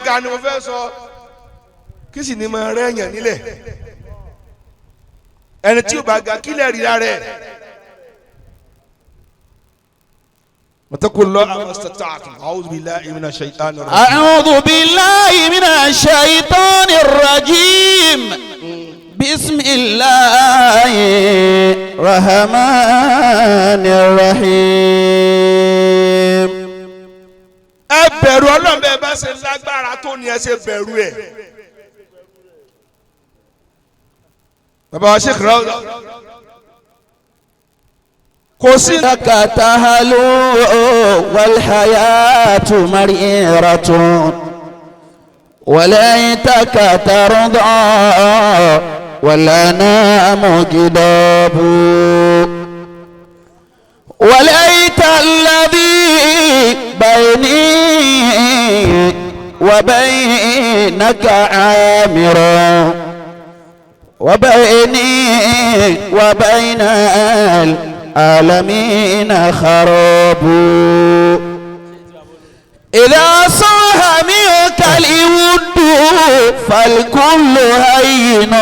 ga ni mo fẹ́ sọ kí sì ni mo rẹ́ yàn nílẹ̀ ẹni tí ó bá ga kílẹ̀ rí rẹ̀. واتقوا الله ما استطعتم. أعوذ بالله من الشيطان الرجيم. أعوذ بالله من الشيطان الرجيم. بسم الله الرحمن الرحيم. ẹ bẹ̀rù Ọlọ́run bẹ́ẹ̀ bá ṣe lágbára tó ni ẹ ṣe bẹ̀rù ẹ̀. bàbá wa Sheikh Rawda kò sí. takatahalu walhayatu mariratun walaytaka tarda walanamu gidabu walayta alladhi bayni wa baynaka amira وبيني وبين العالمين خراب إذا صاح منك الود فالكل هين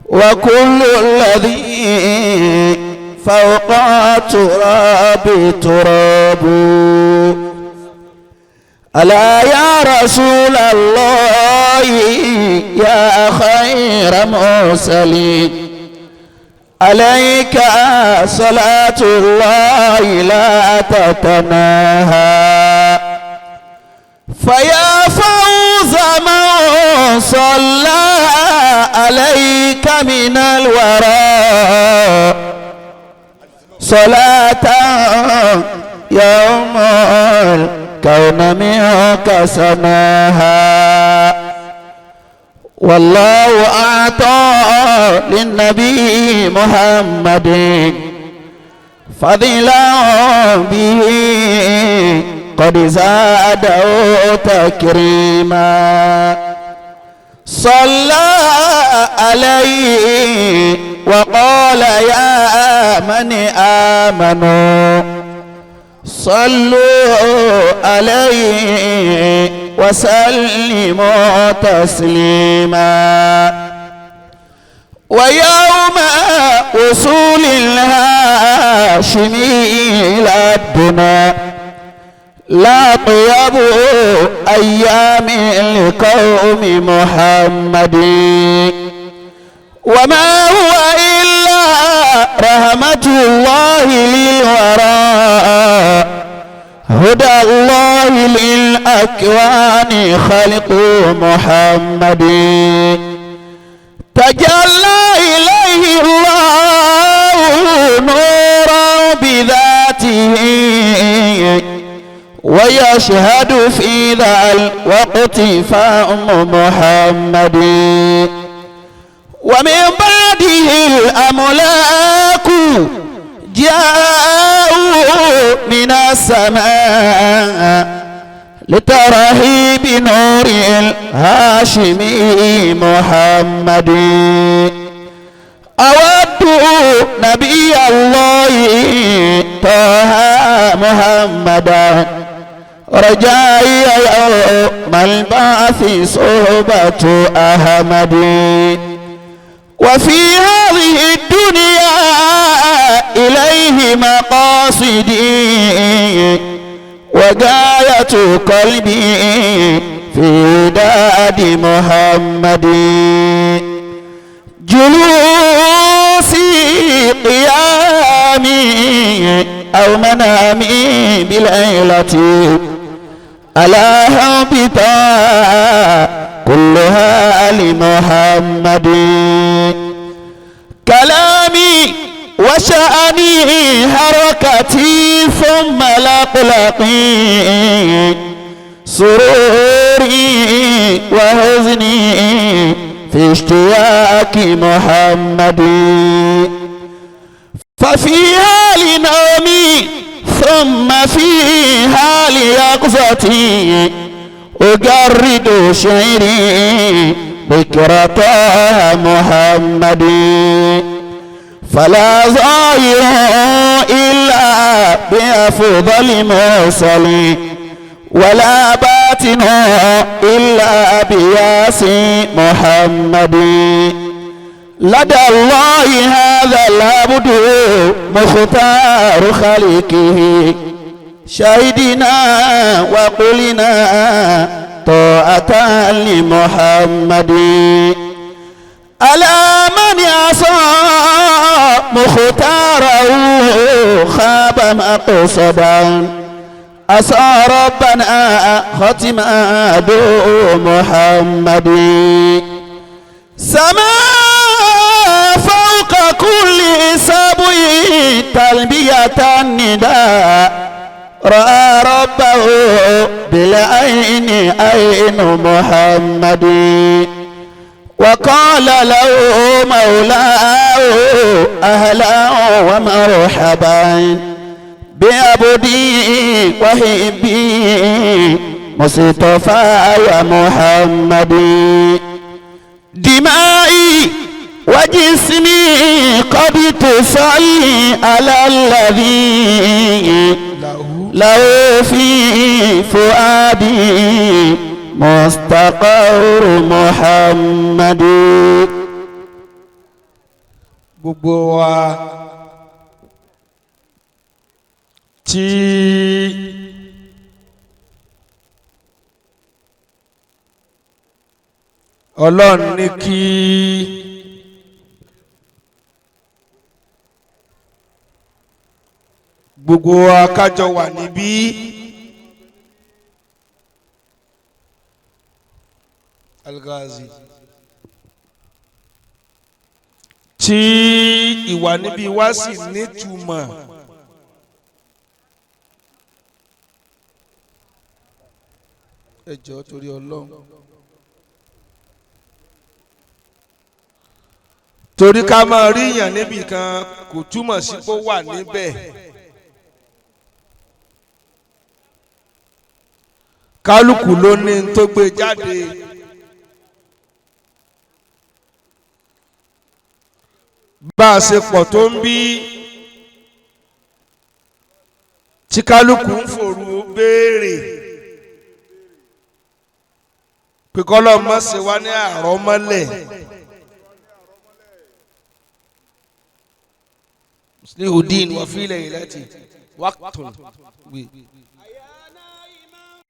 وكل الذي فوق تراب تراب ألا يا رسول الله يا خير مرسلين عليك صلاة الله لا تتناهى فيا فوز من صلى عليك من الورى صلاة يوم الكون منك سماها والله أعطى للنبي محمد فضلا به قد زاده تكريما صلى عليه وقال يا من آمنوا صلوا عليه وسلموا تسليما ويوم وصول الهاشمي إلى الدنا لا طيب أيام لقوم محمد وما هو إلا رحمة الله للورى هدى الله للأكوان خلق محمد تجلى إليه الله نورا بذاته ويشهد في ذا الوقت فأم محمد ومن بعده الأملاك جاءوا من السماء لترحيب نور الهاشمي محمد أود نبي الله طه محمدا رجائي يوم البعث صحبة أحمد وفي هذه الدنيا إليه مقاصدي وغاية قلبي في وداد محمد جلوسي قيامي أو منامي بليلة ألا هبطا كلها لمحمد كلامي وشأني حركتي ثم لقلقي سروري وحزني في اشتياق محمد ففي حال نومي ثم في حال يقظتي أجرد شعري بكرة محمد فلا ظاهر إلا بأفضل مرسل ولا باطنه إلا بياسين محمد لدى الله هذا العبد مختار خلقه شهدنا وقلنا طاعة لمحمد ألا من عصى مختاره خاب مقصدا عصى ربنا ختم دو محمد سما فوق كل سبوي تلبية النداء رأى ربه بالعين عين محمد وقال له مولاه أهلا ومرحبا بعبدي وحبي مصطفى يا محمد دمائي وجسمي قد تصلي على الذي له في فؤادي مستقر محمد. gbogbo wa tí Ọlọ́run ní kí gbogbo wa ká jọ wà níbí Al-Ghazi tí ìwà níbí wá sì nítumọ̀ ẹ jọ̀ọ́ torí Ọlọ́run torí ká máa rí yàn níbì kan kò túmọ̀ sí pé ó wà níbẹ̀ kálukú ló ní tó gbé jáde bá a ṣe pọ̀ tó ń bí tí kálukú ń fòru béèrè pé kọ́lọ́ mọ́ ṣe wá ní àrọ́mọ́lẹ̀ Muslihuddin wà fílẹ̀ ìlẹ́tì wákàtún wí.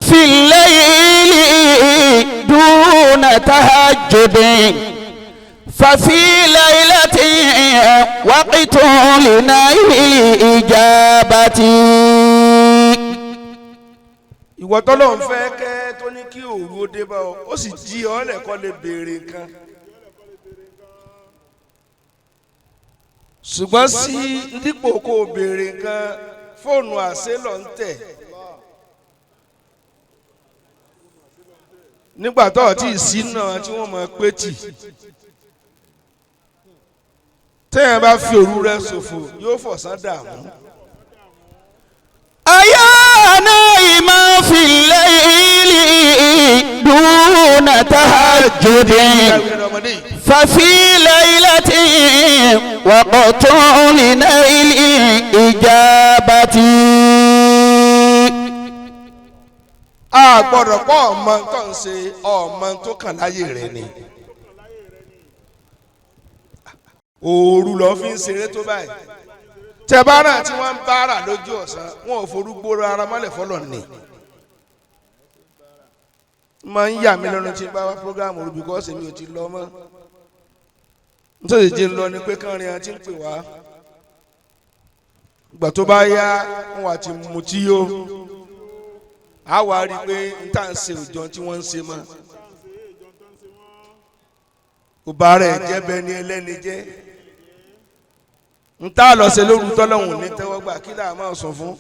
في الليل دون تهجد ففي ليلة وقت لنيل الإجابة. ìwọ tọ́lọ́ ń fẹ́ kẹ́ tó ní kí òru ó dé bá ọ ó sì jí ọ lẹ́kọ́ lè béèrè nǹkan ṣùgbọ́n sí dípò kó o béèrè nǹkan fóònù àṣẹ lọ ń tẹ̀ nígbà tó ọtí ìsínà tí wọ́n mọ̀ pé tì téèyàn bá fi òru rẹ̀ ṣòfò yóò fọ̀sán dààmú. أيا نائما في الليل دون تهجد ففي ليلة وقت لنيل الإجابة. a gbọ́dọ̀ pọ̀ ọmọ tó ń ṣe ọmọ tó kàn láyé rẹ̀ ni òru lọ fi ń ṣeré tó báyìí tẹ̀bárà tí wọ́n ń bára lójú ọ̀sán wọn ò forúgbó ara mọ́lẹ̀ fọlọ́ ni máa ń yà mí lọ́nu tí n bá wá programu rú bíkọ́sì mi ò ti lọ mọ́ nítorí jẹ́ ń lọ ni pé kánrin àti ń pè wá ìgbà tó bá yá wọn wà ti mutí yó a wá rí i pé n tà ń ṣe òjò tí wọ́n ń ṣe mọ́ ọba rẹ̀ jẹ́ bẹ́ẹ̀ ni ẹlẹ́ni jẹ́ n tá lọ ṣe lóru tọ́lọ́hùn ní tẹ́wọ́gbà kí là máa sọ fún.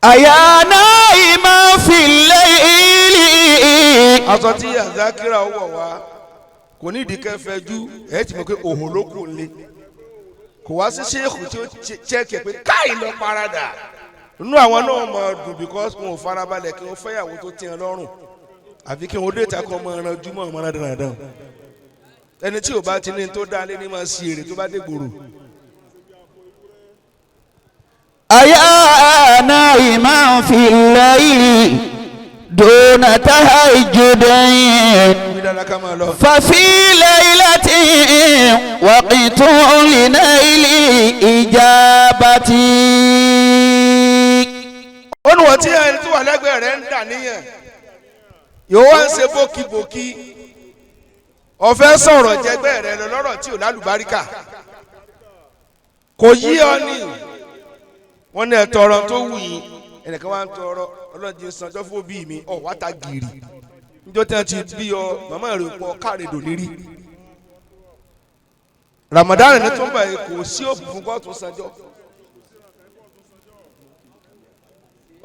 أيا نائما في الليل. aṣọ tí Zakira wọ̀ wá kò ní ìdí kẹfẹ́ ju ẹ̀ ti mọ̀ pé òhun ló kù lé kò wá sí ṣéèkù tí ó ṣẹ́ẹ̀kì pé káì lọ parada nínú àwọn náà mọ̀ dùn because wọn ò farabalẹ̀ kí wọ́n fẹ́yàwó tó tiẹ̀ lọ́rùn àfi kí wọ́n dé ìtakọ̀ ọmọ ẹran júmọ̀ ọmọ ẹran dandan ẹni tí ò bá ti ní tó dá lé ní máa ṣe èrè tó bá dé gbòòrò. أيا نائما في الليل دون تهجد ففي ليلة وقت لنيل إجابتي. Onu wọ́n tí ẹni tó wà lẹ́gbẹ̀ẹ́ rẹ̀ ń dà níyẹn yóò wá ń ṣe bókibóki ọ̀fẹ́ sọ̀rọ̀ jẹgbẹ́ rẹ̀ lọ́rọ̀ tí ò lálùbáríkà kò yí ọ ní wọ́n ní ẹ tọrọ tó wù yín ẹnìkan wá ń tọrọ ọlọ́dún sanjọ́ fún òbí mi ọ̀ wá ta gìrì níjọ́ tí wọ́n ti bí ọ màmá rẹ̀ pọ̀ káàrèdò nírí Ramadan ní tó ń bá yẹ kò sí òbí fún kóòtù sanjọ́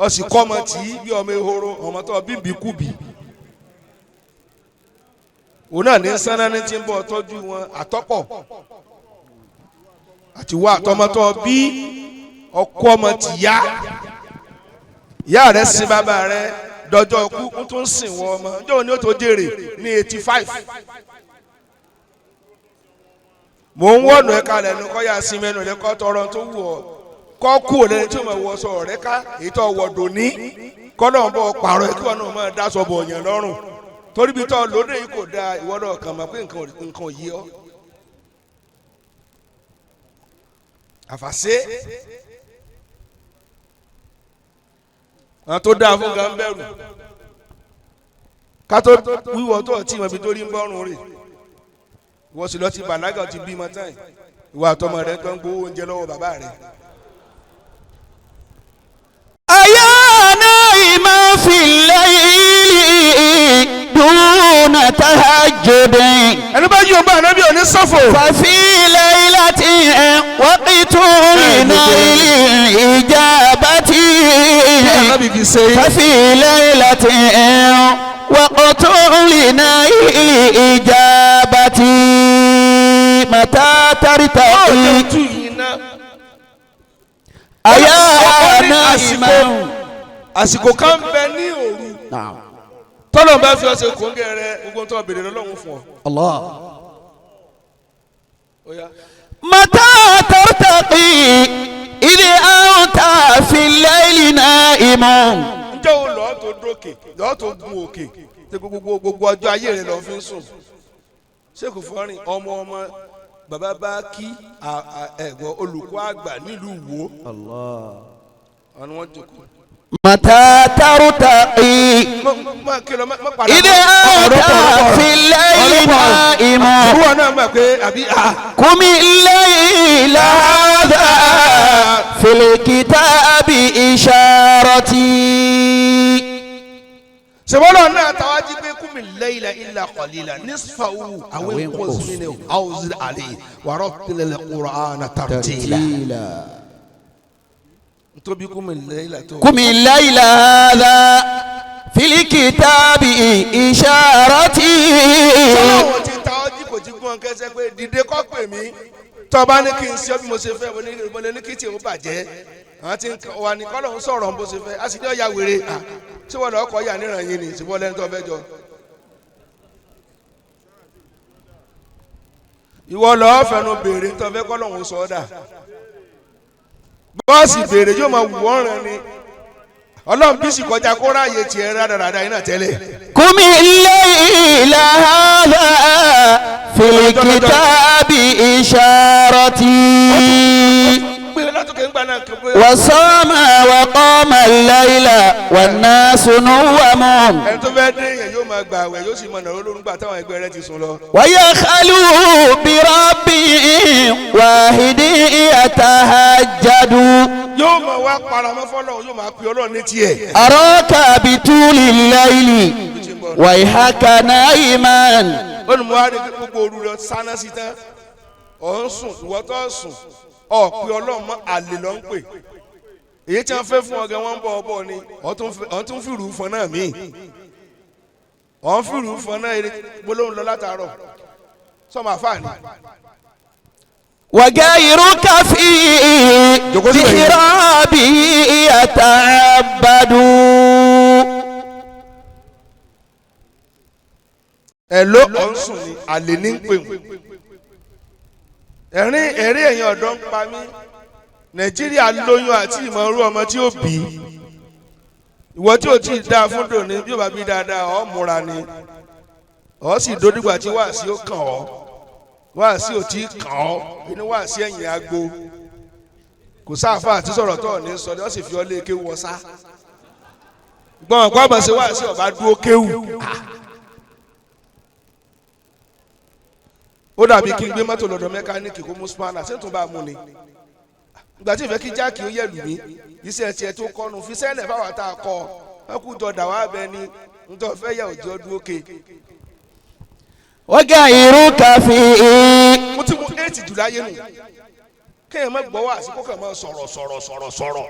ọ sì kọ́ ọmọ tí bí ọmọ ehoro ọmọ tó bíbí kúbi òun náà ní sánná ní tí ń bọ̀ tọ́jú wọn àtọ́pọ̀ àti wá àtọmọtọ bí ọkọ ọmọ tìyá ìyá rẹ̀ sin bàbá rẹ̀ dọjọ́ ikú ń tún sìn wọ ọmọ ọjọ́ òní ó tó jèrè ní 85 mò ń wọnú ẹ̀ka lẹ́nu kọ́ yá sí mẹ́nu lẹ́kọ́ tọrọ tó wù ọ́ kọ́ kú ò lẹ́ni tí ó máa wọ sọ ọ̀rẹ́ ká èyí tó wọ̀ dòní kọ́ náà bọ̀ pààrọ̀ ẹ̀ kí wọn náà máa dáṣọ bọ̀ ọ̀yàn lọ́rùn torí bí tọ́ lóde yìí kò dáa ìwọ́dọ̀ kàn máa pé nǹkan yí ọ́ àfàṣe àwọn tó dáa fún gan bẹ̀rù ká tó wíwọ́ tó ọtí ìmọ̀ ibi tó rí ń bọ́rùn rè wọ́n sì lọ ti bàlágà ti bímọ táyì ìwà àtọmọ rẹ̀ kan gbowó oúnjẹ lọ́wọ́ bàbá rẹ̀. أيا نائما في الليل دون تهجد ẹni bá yí ọba ànábì òní sọ́fò. ففي ليلة وقت لنيل إجابتي ففي ليلة وقت لنيل إجابتي متى ترتقي أيا نائما. àsìkò kan bẹ ní òru tọ́lọ̀ bá fi ọ̀sẹ̀ kóńgẹ́ rẹ gbogbo tó béèrè lọ́lọ́run fún ọ. الله متى ترتقي إذا أنت في الليل نائم. ǹjẹ́ o lọ́ọ́ tó dókè lọ́ọ́ tó gun òkè tí gbogbo ọjọ́ ayé rẹ lọ́ọ́ fi ń sùn. Ṣéèkù Fọ́rìn ọmọ bàbá bá kí ẹ̀gbọ́n olùkọ́ àgbà nílùú Ìwó. ọ̀nà wọn jókòó. متى ترتقي إذا أنت في الليل نائم. قم الليل هذا في الكتاب إشارتي. سبحان الله تواجب قم الليل إلا قليلا نصفه أو انقص منه أو زد عليه ورتل القرآن ترتيلا. قم الليل هذا في الكتاب إشارتي. sọ́wọ́n ti ta ọjí kò jí gbọ́n kẹsẹ́ pé dìde kọ́ pè mí tọ́ba ní kí n ṣe bí mo ṣe fẹ́ wọlé ní kí tí o bàjẹ́ àwọn tí wà ní kọ́lọ̀ ń sọ̀rọ̀ bó ṣe fẹ́ a sì ní ọ̀ya wèrè tí wọ́n lọ́ọ́ kọ́ yà níran yín ni tí wọ́n lẹ́nu tó fẹ́ jọ. ìwọ lọ́ọ́ fẹnu béèrè tó fẹ́ kọ́lọ̀ ń sọ ọ́ dà bọ́ọ̀sì béèrè yóò máa wù ọ́ rẹ̀ ni ọlọ́run bí sì kọjá kó ráàyè tiẹ̀ rádaràdà yín náà tẹ́lẹ̀. قم الليل هذا في الكتاب إشارتي. وصام وقام الليل والناس نوم. ẹni tó fẹ́ dé yẹn yóò máa gbà àwẹ̀ yóò sì máa nàró lórúkọ àtàwọn ẹgbẹ́ rẹ̀ ti sùn lọ. ويخلو برب واحد يتهجد. yóò máa wá paramọ́ fọ́lọ́run yóò máa pè ọlọ́run ní tiẹ̀. أراك بطول الليل ويحك نائما. ó ní mo wá rí gbogbo òru rẹ̀ sáná sí tán ọ̀ ń sùn ìwọ tó sùn ọ̀ pé ọlọ́run mọ́ àlè ló ń pè èyí tí wọ́n fẹ́ fún ọ̀gá wọn ń bọ̀ ọ̀bọ̀ ni ọ̀ tún fìrù fún náà míì ọ̀ ń fìrù fún náà eré gbólóhùn lọ látàárọ̀ sọ́mọ àfáàní. وغيرك في ذكرابه يتعبد. ẹ ló ọ̀ ń sùn ní àlè ní ń pè wọ́n ẹ̀rín ẹ̀yìn ọ̀dọ́ ń pa mí Nàìjíríà lóyún àti ìmọ̀ọ́rú ọmọ tí ó bí ìwọ tí o ti dáa fún dòní bí o bá bí dáadáa ọ múra ni ọ sì dódìgbà tí wàásí ó kàn ọ wàásí ò tí kàn ọ inú wàásí ẹ̀yìn agbo kò sáfà àti sọ̀rọ̀ tó ní sọ ni wọ́n sì fi ọ lé kéwù wọ́n sá gbọ́n ọ̀pọ̀ àbọ̀sẹ̀ wàásí ọ̀bá dúró kéwù ó dàbí kí n gbé mọ́tò lọ́dọ̀ mẹkáníìkì kó mú spanner ṣé tó bá mú ni ìgbà tí ìfẹ́ kí jáàkì ó yẹ̀lù mí iṣẹ́ tiẹ̀ tó kọ́nu fi sẹ́lẹ̀ fáwọn tá a kọ́ ẹ kú jọ dà wá bẹ ni nítorí fẹ́ yẹ òjò dúró ke. wọ́n gá irú káfí. mo ti mú 8 jù láyé nù kéèyàn má gbọ́ wá sí kókè má sọ̀rọ̀.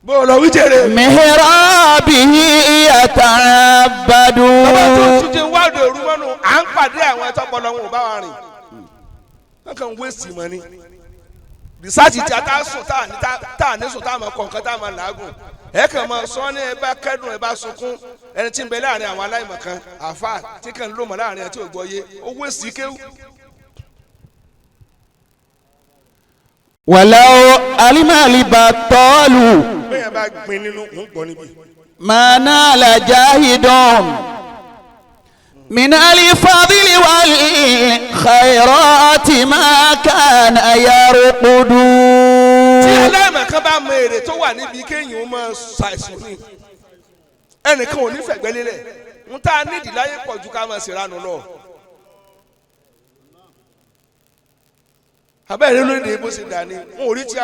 bó o lọ wí jèrè. mihrabihi yatarabadu. bàbá tó tún ti wá òde òru mọ́nu à ń pàdé àwọn ẹ̀tọ́ pọ̀ lọ́wọ́ ò bá wa rìn. wọ́n kàn ń wéèsì mọ́ ni bisaasi tí a ta sùn tá a ní sùn tá a máa kọ̀ọ̀kan tá a máa làágùn ẹ kàn máa sọ ní ẹ bá kẹ́dùn ẹ bá sunkún ẹni tí ń bẹ láàrin àwọn aláìmọ̀ kan àfa tí kàn ń lò mọ́ láàrin ẹ tí ò gbọ́ yé owó èsì kéwù. wàláwo alimali batọ́ọ̀lù. bẹ́ẹ̀ bá gbin nínú ń gbọ́ níbí. mana la jahidun. من الفضل والخيرات ما كان يرقد. tí aláìmọ̀ kan bá mọ èrè tó wà níbi kéèyàn ó máa ṣàìsùn ní ẹnìkan ò ní fẹ̀gbẹ́ lélẹ̀ ń tá a nídìí láyé pọ̀ ju ká máa ṣèrànù lọ. abẹ́rẹ́ lóde bó ṣe dà ní wọn ò rí tí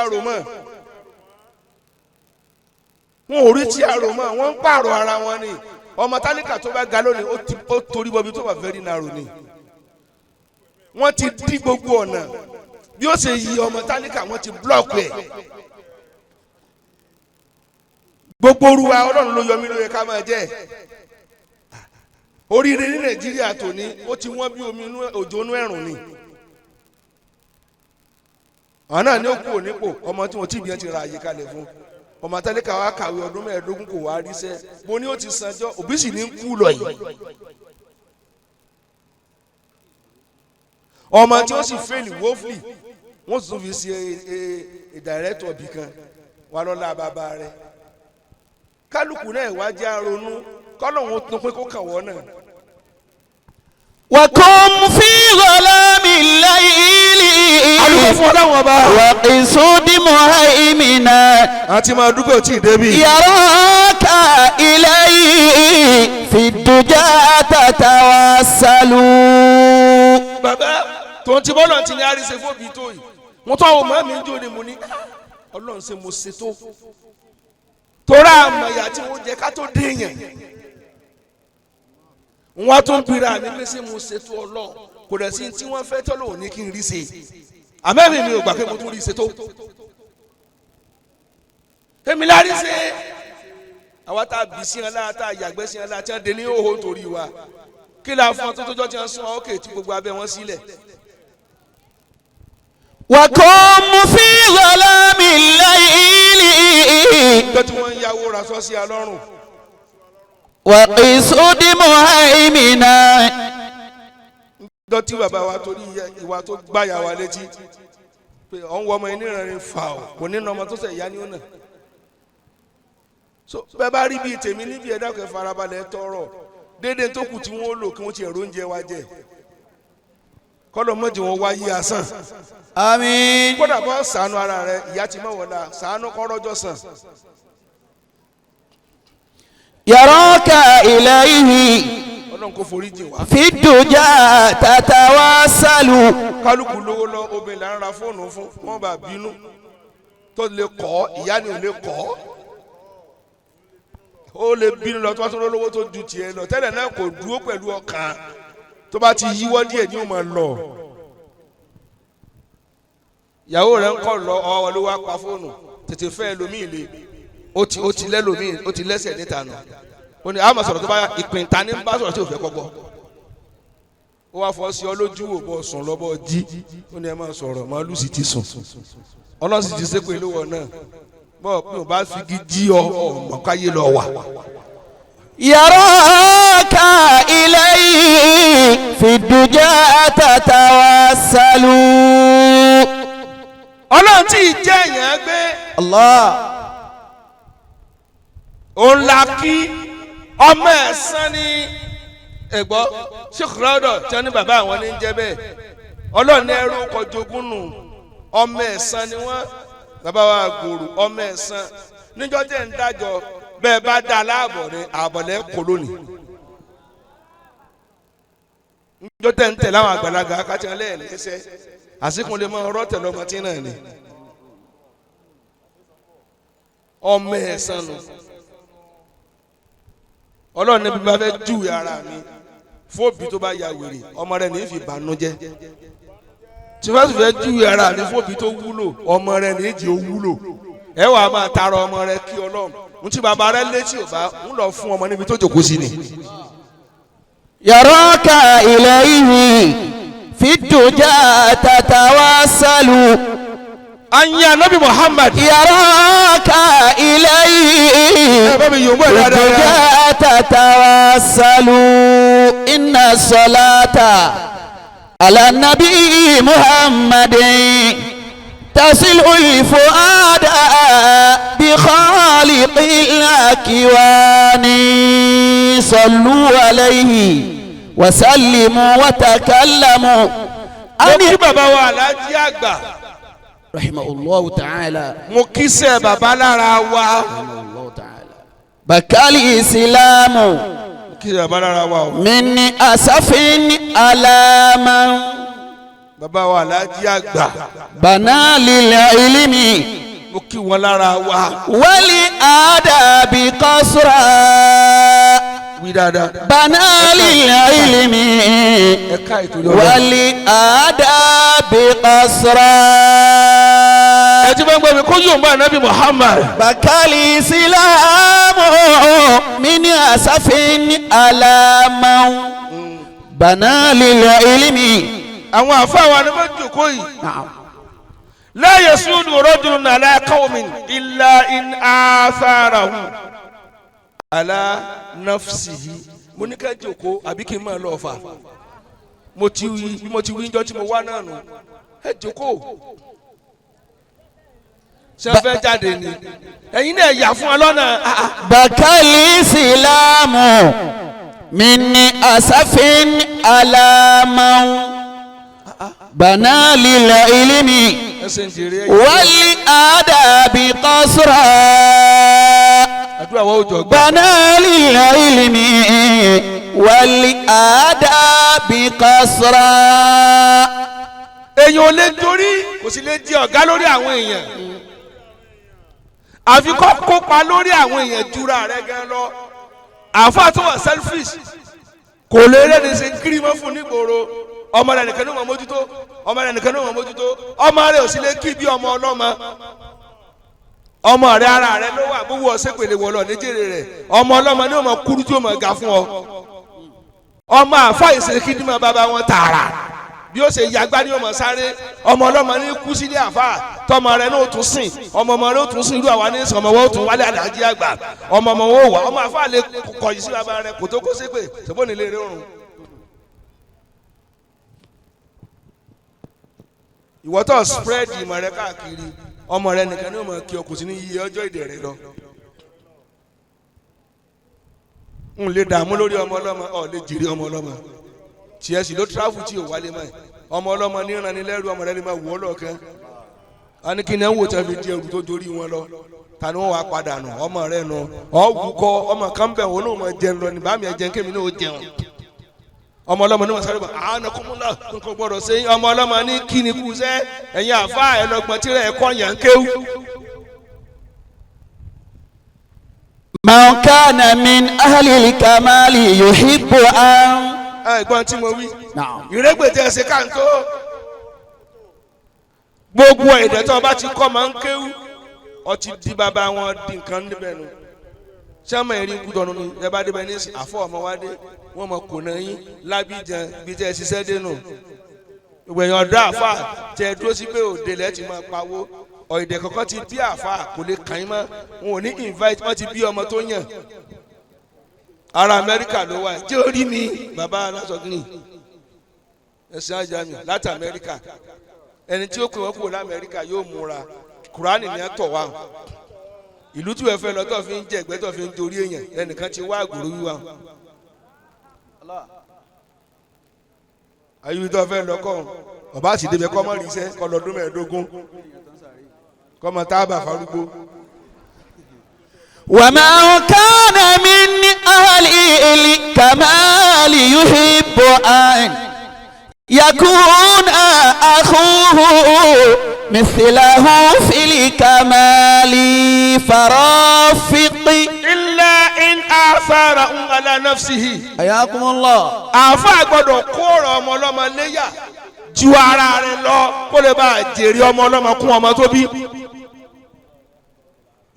a rò mọ́ wọ́n ń pààrọ̀ ara wọn ni. ọmọ tálíkà tó bá ga lónìí ó torí bọbi tó bá very narrow ni wọ́n ti dí gbogbo ọ̀nà bí ó ṣe yí ọmọ tálíkà wọ́n ti blọọkù ẹ̀ gbogbo oruwa ọlọ́run ló yọ mí lóye ká máa jẹ́ oríire ní nàìjíríà tòní ó ti wọ́n bí omi òjò inú ẹ̀rùn ni àwọn náà ní ó kú ònípò ọmọ tí wọ́n ti bí ẹ ti ra àyè kalẹ̀ fún ọmọ tálíkà wa kàwé ọdún 15 kò wá ríṣẹ́ mo ní ó ti sanjọ́ òbí sì ní kú lọ yìí ọmọ tí ó sì fẹ́ẹ̀lì wọ́fìlì wọ́n sì tún fi ṣe ìdàrẹ́tọ̀ bì kan wà lọ́la bàbá rẹ̀ kálukú náà wá jẹ́ àrònú kọ́lọ́hún tún pé kó kàn wọ́n náà. وكم في ظلام الليل وقصود مهيمنا àti máa dúpẹ́ tí ì débi. يراك إليه في الدجى تتوسل. bàbá tó ń ti bọ́lọ̀ ti ní àrísẹ́ fóbi tó yìí mo tọ́ àwọn ọmọ mi ń jó ni mo ní ọlọ́run ṣe mo ṣe tó torá àmọ̀yà tí mo jẹ ká tó dé yẹn wọ́n tún pira mi pé ṣé mo ṣètò ọlọ́ kò dẹ̀ sí tí wọ́n fẹ́ tọ́lọ̀ òní kí n rí ṣe àmẹ́mi mi ò gbà pé mo tún rí ṣètò èmi lárí ṣe àwa tá a bì sí ẹ lára tá a yàgbẹ́ sí ẹ lára tí wọ́n dé ní òhò torí wa kí la fún ọ tó tójọ́ tí wọ́n sún ọ ókè tí gbogbo abẹ́ wọn sílẹ̀. وكم في ظلام الليل ìjọ tí wọ́n ń yáwó ra sọ́ọ́sì alọ́rùn. وقصود مهيمنا. ìjọ tí bàbá wa torí ìwà tó gbáyà wa létí pé ọ̀n wọ ọmọ ẹni rẹ̀ fà ó kò ní ọmọ tó sẹ̀ yá ní ọ̀nà. so bẹ́ẹ̀ bá rí bíi tèmi níbi ẹ̀dá kẹ́ farabalẹ̀ tọrọ déédéé tó kù tí wọ́n lò kí wọ́n ti ẹ̀rọ oúnjẹ wa jẹ kọ́lọ̀ mọ́jì wọn wáyé asán. àmín. kódà bọ́ ṣàánú ara rẹ ìyá ti mọ̀ wọ́n la ṣàánú kọ́rọ́jọ́ sàn. يراك إليه ọlọ́run kò forí jìn wá. في الدجى تتوسل. kálukú lówó lọ obìnrin là ń ra fóònù fún wọn bá bínú tó lè kọ́ ìyá ni ò lè kọ́ ó lè bínú lọ tó bá tó lówó tó ju tiẹ̀ lọ tẹ́lẹ̀ náà kò dúró pẹ̀lú ọkàn tó bá ti yíwọ́ díẹ̀ ní ó máa lọ. ìyàwó rẹ̀ ń kọ́ lọ ọwọ́ ló wá pa fóònù tètè fẹ́ ẹlòmíì le ó ti lẹ́lòmíì ó ti lẹ́sẹ̀ níta nù ó ní àmọ̀ sọ̀rọ̀ tó bá ìpín ta ní bá sọ̀rọ̀ tí ò fẹ́ kọ́ gbọ́ ó wá fọ́ sí ọ lójú wò bọ́ sùn lọ́bọ̀ jí ó ní ẹ máa sọ̀rọ̀ màálù sì ti sùn ọlọ́run sì ti sépè lówó náà bọ́ọ̀ pé ò bá fi igi jí ọ ọ̀mọ̀káyé lọ wà. يراك إليه في الدجى تتوسل. ọlọ́run tí ì jẹ́ èèyàn gbé. الله. òun la kí ọmọ ẹ̀sán ní ẹ̀gbọ́ ṣèkúrọ́dọ̀ tí wọ́n ní bàbá àwọn ní jẹ́ bẹ́ẹ̀ ọlọ́ọ̀ni ẹrú kọjogún nù ọmọ ẹ̀sán ni wọ́n bàbá wa gbòòrò ọmọ ẹ̀sán níjọ́ tẹ̀ ń dájọ́ bẹ́ẹ̀ bá dá aláàbọ̀ ní àbọ̀lẹ́ kò lónìí níjọ́ tẹ̀ ń tẹ̀ láwọn àgbàlagbà káàtì ẹlẹ́ẹ̀lẹ́sẹ̀ àsìkò lè mọ ọ̀rọ̀ tẹ̀ lọ́mọ tí náà ni ọmọ ẹ̀sán nù ọlọ́run níbi bá fẹ́ júwe ara mi fóòbí tó bá ya wèrè ọmọ rẹ̀ ní fi bànújẹ́ tí wọ́n sì fẹ́ júwe ara mi fóòbí tó wúlò ọmọ rẹ̀ ní ìjì ó wúlò ẹ wà á máa tara ọmọ rẹ̀ kí ọlọ́run ń tí bàbá rẹ̀ létí ò bá ń lọ fún ọmọ níbi tó jòkó sí ni. yaraka ilayhi fi duja tatawassalu. anya nabi Muhammad. yaraka ilayhi fi duja tatawassalu. inna salata ala nabi Muhammadin تصل الفؤاد بخالق الأكوان صلوا عليه وسلموا وتكلموا أني بابا ولا جاغبا رحمه الله تعالى مكيسة بابا لا راوا رحمه الله تعالى بكى الإسلام مكيسة بابا لا راوا من أسف على من bàbá wa aláàjì àgbà. bana lilẹ̀ ilimi. mo kí wọn lára wa. wali adabi kasra. wí dáadáa. bana lilẹ̀ ilimi. ẹ̀ka ìtòlẹ́ ọ̀la. wali adabi kasra. ẹ ti máa ń gbọ́ mi kó yóò bá Ànábì Muhammad. bakali silamu mini asafin alaman. bana lilẹ̀ ilimi. àwọn àfáà ni wọ́n jòkó yìí. la yasudu rajulun ala qawmin illa in atharahu ala nafsihi. mo ní ká jòkó àbí kí n máa lọ fà. mo ti wí njọ́ tí mo wá náà nù. ẹ jòkó. ṣé ẹ fẹ́ jáde ni. ẹ̀yin náà yà fún wa lọ́nà. bakali silamu mini asafin alaman. بنا للعلم والآداب قصرا بنا للعلم والآداب قصرا. èèyàn ò lè torí kò sì lè di ọ̀gá lórí àwọn èèyàn àfi kó kópa lórí àwọn èèyàn jura rẹ̀ gan lọ àfa tó wà selfish kò lè rẹ́ni ṣe kiri mọ́ fún nígboro. ọmọ rẹ̀ nìkan ní wọn mójútó ọmọ rẹ̀ nìkan ní wọn mójútó ọmọ rẹ̀ ò sì lè kí bí ọmọ ọlọ́mọ ọmọ rẹ̀ ara rẹ̀ ló wà gbogbo ọ̀sẹ̀ pèlè wọlọ níjèrè rẹ̀ ọmọ ọlọ́mọ ní ọmọ kúrú tí ó mọ̀ ga fún ọ ọmọ àfa ìṣèkí ní ma bàbá wọn tààrà bí ó ṣe yàgbá ní ọmọ sáré ọmọ ọlọ́mọ ní kú sílé àfa tọmọ rẹ̀ ní ó tún sìn ọmọ ọmọ rẹ̀ ó tún sìn irú àwa ní sìn ọmọ wọn ó tún wálé àdájí àgbà ọmọ ọmọ wọn ó wà ọmọ àfa lè kọ̀yìn sí bàbá rẹ̀ kò tó kó ṣépè ṣùgbọ́n nílé rẹ̀ òrùn. ìwọ tó spread ìmọ̀ rẹ káàkiri ọmọ rẹ nìkan ní ọmọ kí ọ kò sí ní iye ọjọ́ ìdè rẹ lọ. n lè dààmú lórí ọmọ ọlọ́mọ ọ lè jìrì ọmọ ọlọ́mọ tiẹ̀ sì ló travel tí ò wálé mọ́ ẹ̀ ọmọ ọlọ́mọ ní ìrànlẹ́rú ọmọ rẹ ní máa wù ọ́ lọ́ọ̀kan a ní kí ni ẹ̀ ń wò tẹ́ fi di ẹrù tó dorí wọn lọ ta ni wọ́n wá padà nù ọmọ rẹ nù ọ̀ wù kọ́ ọmọ kan bẹ̀ wọ́n náà mọ̀ jẹun lọ ní bá mi ẹ̀ jẹun kémi náà ó jẹun ọmọ ọlọ́mọ ní wọn sáré bá àánàkúnmúlá nǹkan gbọ́dọ̀ ṣe ọmọ ọlọ́mọ ní kí ni kú sẹ́ ẹ̀yin àfa ẹlọgbọ́n tí rẹ̀ kọ́ yàn kéwú. man kana min ahlil kamali yuhibbu an. ẹ̀gbọ́n tí mo wí ìrẹ́gbẹ̀tẹ̀ ẹ̀sẹ̀ káńtó gbogbo ẹ̀dẹ̀ tó bá ti kọ́ máa ń kéwú ọtí di bàbá wọn di nǹkan níbẹ̀ nù sẹ́mọ̀ ẹ̀rí kúdọ̀nù ni ẹ bá débẹ̀ ní àfọ̀ ọmọ wa dé wọ́n mọ̀ kò náà yín lábíjan bí tẹ́ ẹ ṣiṣẹ́ dénú ìgbẹ̀yìn ọ̀dọ́ àfà tẹ́ ẹ dúró sí pé òde lẹ́ ti máa pawó ọ̀ìdẹ̀ kọ̀ọ̀kan ti bí àfà kò lè kàn yín mọ́ wọn ò ní invite wọ́n ti bí ọmọ tó yàn ara Amẹ́ríkà ló wà jẹ́ orí mi bàbá alásọ̀gbìn ẹ̀sìn ajá mi láti Amẹ́ríkà ẹni tí ó pè wọ́n kúrò lamẹ́ríkà yóò múra Kùránì ni ẹ tọ̀ wá ìlú tí wọ́n fẹ́ lọ tó fi ń jẹ ẹgbẹ́ tó fi ń dorí èèyàn ẹnìkan ti wá àgùrú wíwá ayé tó fẹ́ lọ́kọ̀ ọba àti ìdèbẹ̀ kọ́ mọ́ ríṣẹ́ kọ́ lọ́dún mẹ́ẹ̀ẹ́dógún kọ́ mọ́ tábà farúgbó. ومن كان من أهل الكمال يحب أن يكون أخوه مثله في الكمال فرافق إلا إن آثاره على نفسه. حياكم الله. àáfàá gbọ́dọ̀ kó ọ̀rọ̀ ọmọ ọlọ́mọ léyà ju ara rẹ̀ lọ kó lè bá jèrè ọmọ ọlọ́mọ kún ọmọ tó bí.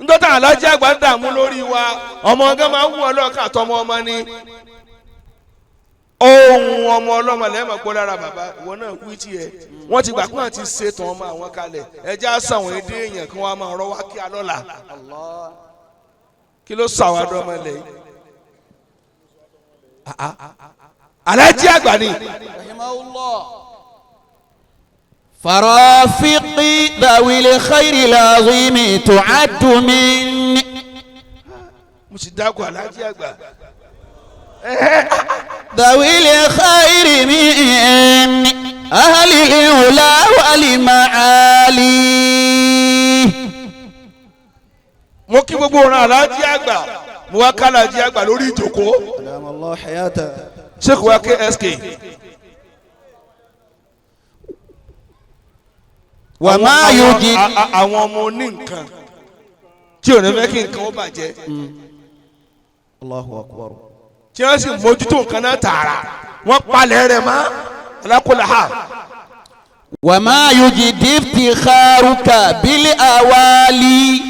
ndọ́tà alájí àgbà ń dààmú lórí wa ọmọ ọgá máa ń wù ọ lọ́ọ̀ká tọmọ ọmọ ni ohun ọmọ ọlọ́mọ lẹ́ẹ̀mọ̀ gbọ́ lára bàbá ìwọ náà wí tiẹ̀ wọ́n ti gbà pé wọ́n ti ṣètò ọmọ àwọn kalẹ̀ ẹjẹ́ àṣàwọn èdè èèyàn kí wọ́n máa rọ́ wá kí alọ́la kí ló sọ àwọn ọmọ ilẹ̀ yìí alájí àgbà ni. فرافق ذوي الخير العظيم تعد من mo sì dákọ̀ alájí àgbà. ذوي الخير من أهل العلا والمعالي. mo kí gbogbo ọ̀ràn alájí àgbà mo wá ká alájí àgbà lórí ìjókòó. أدام الله حياته. sheikh wa KSK. وما يجد àwọn ọmọ oní nǹkan tí ò ní fẹ́ kí nǹkan ó bàjẹ́. الله أكبر. tí wọ́n sì mójútó nǹkan náà tààrà wọ́n palẹ̀ rẹ̀ mọ́ alákòlá. وما يجد افتخارك بالأوالي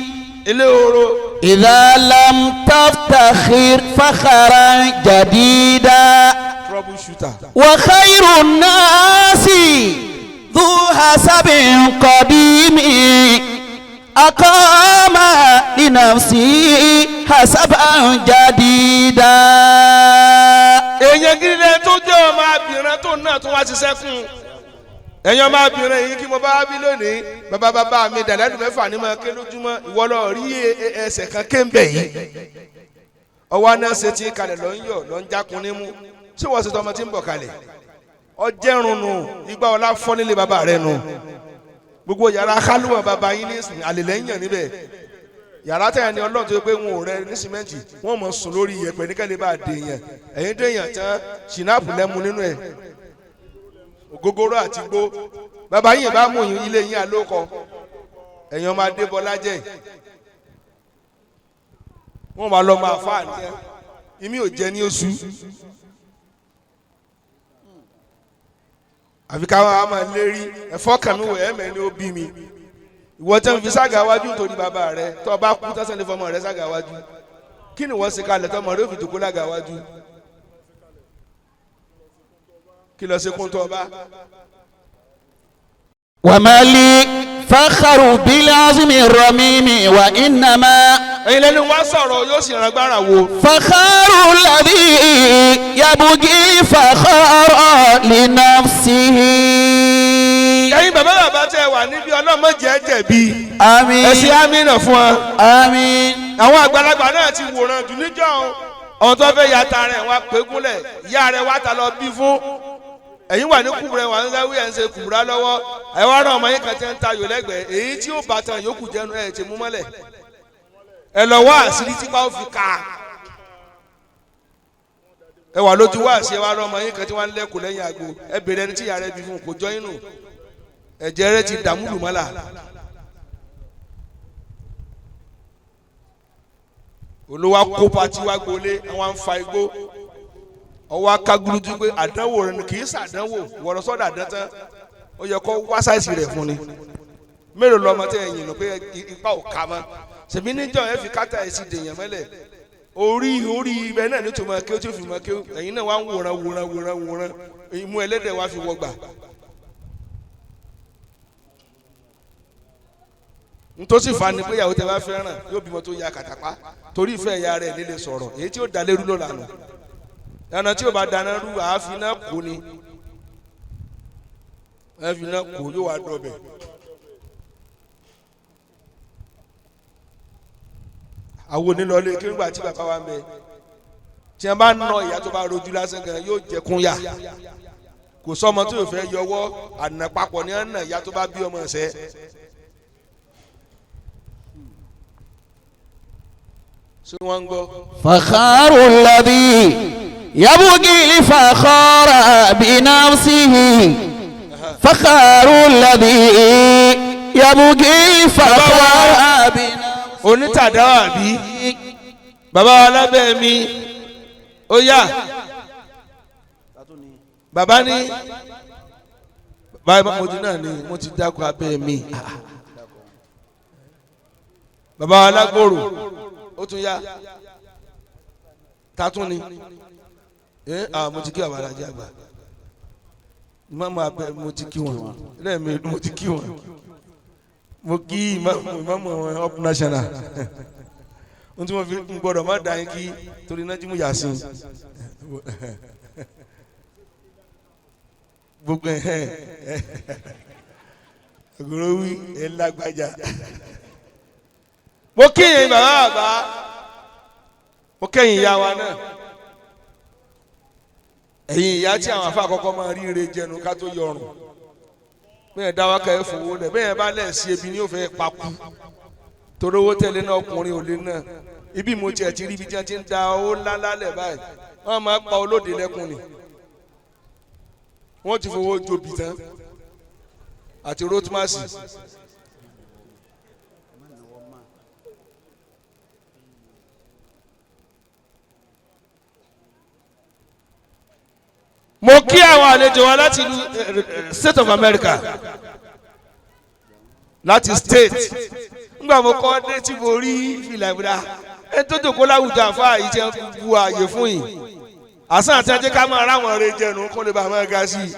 ilé oró. إذا لم تفتخر فخرا جديدا. trouble shooter. وخير الناس ذو حسب قديم أقام لنفسه حسبا جديدا. èèyàn gidi lẹ́yìn tó jẹ́ ọmọ abìnrin tó náà tó wá ṣiṣẹ́ fún un. ẹ̀yin ọmọ abìnrin yìí kí mo bá bí lónìí bàbá mi dàlẹ́dù mẹ́fà ní máa ké lójúmọ́ ìwọ lọ rí ẹsẹ̀ kan kéńbẹ̀ yìí. ọwọ́ náà ṣe ti kalẹ̀ lọ ń yọ̀ lọ ń jákun nímú ṣé wọ́n ṣe tọmọ tí ń bọ̀ kalẹ̀. ọjẹ́rùn nù ìgbà ọlá fọ́ nílé bàbá rẹ̀ nù. gbogbo yàrá kálùwọ̀n bàbá yín ní àlèlẹ́yìn níbẹ̀. yàrá tẹ̀yàn ní ọlọ́run tó yẹ pé wọn ò rẹ ní sìmẹ́ǹtì wọ́n mọ̀ sùn lórí iyẹ̀pẹ̀ ní kẹ́lẹ́ bá dèèyàn ẹ̀yin dèèyàn tán ṣìnáàpù lẹ́mu nínú ẹ̀ ògógóró àti gbó bàbá yìí bá mú ilé yín àlókọ ẹ̀yin ọmọ adébọlá jẹ́ wọ́n máa lọ máa fà á nìyẹn ìmí ò jẹ ní oṣù àfi káwọn á máa lérí ẹ̀fọ́ kàmí wò ẹ̀mẹ́ ni ó bí mi ìwọ tẹ́ ń fi ságà wájú nítorí bàbá rẹ tó bá kú tẹ́sán lè fọmọ rẹ ságà wájú kí ni wọ́n ṣe kalẹ̀ tọmọ rẹ ó fi jòkó lága wájú kí lọ ṣe kún tó ọba. وما لي فخر بالعزم الرميم وإنما ẹ̀yin lẹ́nu wá sọ̀rọ̀ yóò sì ràn gbára wo. فخر الذي يبغي فخر لنفسه. ẹ̀yin bàbá tẹ wà níbi ọlọ́mọdé ẹ jẹ̀bi. àmín. ẹ ṣe àmín náà fún wa. àmín. àwọn àgbàlagbà náà ti wòran dùn níjọ́ ọ̀hún tó fẹ́ yàtà rẹ̀ wá pégúnlẹ̀ ìyá rẹ̀ wá ta lọ bí fún. ẹ̀yin wà ní kùbùrẹ̀ wà ń sáwí ẹ̀ ń ṣe kùbùrà lọ́wọ́ ẹ̀ wá rán ọmọ yín kan tẹ́ ń tayò lẹ́gbẹ̀ẹ́ èyí tí ó bàtàn yòókù jẹnu ẹ̀ ti mú mọ́lẹ̀ ẹ̀ lọ wá àṣírí tí bá ó fi ká ẹ wà lójú wá àṣẹ wá rán ọmọ yín kan tí wọ́n ń lẹ́kùn lẹ́yìn àgbo ẹ bèrè ẹni tí ìyá rẹ̀ bí fún kò jọ inú ẹ̀jẹ̀ rẹ̀ ti dààmú lùmọ́là. olówó akópa tí wàá gbolé àwọn àǹfà igbó ọwọ́ akágúrújú pé àdánwò rẹ ni kì í sàdánwò wọ̀rọ̀ sọ́dọ̀ àdántán ó yẹ kó wá sáìsì rẹ̀ fún ni mélòó lọ́mọ tẹ́ ẹ̀yìn nù pé ipa ò ká mọ́ ṣèbí níjọ́ ẹ fi kátà ẹ̀ sì dèèyàn mẹ́lẹ̀ orí ibẹ̀ náà ní tòmọ̀ kí ó tí ó fi mọ̀ kí ẹ̀yin náà wá ń wòran ìmú ẹlẹ́dẹ̀ wá fi wọgbà. ntòsí fa ni pé ìyàwó tẹ bá fẹ́ràn yóò bímọ tó ya kàtàpá torí ìfẹ́ ìyá rẹ̀ nílé sọ̀rọ̀ èyí tí ó dalé rú lọ́lànà ẹnà tí o bá dáná rú àáfin náà kó ni àáfin náà kó yóò wá dọ̀bẹ̀ àwọn onílọ́lé kí nígbà tí bàbá wa ń bẹ tí wọ́n bá ń nà ìyá tó bá rojú lásán gan yóò jẹkún yà kò sọ́mọ tó yóò fẹ́ yọwọ́ àná papọ̀ ní ọ̀nà ìyá tó bá bí ọmọ ẹ̀sẹ̀. ṣé wọ́n ń gbọ́. فخار الذي يبغي الفخار بنفسه فخار الذي يبغي الفخار بنفسه. onítàdáwà bí bàbá wa lábẹ́ mi ó yá bàbá ní bàbá mo ti náà ni mo ti dákọ̀ abẹ́ mi bàbá wa lágbòrò ó tún yá tatún ni mo ti kí àwọn alájà àgbà mọ́mọ́ abẹ́ mo ti kí wọn lẹ́ẹ̀mí mo ti kí wọn mo kí ìmọ̀mọ̀ wọn up national ohun tí mo fi ń gbọ́dọ̀ má dá yín kí torí náà jí mú Yasin gbogbo ògùrò wí ẹ lágbájá mo kéyìn bàbá bàbá mo kéyìn ìyá wa náà ẹ̀yin ìyá tí àwọn afá àkọ́kọ́ máa rí ire jẹnu ká tó yọrùn bẹ́ẹ̀ dá wákà ẹ̀ fowó lẹ̀ bẹ́ẹ̀ bá lẹ̀ sí ebi ní ó fẹ́ pakú torí owó tẹ̀lé náà ọkùnrin ò lè náà ibi mo tiẹ̀ ti rí ibi tí wọ́n ti ń da owó ńláńlá lẹ̀ báyìí wọ́n máa pa olóde lẹ́kùn ni wọ́n ti fowó jobi tán àti rotmasi. mo kí àwọn àlejò wa láti ìlú State of America láti state ngbà mo kọ́ dé tí mo rí fìlà ìbúra ẹ tó jòkó láwùjọ àfa yìí tí wọ́n bu ààyè fún yìí àṣà àti ẹjẹ ká máa ráwọn ọ̀rẹ́ jẹnu kó lè bá máa ga sí i.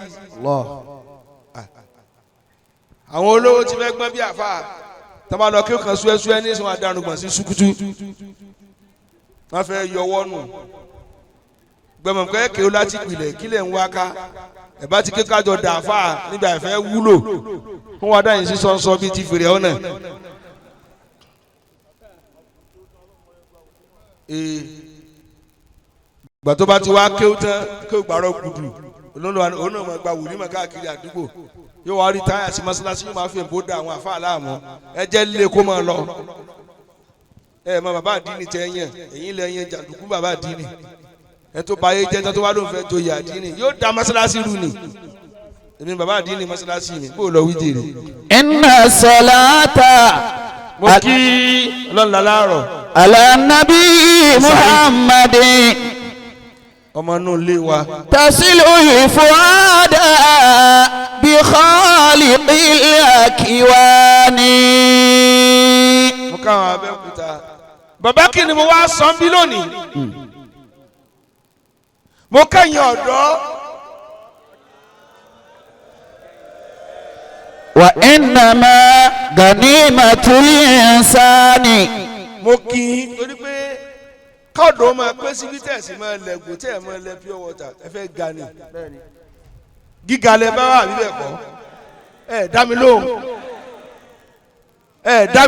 àwọn olówó ti fẹ́ gbọ́n bí àfa tọ́ba lọ kí ó kan súẹ́súẹ́ ní ìsìn àdánùgbọ̀n sí sukutu wọ́n fẹ́ yọwọ́ nù gbẹmọ̀ pé kéwú láti pilẹ̀ kílẹ̀ ń wá ká ẹ̀ bá ti ké kájọ dà fà níbi àìfẹ́ wúlò fún wa dáhìn sí sọ́nsọ́ bíi ti fèrè ọ̀nà. ìgbà tó bá ti wá kéwú tán kéwú gbàrọ̀ gudu òun náà máa gba wòlíì máa káàkiri àdúgbò yóò wá rí táyà sí mọ́sálásí yóò máa fi èbó da àwọn àfa aláàmọ́ ẹ jẹ́ líle kó máa lọ. ẹ mọ bàbá àdínì tẹ yẹn èyí lẹ yẹn jàǹdùkú bàbá àdínì ẹ tó báyé jẹ́ tó wá ló ń fẹ́ joyè àdínì yóò da mọ́sálásí rú ni èmi bàbá àdínì mọ́sálásí mi bó lọ wí jèrè. inna salata. mo kí ọlọ́run láàárọ̀. ala nabi muhammadin. ọmọ inú ilé wa. tasilu ifuada bi khaliqil akiwani. mo káwọn Abẹ́òkúta bàbá kí ni mo wá sọ bí lónìí. mo kẹ́yìn ọ̀dọ́. wa innama ganimatul insani. mo kì í torí pé káàdùn máa pé síbi tẹ̀sí máa lẹ̀gùn tẹ̀ máa lẹ pure water ẹ fẹ́ ga ni gíga lẹ bá wà níbẹ̀ kọ́ ẹ dá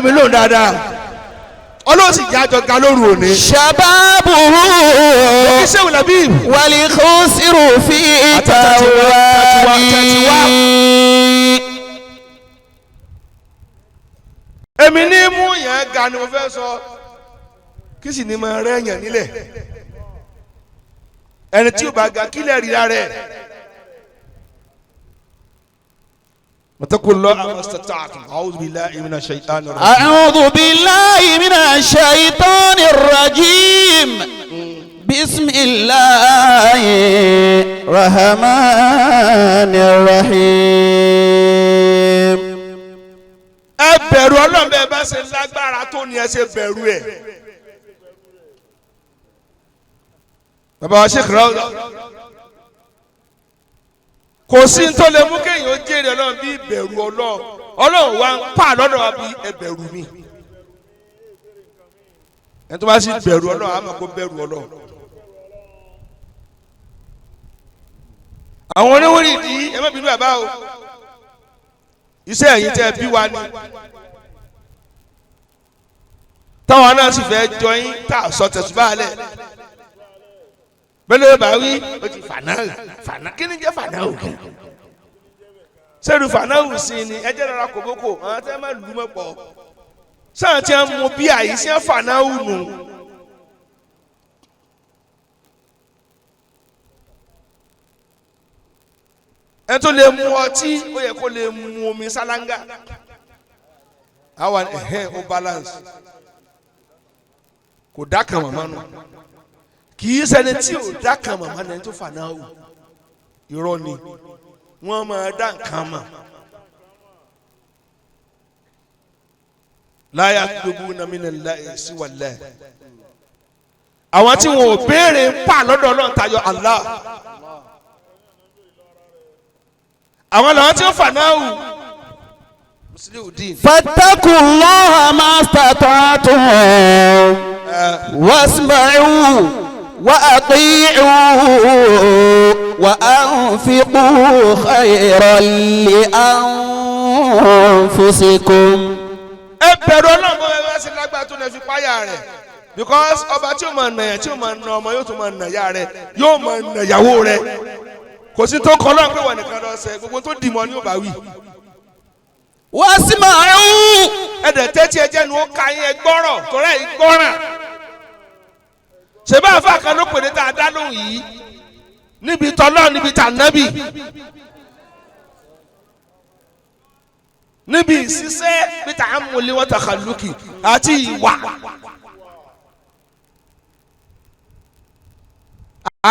mi lóhùn dáadáa ọlọ́sì jájọ ga lóru òní. shababuhu iṣẹ́ ìlàbí. wali khusru fi tawani. èmi ní mú yẹn ga ni mo fẹ́ sọ kí sì ni mo rẹ́ yẹn nílẹ̀ ẹni tí ó bá ga kílẹ̀ rí rárẹ̀. واتقوا الله ما استطعتم أعوذ بالله من الشيطان الرجيم. أعوذ بالله من الشيطان الرجيم. بسم الله الرحمن الرحيم. ẹ bẹ̀rù Ọlọ́run bẹ́ẹ̀ bá ṣe lágbára tó ni ẹ ṣe bẹ̀rù ẹ̀. bàbá wa Sheikh Rawda kò sí tó lè mú kéèyàn ó jèrè Ọlọ́run bí ìbẹ̀rù Ọlọ́run wa ń pa lọ́dọ̀ wa bí ẹbẹ̀rù mi ẹni tó bá sì bẹ̀rù Ọlọ́run á mọ̀ kó bẹ̀rù Ọlọ́run. àwọn oníwòrì ìdí ẹ má bínú bàbá o iṣẹ́ ẹ̀yin tẹ́ bí wa ni táwọn náà sì fẹ́ jọyín tá a sọ tẹ̀síbáàlẹ̀ bẹ́ẹ̀ bá wí ó ti fànáà kí ni jẹ́ fànáà òkè sẹ́rù fànáà sí ni ẹ jẹ́ rárá kòbókò àwọn tẹ́ máa lù mọ́ pọ̀ sáà tí wọ́n mú bí àyè sí fànáà nù. ẹ tó lè mu ọtí ó yẹ kó lè mu omi sálángà àwọn ó balance kò dá kan màmá nù kì í ṣẹni tí ò dá kan màmá náà tó fà náà wò irọ́ ni wọ́n máa dá nǹkan mọ̀ láyà gbogbo nàmínà láì síwálẹ̀ àwọn tí wọn ò béèrè ń pa lọ́dọ̀ Ọlọ́run tayọ Allah àwọn làwọn tí ó fà náà wò. فاتقوا الله ما استطعتم واسمعوا وأطيعوا وأنفقوا خيرا لأنفسكم. ẹ bẹ̀rù Ọlọ́run bó ẹ ṣe lágbára tó lè fi páyà rẹ̀ because ọba tí ó máa nà yẹn tí ó máa nà ọmọ yóò tún máa nà ya rẹ̀ yóò máa nà ìyàwó rẹ̀ kò sí tó kọ́ lọ́n pé wọ́n nìkan lọ́sẹ̀ gbogbo tó dì mọ́ ni ó bá wí. واسمعوا ẹ̀dẹ̀ tẹ́tí ẹjẹ́ nu ó ka yín ẹgbọ́rọ̀ torí ẹ̀ gbọ́ràn. ṣèbá àfa kan ló pèlè tá a dá lóhùn yìí níbi tọ́lọ́ níbi tànábì níbi ìṣiṣẹ́ bí ta'ammuli wa takhalluki àti ìwà.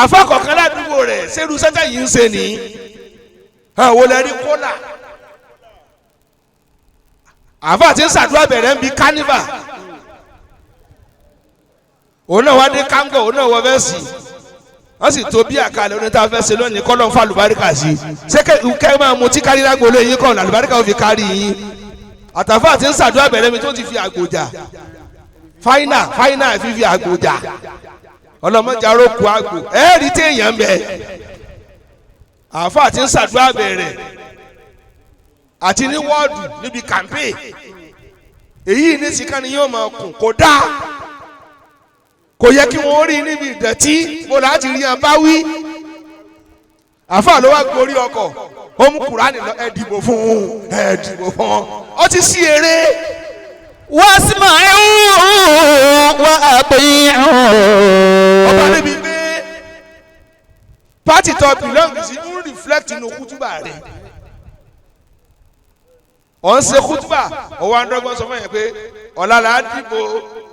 àfa kọ̀ọ̀kan ládùúgbò rẹ̀ ṣerú sẹ́tẹ̀ yìí ń ṣe ní àwọn olè rí kólà. àfa tí ń ṣàdúrà bẹ̀rẹ̀ ń bi kánífà òun náà wá dé kángọ̀ òun náà wọ fẹ́ẹ̀sì wọ́n sì tó bí àkàlẹ̀ oní tá a fẹ́ ṣe lónìí kọ́lọ́ ń fa àlùbáríkà sí i ṣé kẹ́ máa mutí kárí lágbo lóyún kọ́ àlùbáríkà ó fi kárí yín àtàfà tí ń ṣàdúrà bẹ̀rẹ̀ mi tó ti fi àgbòjà fáínà fífi àgbòjà ọlọ́mọdé arókù àgbò ẹ̀ẹ́rì tí èèyàn ń bẹ àfà tí ń ṣàdúrà bẹ̀rẹ̀ àti ní wọ́ọ̀dù níbi kàmpé èyí ní sìkà ni yóò máa kùn kó dáa kò yẹ kí wọ́n rí níbi ìdọ̀tí mo láti rí yàn bá wí àfáà ló wá gorí ọkọ̀ ó mú kùránì lọ ẹ dìbò fún ọ ti sí eré. واسمعوا وأطيعوا. ọba níbi pé pátì tó belong sí ń reflect inú kútúbà rẹ̀ ọ̀ ń ṣe kútúbà ọwọ́ andọ́gbọ́n sọ fún yẹn pé ọ̀la là á dìbò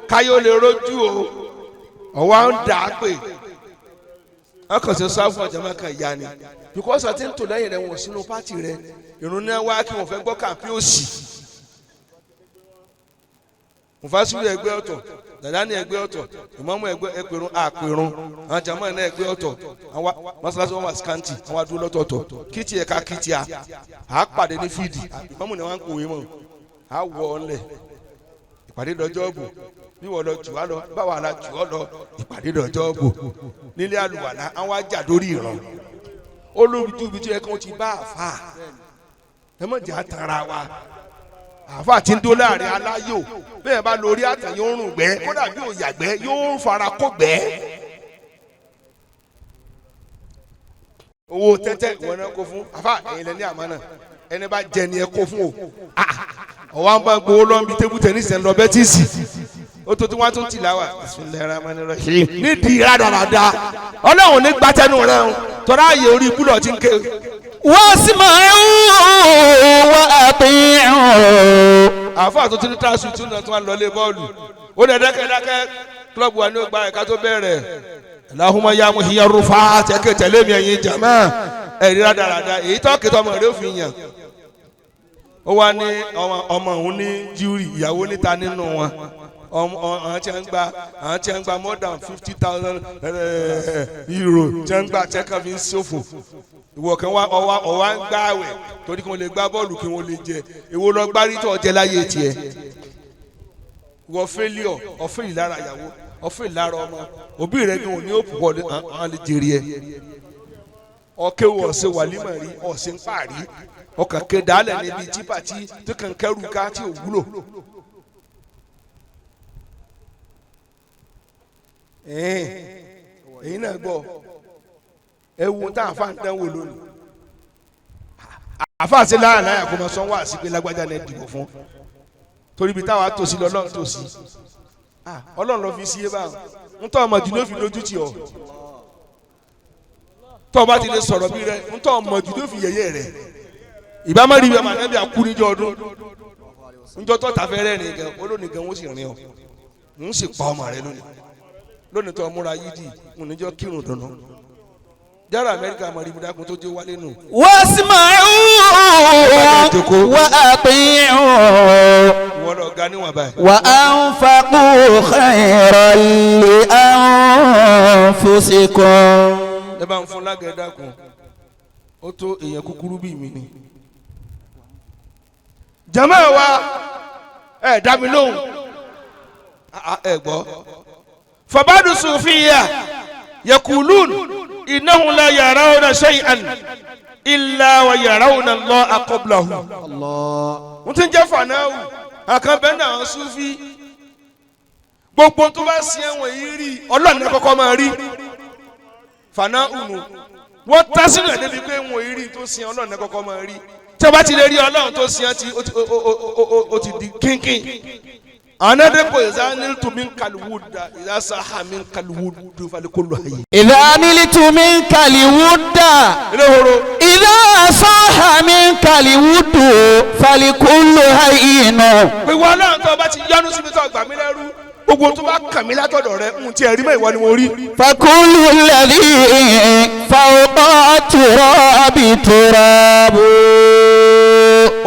káyọ̀ lè rojú o ọwọ́ à ń dà á pè ọkàn ṣe sá fún ọjà mẹ́ka ìyá ni because àti ń tò lẹ́yìn rẹ̀ wọ̀n sínú pátì rẹ̀ ìrún náà wá kí wọ́n fẹ́ gbọ́ kàmpí òsì mufasiru ẹgbẹ́ ọ̀tọ̀ dàdánì ẹgbẹ́ ọ̀tọ̀ ìmọ̀mù ẹgbẹ́ ẹpẹ̀rún àpẹ̀rún àwọn jàmọ́ ẹ̀ náà ẹgbẹ́ ọ̀tọ̀ àwọn mọ́sálásí wọn wà skanti àwọn adúlọ́ lọ́tọ̀ọ̀tọ̀ kìtì ẹ̀ka kìtì à pàdé ní fídì ìmọ̀mù ni wọ́n ń kòwé mọ̀ à wọ̀ ọ́ lẹ̀ ìpàdé dọjọ́ bò bí wọ́n lọ jù á lọ báwa la jù ọ́ lọ ìpàdé dọjọ́ bò nílé àlùwàlá àwọn ajá lórí ìràn olórí ibi tí ẹ kàn ti bá àfà ẹ mọ̀ jẹ́ àtàrà wa àfà tí ń dó láàrin aláyò bẹ́ẹ̀ bá lórí àtàn yóò rùn gbẹ́ kódà bí ò yàgbẹ́ yóò fara kó gbẹ́. owó tẹ́tẹ́ ìwọ náà kó fún àfà ẹ̀yin lẹ́ni àmánà ẹni bá jẹ ni ẹ kó fún o ọwọ́ àwọn bá gbowó lọ́n bí tébù tẹ́nísì ẹ̀ lọ bẹ́ẹ̀ tí sì ó tó tí wọ́n tún ti láwà bismillahirrahmanirrahim nídìí rádaràda ọlọ́run ní gbàtẹ́nu rẹ̀ ń tọ́ra ààyè orí ibùdó ti ń ké. واسمعوا وأطيعوا. àfáà tó ti ní tíráṣù tí wọ́n tún wá lọlé bọ́ọ̀lù ó lè dákẹ́dákẹ́ kílọ̀bù wa ní ó gba ẹ̀ka tó bẹ̀rẹ̀ Allahumma ya muhiyya rufat ẹ̀kẹ́ tẹ̀lé mi ẹ̀yin jàmá ẹ̀rí rádaràda èyí tó kẹ́tọ́ ọmọ rẹ̀ ó fi yàn ó wá ní ọmọ òun ní jíúrì ìyàwó níta nínú wọn àwọn tí wọ́n gba more than 50,000 euro tí wọ́n gba tẹ́kàn fi ń ṣòfò ìwọ kan ọwá ń gbá àwẹ̀ torí kí wọ́n lè gbá bọ́ọ̀lù kí wọ́n lè jẹ ìwọ lọ gbárí tó ọjẹ́ láyé tiẹ̀ ìwọ fẹ́líọ̀ ọ̀fẹ́ ìlara ìyàwó ọ̀fẹ́ ìlara ọmọ òbí rẹ̀ ni òní òpù bọ́ọ̀lù àwọn lè jèrè ẹ̀ ọ̀kẹ́wò ọ̀sẹ̀ wàlímọ̀ rí ọ̀sẹ̀ ń pàrí ọkàn kédàálẹ̀ níbi jípà tí tó kàn kẹ́rù ká tí ò wúlò èyí náà gbọ́ ẹ wo tá àfa ń dánwò lónìí àfa àti láàláyà kò mọ sọ wá sí pé lágbájá náà dìbò fún torí ibi táwa tòsí lọ́lọ́run tòsí ọlọ́run lọ fi sí é báwọn ń tọ́ ọmọ jù ló fi lójú tì ọ́ tọ́ ọ bá ti lè sọ̀rọ̀ bí rẹ ń tọ́ ọmọ jù ló fi yẹ̀yẹ́ rẹ ìbámu rí bẹ́ẹ̀ màdàbí àkú níjọ́ ọdún níjọ́ tó ta fẹ́rẹ́ nìkan olónìkan wọ́n sì rìn ọ́ ń sì pa ọmọ rẹ lónìí tó múra yídì ń níjọ́ kírun dùnú jára Amẹ́ríkà mọ̀rí ibùdákun tó jẹ́ wálé nù. wasma'u wa ati'u. wọ́n lọ ga níwọ̀n báyìí. wa anfaqu khayran li anfusikum. ẹ bá ń fún lágẹ̀ẹ́dàkùn ó tó èèyàn kúkúrú bíi mi ni. jama wa ẹ dá mi lóhùn ẹ gbọ́. fabadu sufiya yakulun innahum la yarawna shay'an illa wa yarawna Allah qablahu. wọ́n ti ń jẹ́ fanáwù àkànbẹ́ náà sufi gbogbo tó bá sí ẹ̀wọ̀n yìí rí ọlọ́run ní kọ́kọ́ máa rí fanáwù nù wọ́n tásínú ẹ̀ débi pé ẹ̀wọ̀n yìí rí tó sí ọlọ́run ní kọ́kọ́ máa rí tí a bá ti lè rí ọlọ́run tó sí ẹ ó ti di kínkín. anadeko izaniltu min kalwuda iza saha min kalwudu falikulu hayy. izaniltu min kalwuda. iza saha min kalwudu falikulu hayy. pé wọn náà tó bá ti yọnu síbi tó gbà mí lẹ́rú gbogbo tó bá kàn mí látọ̀dọ̀ rẹ ń tiẹ̀ rí mọ́ ìwọ ni mo rí. fakulu alladhi fawqa turabi turabu.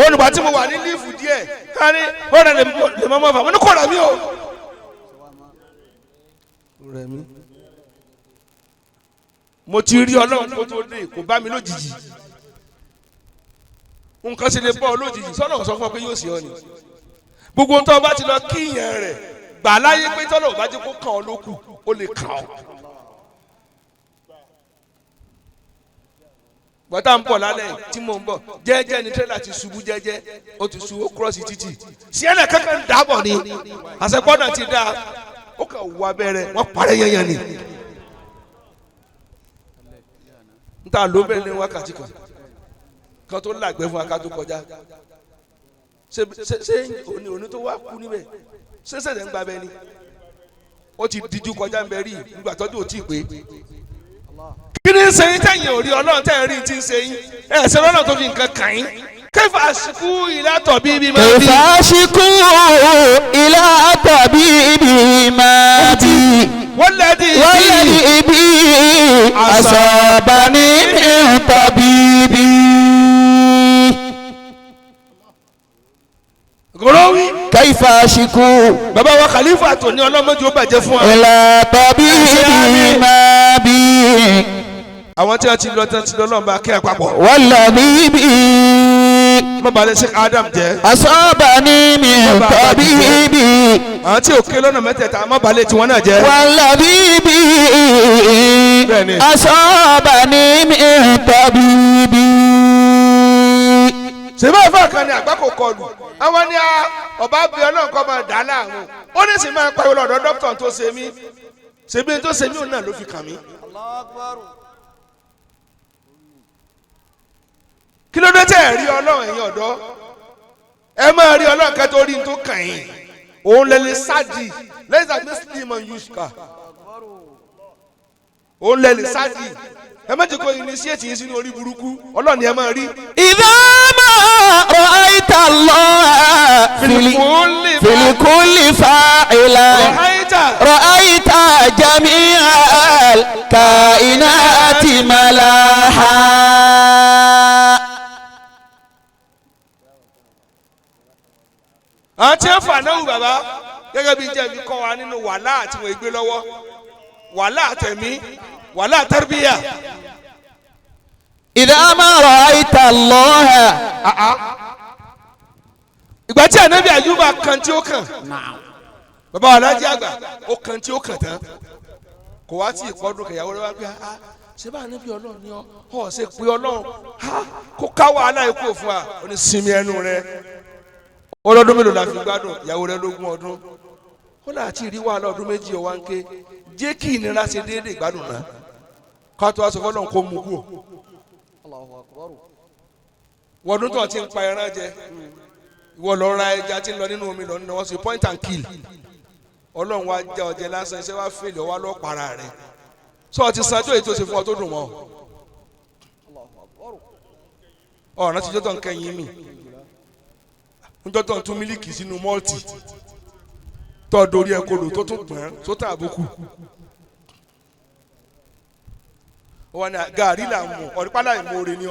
olùbá tí mo wà ní lífù díẹ̀ kárí ọ̀rẹ́ lè mọ́ fà wọ́n ní kò rẹ̀ mí o. rẹ̀ mí. mo ti rí ọlọ́run kó tó dé kò bá mi lójijì nǹkan sì lè bọ́ ọ lójijì sọ́nà sọ fún ọ pé yóò sí ọ ni gbogbo tó o bá ti lọ kíyàn rẹ̀ gbà láyé pé tọ́lọ̀ ò bá jẹ́ kó kàn ọ́ lókù ó lè kàn ọ́. bọ́tà ń bọ̀ lálẹ́ tí mò ń bọ̀ jẹ́jẹ́ ni tírélà ti ṣubú jẹ́jẹ́ ó ti ṣubú kúrọ́ọ̀sì títì sienna kankan dàbọ̀ ni àṣepọ́nà ti dá ó kàn wọ abẹ́rẹ́ wọ́n parẹ́ yẹnyẹn ni. n ta ló bẹ́ẹ̀ ní wákàtí kan tó làgbẹ́ fún aká tó kọjá ṣé òní tó wá kú níbẹ̀ ṣé ṣẹ̀ṣẹ̀ ń gba bẹ́ẹ̀ ni ó ti díjú kọjá ń bẹ rí nígbà tọ́jú ò tí ì pé kí ni sẹ́yìn tẹ̀yìn ò rí ọlọ́run tẹ̀yìn rí ti ń sẹ́yìn ẹ̀ ṣe lọ́nà tó fi nǹkan kàn yín kẹfà àṣìkú ilá tọ̀bí ibi máa bí. kẹfà àṣìkú ilá tọ̀bí ibi máa bí. wọ́lẹ́dì ibi àṣàbàní tọ̀bí ibi. gòròwì. kẹfà àṣìkú. bàbá wa khalifa tó ní ọlọ́mọdé ó bàjẹ́ fún wa. ilá tọ̀bí ibi máa bí. àwọn tí a ti lọ tán ti lọ lọ́nba kẹ́ ẹ̀ papọ̀. wọ́lẹ́dì ibi. mo balẹ̀ Sheikh Adam jẹ́. àṣàbàní tọ̀bí ibi. àwọn tí òkè lọ́nà mẹ́tẹ̀ẹ̀ta mo balẹ̀ tiwọn náà jẹ́. wọ́lẹ́dì ibi. àṣàbàní tọ̀bí ibi. sèbá ìfọ̀ kan ní àgbákò kọlù àwọn ní ọba bí ọlọ́run kọ́ máa dà á láàmú ó ní sì máa pariwo lọ́dọ̀ dókítà tó ṣe mí ṣèbí tó ṣe mí òun náà ló fi kàn mí. kí ló dé tẹ́ ẹ̀ rí ọlọ́run ẹ̀yin ọ̀dọ́ ẹ máa rí ọlọ́run kẹ́tọ́ rí tó kàn yín òun lè lè sáàdì lẹ́yìn tàbí sílímọ̀ yusuka òun lè lè sáàdì ẹ má jẹ́ kó initiate yín sínú orí burúkú ọlọ́run ni ẹ máa rí. idha ma ra'ayta Allah fil kulli fa'ila ra'ayta jami'al kainati malaha. àti ẹ̀fà náà wù bàbá gẹ́gẹ́ bí jẹ́bi kọ́ wa nínú wàhálà àti wọ́n gbé lọ́wọ́ wàhálà àtẹ̀mí wàhálà tẹ́rbíyà. idha ma ra'ayta Allah. ìgbà tí ànábì Àyùbá kan tí ó kàn bàbá wa Alhaji àgbà ó kan tí ó kàn tán kò wá tí ìpọ́dún kẹ̀yàwó rẹ wá gbé ṣé bá ànábì Ọlọ́run ni ọ ṣe pé Ọlọ́run kó ká wàhálà ikú òfin wa ó ní sinmi ẹnu rẹ ọlọ́dún mélòó la fi gbádùn ìyàwó rẹ lógún ọdún ó là ti rí wàhálà ọdún méjì ọwá ń ké jẹ́ kí ìnira ṣe déédéé ìgbádùn náà ká tó wá sọ fọlọ́n kó mú kú. wọ́dún tó ti ń pa ẹran jẹ ìwọ lọ ra ẹja tí ń lọ nínú omi lọ nínú wọn sí point and kill ọlọ́run wá já ọjẹ lásán iṣẹ́ wá fèlè ọwá lọ́ọ́ para rẹ̀ sọ ti sanjó èyí tó ṣe fún ọ tó dùn mọ́ ọ̀ràn tíjọ́ tó ń kẹ́yìn mi níjọ́ tó ń tún mílíkì sínú mọ́ọ̀tì tó dorí ẹ kodò tó tún gbọ́n tó tà àbùkù wọn ni gàrí là ń mú ọ̀rípàlà ìmoore ni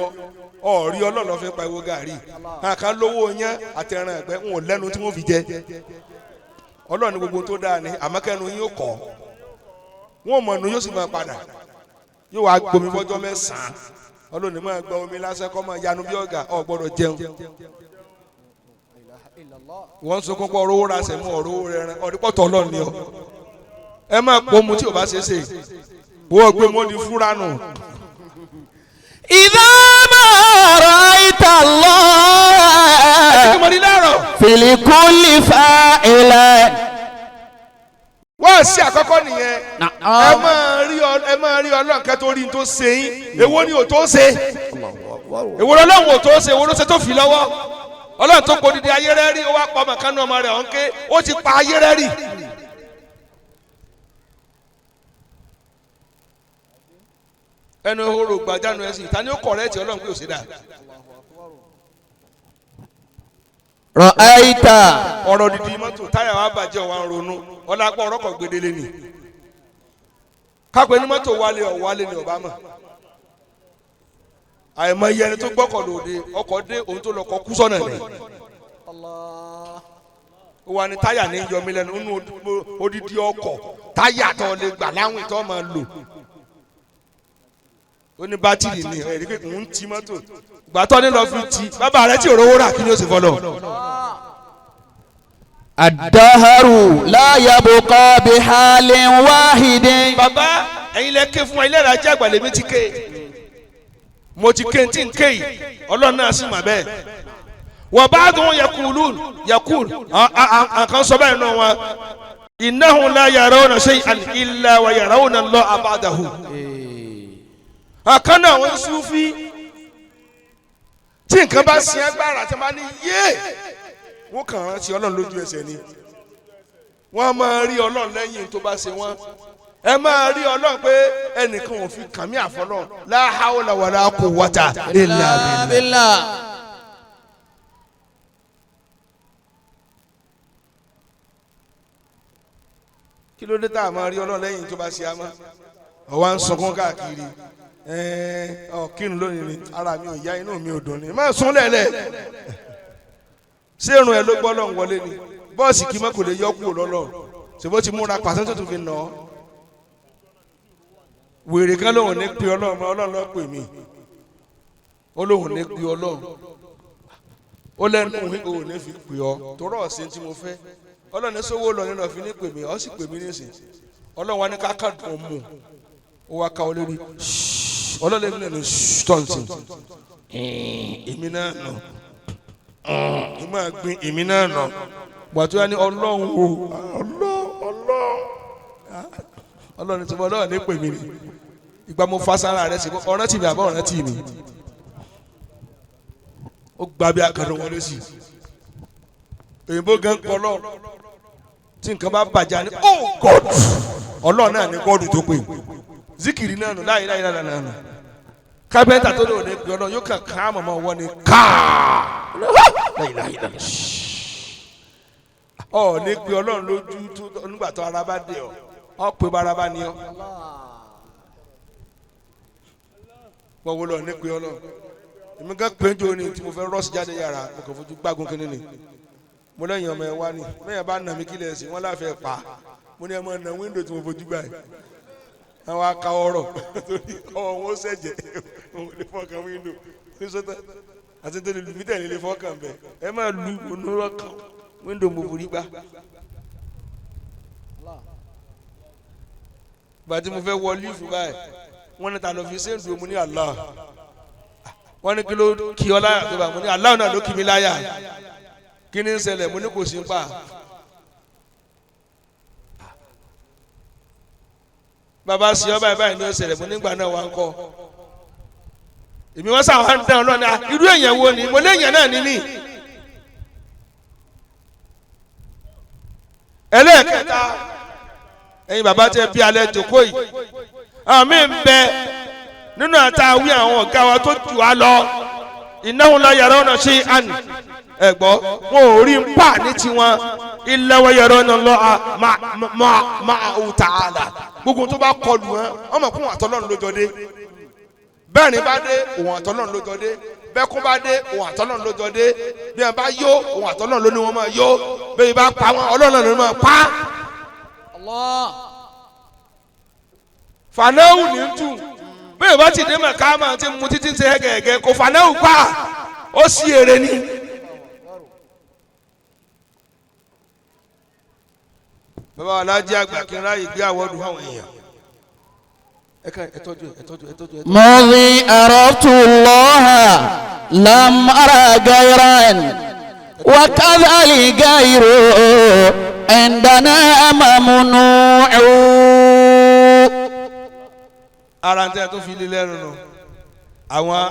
ọ̀rí ọlọ́ọ̀lọ́ fẹ́ pa ìwo gàrí àkàn lówó yẹn àtẹ̀ràn ẹ̀gbẹ́ ń wò lẹ́nu tí wọ́n fi jẹ ọlọ́ọ̀ni gbogbo tó dáa ni àmọ́kẹ́nu yín ó kọ́ wọn mọ̀ nù yóò sì máa padà yóò wá gbomi fọ́jọ́ mẹ́sàn-án ọlọ́ọ̀ni máa gba omi lásán kọ́ máa yanu bí ọ̀gá ọ̀ gbọ́dọ̀ jẹun wọ́n sunkún pọ̀ ọ̀rọ̀ ra sẹ̀mú ọ̀rọ̀ rẹ̀ ọ̀dípọ̀tọ̀ ọlọ́ọ̀ni ọ ẹ máa pọ̀ mu tí ò bá ṣe é ṣe wọ́n gbé mọ́ni fúra nù. إذا ما رأيت الله في كل فاعل. wọ́n ṣe àkọ́kọ́ nìyẹn ẹ máa rí ọlọ́run kẹ́ tó rí n tó ṣe yín èwo ni ò tó ṣe èwo lọ́lọ́run ò tó ṣe èwo ló ṣe tó fi lọ́wọ́ ọlọ́run tó kó didi ayé rẹ́ rí ó wá pa ọmọ kan ní ọmọ rẹ̀ ọ̀hún ké ó ti pa ayé rẹ́ rí. ẹnu ehoro gbàjánu ẹ sì ta ni ó kọ̀rẹ́ẹ̀tì ọlọ́run pé ò sí dà. رأيت ọ̀rọ̀ dídí mọ́tò táyà wa bàjẹ́ ọ̀wá ń ronú ọ̀làpọ̀ ọ̀rọ̀ kan gbedele ni kápẹ́ ní mọ́tò wálé ni ọ̀bá mọ̀ àìmọ̀ iye ẹni tó gbọ́kọ̀ lòde ọkọ̀ dé òun tó lọ́kọ̀ kú sọ́nà ni ó wà ní táyà ní yọmí lẹ́nu nínú odidi ọkọ̀ táyà tó lè gbà láwìn tó máa lò ó ní bátìrì ni ẹ̀rí pé òun ti mọ́tò gbàtọ́ ní lọ fi ti bàbá rẹ tí òróró rà kí ni ó sì fọlọ́. الدهر لا يبقى بحال واحد. bàbá ẹ̀yin lẹ ké fún wa ilé ìrajà àgbàlẹ̀ mi ti ké mo ti ké tí n ké yìí ọlọ́run náà sì mà bẹ́ẹ̀ wọ́n bá dùn yakul àkàn sọ báyìí náà wọn innahum la yarawna shay'an illa wa yarawna Allaha ba'dahu. àkàn náà wọ́n Sufi tí nǹkan bá ṣe agbára tí wọ́n bá ní yé wọ́n kàn án sí ọlọ́run lójú ẹsẹ̀ ni wọ́n máa rí ọlọ́run lẹ́yìn tó bá ṣe wọ́n ẹ máa rí ọlọ́run pé ẹnìkan ò fi kàn mí àfọlọ́run la hawla wala quwwata illa billah. kí ló dé tá a máa rí ọlọ́run lẹ́yìn tó bá ṣe àmọ́ ọ̀wá ń sọkún káàkiri kírun lónìí ni ara mi ò yá inú mi ò dùn ni má sún lẹ́lẹ̀ ṣé irun ẹ ló gbọ́ lọ́n wọlé ni bọ́ọ̀sì kí mọ́ kò lè yọ kúrò lọ́lọ́ ṣùgbọ́n ti múra pàṣẹ tó tún fi nà ọ́ wèrè kan lóhùn ní pé ọlọ́run ọlọ́run ló pè mí ó lóhùn ní pé ọlọ́run ó lẹ́nu òun ní fi pè ọ́ torọ́ ọ̀sìn tí mo fẹ́ ọlọ́run ní sówó lọ nínú ọ̀fin ní pè mí ọ́ sì pè mí nísìn ọlọ́run wa ní káká dùn mú ó wá ká ọ lórí ọlọ́run ní tọ́ǹtì èmi náà nà ìmọ̀ àgbìn èmi náà nà gbàtú yá ní ọlọ́run o ọlọ́run tí mo lọ́wọ́ ní pè mí ni ìgbà mo fa sára rẹ sí ọ̀rẹ́ tì mí àbọ̀ ọ̀rẹ́ tì mí ó gbà bí akadọ̀ wọlé sí òyìnbó gan pọ̀ lọ tí nǹkan bá bàjá ní oh God ọlọ́run náà ní God tó pè zikiri náà nù láyé nù kápẹ́ntà tó lò ní pè ọlọ́run yóò kàn ká mọ̀mọ́ wọ́n ni káà ọ ní pé ọlọ́run lójú tó nígbà tó ara bá dé ọ pé bára bá ní ọ wọ́n wọ́n lọ ní pé ọlọ́run èmi gán pé jò ní tí mo fẹ́ rọ́ọ̀sì jáde yàrá mo kàn fojú gbágun kínní ni mo lẹ́yìn ọmọ ẹ wá ní mẹ́yìn bá nà mí kílẹ̀ sí wọ́n láfẹ́ pa mo ní ẹ máa nà wíńdò tí mo fojú gbà yìí àwọn aka ọ̀rọ̀ torí ọwọ́ wọn ó ṣẹ̀jẹ̀ òun lè fọkàn wíńdò ní sọ́tà àti tó lè lu mí tẹ̀lé lè fọkàn bẹ̀ ẹ máa lu onúrọ̀ kan wíńdò mo forí gbá bàtí mo fẹ́ wọ lífù báyìí wọ́n ní ta ló fi ṣéǹdù mo ní Allah wọ́n ní kí ló kí ọ láyà tó bá mo ní Allah náà ló kí mi láyà kí ni ń ṣẹlẹ̀ mo ní kò sí ń pa bàbá sí ọba ìbáyìí ní ọ̀sẹ̀ rẹ̀ mo nígbà náà wà ń kọ́ èmi wọ́n sàn wá ń dán lọ́nà irú èèyàn wo ni mo léèyàn náà níní. ẹlẹ́ẹ̀kẹta ẹ̀yin bàbá tẹ bí alẹ́ jòkó yìí àmì ń bẹ nínú àtàwí àwọn ọ̀gá wa tó jù wá lọ innahum la yarawna shay'an ẹ̀gbọ́ wọn ò rí ń pa ní tiwọn illa wa yarawna Allaha ma'ahu ta'ala gbogbo tó bá kọlù wọn ọmọ kún àtọ́lọ́run lójọ dé bẹ́ẹ̀ ni bá dé òun àtọ́lọ́run lójọ dé bẹ́ẹ̀ kún bá dé òun àtọ́lọ́run lójọ dé bí wọn bá yó òun àtọ́lọ́run ló ní wọn máa yó bẹ́ẹ̀ bá pa wọn ọlọ́run ló ní wọn pa. fanáwù ní tù bẹ́ẹ̀ bá ti dé mọ̀ ká máa ti mu títí ṣe gẹ̀gẹ̀ kò fanáwù pa ó sì èrè ni. bàbá alájí àgbà kí n ráyè gbé àwọ̀dù fáwọn èèyàn. ماضي عرفت الله لم أرى غيرا وكذلك غيره عندنا ممنوع. ara ń tẹ́ tó fi lé lẹ́nu nù àwọn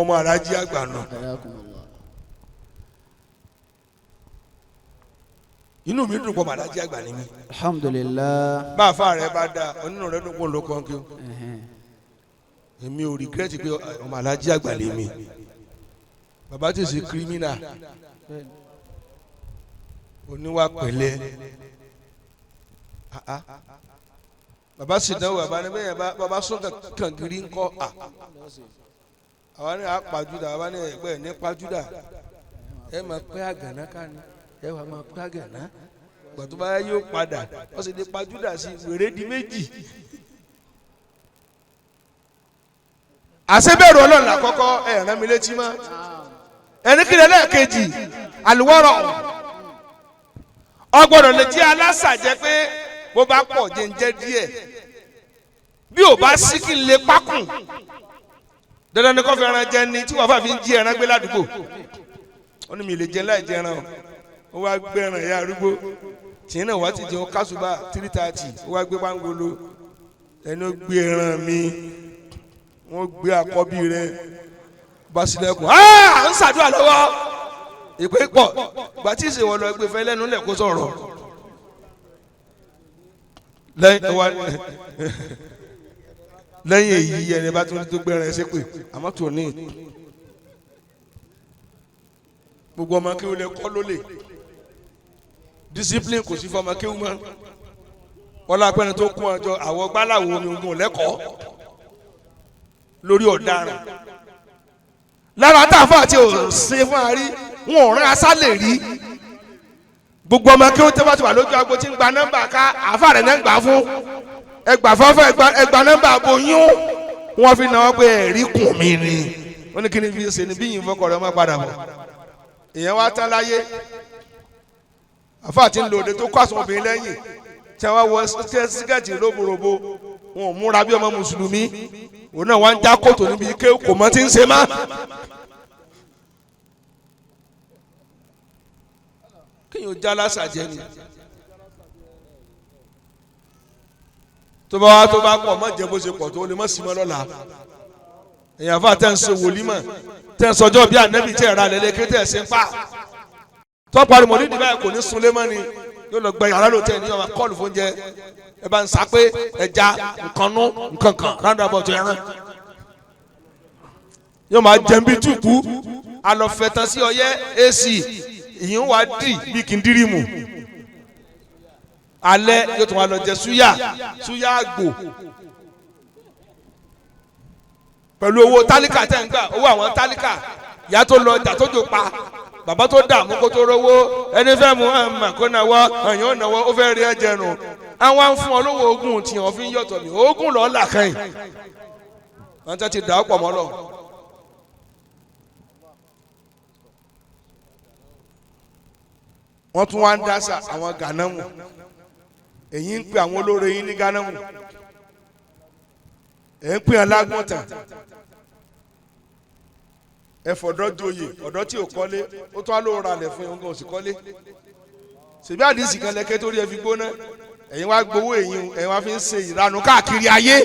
ọmọ alájí àgbà nù. inú mi dùn pọ̀ màdájí àgbà ni mi. alhamdulillah. bá a fa rẹ bá dáa onínú rẹ dùn pọ̀ ló kàn kí o. èmi ò rìgírẹ́tì pé ọmọ alájí àgbà lè mi. bàbá tí ì ṣe kírímínà oníwà pẹ̀lẹ́. bàbá sì dánwò bàbá ní bẹ́ẹ̀ bàbá sún kàngírí ńkọ́ à. àwa ní àpàjùdà àwa ní ẹgbẹ́ ní pàjùdà ẹ máa pẹ́ àgànná ká ní ẹ wà máa pẹ́ àgànná gbàtú bá yóò padà wọ́n sì lè pàjùdà sí wèrè di méjì. àṣebẹ̀rù ọlọ́run àkọ́kọ́ ẹ̀ rán mi létí mọ́ ẹni kí lẹ́lẹ́kejì àlùwọ́rọ̀ ọgbọ́dọ̀ lè jẹ́ alásàjẹ́ pé bó bá pọ̀ jẹ́njẹ́ díẹ̀ bí ò bá sí kí n lè pákùn dandan ni kò fi ẹran jẹ ni tí wàá fà fi ń jí ẹran gbé ládùúgbò ó ní mi lè jẹ láì jẹ ẹran ó wá gbé ẹran ìyá arúgbó tìǹ náà wá ti jẹun kásùbà 3:30 ó wá gbé pangolo ẹni ó gbé ẹran mi wọ́n gbé àkọ́bí rẹ̀ bá sílẹ̀kùn ń ṣàdúrà lọ́wọ́ ìpè pọ̀ gbàtí ìṣèwọ̀ lọ gbé fẹ́ lẹ́nu lẹ̀ kó sọ̀rọ̀ lẹ́yìn èyí ẹni bá tún tó gbẹ́rẹ́ ṣe pé àmọ́ tó ní gbogbo ọmọ kéwù lẹ kọ́ ló lè discipline kò sí fọmọ kéwù mọ́ wọ́n lọ apẹ́ni tó kún ọjọ́ àwọ̀ gbáláwo omi ogun lẹ́kọ̀ọ́ lórí ọ̀daràn lára táàfà àti òsè fún àárí wọn ò rán asálẹ̀ rí gbogbo ọmọ kéwù tẹ́ bá ti wà lójú agbo tí ń gba nọ́mbà ká àáfà rẹ̀ náà ń gbà fún ẹgbà fọ́fọ́ ẹgbà nọ́mbà aboyún wọn fi náà pé ẹ̀rí kùn mí ni wọn ní kí ni fi ṣe ni bí yìí fọkọ rẹ ọmọ padà bọ̀ èèyàn wá tán láyé àáfà tí ń lò dé tó kó àsùn obìnrin lẹ́yìn tí wọ́n wọ sígẹ́ẹ̀tì lóborobo wọn ò múra bí ọmọ mùsùlùmí òun náà wá ń já kòtò níbi ike kò mọ tí ń ṣe má. kéèyàn ó já lásàjẹ ni tó bá pọ̀ mọ́ jẹ́ bó ṣe pọ̀ tó lè mọ́ sí mọ́ lọ́la èèyàn fà tẹ́ ń ṣe wòlímọ̀ tẹ́ ń sọjọ́ bí ànẹ́bí tẹ́ ẹ̀rọ alẹ́ lẹ́kẹ́ tẹ́ ẹ̀ ṣe ń pa tọ́parí mọ̀ nídìí báyìí kò ní sunlé mọ́ ni yóò lọ gbẹ yàrá lóòótọ́ ní ọmọ kọ́ọ̀lù fún jẹ ẹ bá ń sa pé ẹja nǹkan nú nǹkan kan roundabout ẹran yóò máa jẹun bí tùkú alọ́fẹ̀tàn sí ọyẹ́ ac ìyẹn wà dì bí kìndírìmù alẹ́ yóò tún wá lọ jẹ súyà àgbò pẹ̀lú owó tálíkà tẹ̀ ń gbà owó àwọn tálíkà ìyá tó lọ ọjà tó jò pa bàbá tó dààmú kó tó rówó ẹni fẹ́ mu ẹ̀mà kó náwó ẹ̀yìn ó náwó ó fẹ́ rí ẹ̀jẹ̀ nù àwọn ń fún ọ lówó oògùn tí wọ́n fi ń yọ̀tọ̀ mi oògùn lọ́ọ́ là kẹ́yìn wọ́n tẹ́ ti dà ọ́ pọ̀ mọ́ lọ. wọ́n tún wá ń dásà àwọn gànámù èyí ń pè àwọn olóore yín ní gànámù èyí ń pè alágbọ̀ntàn ẹ̀fọ̀dọ́ joyè ọ̀dọ́ tí ò kọ́lé ó tún á lóò ra lẹ̀ fún yín òsì kọ́lé ṣèbí àdìsí kan lẹ́kẹ́ torí ẹ fi gbóná ẹ̀yin wá gbowó ẹ̀yin wá fi ń ṣe ìranù káàkiri ayé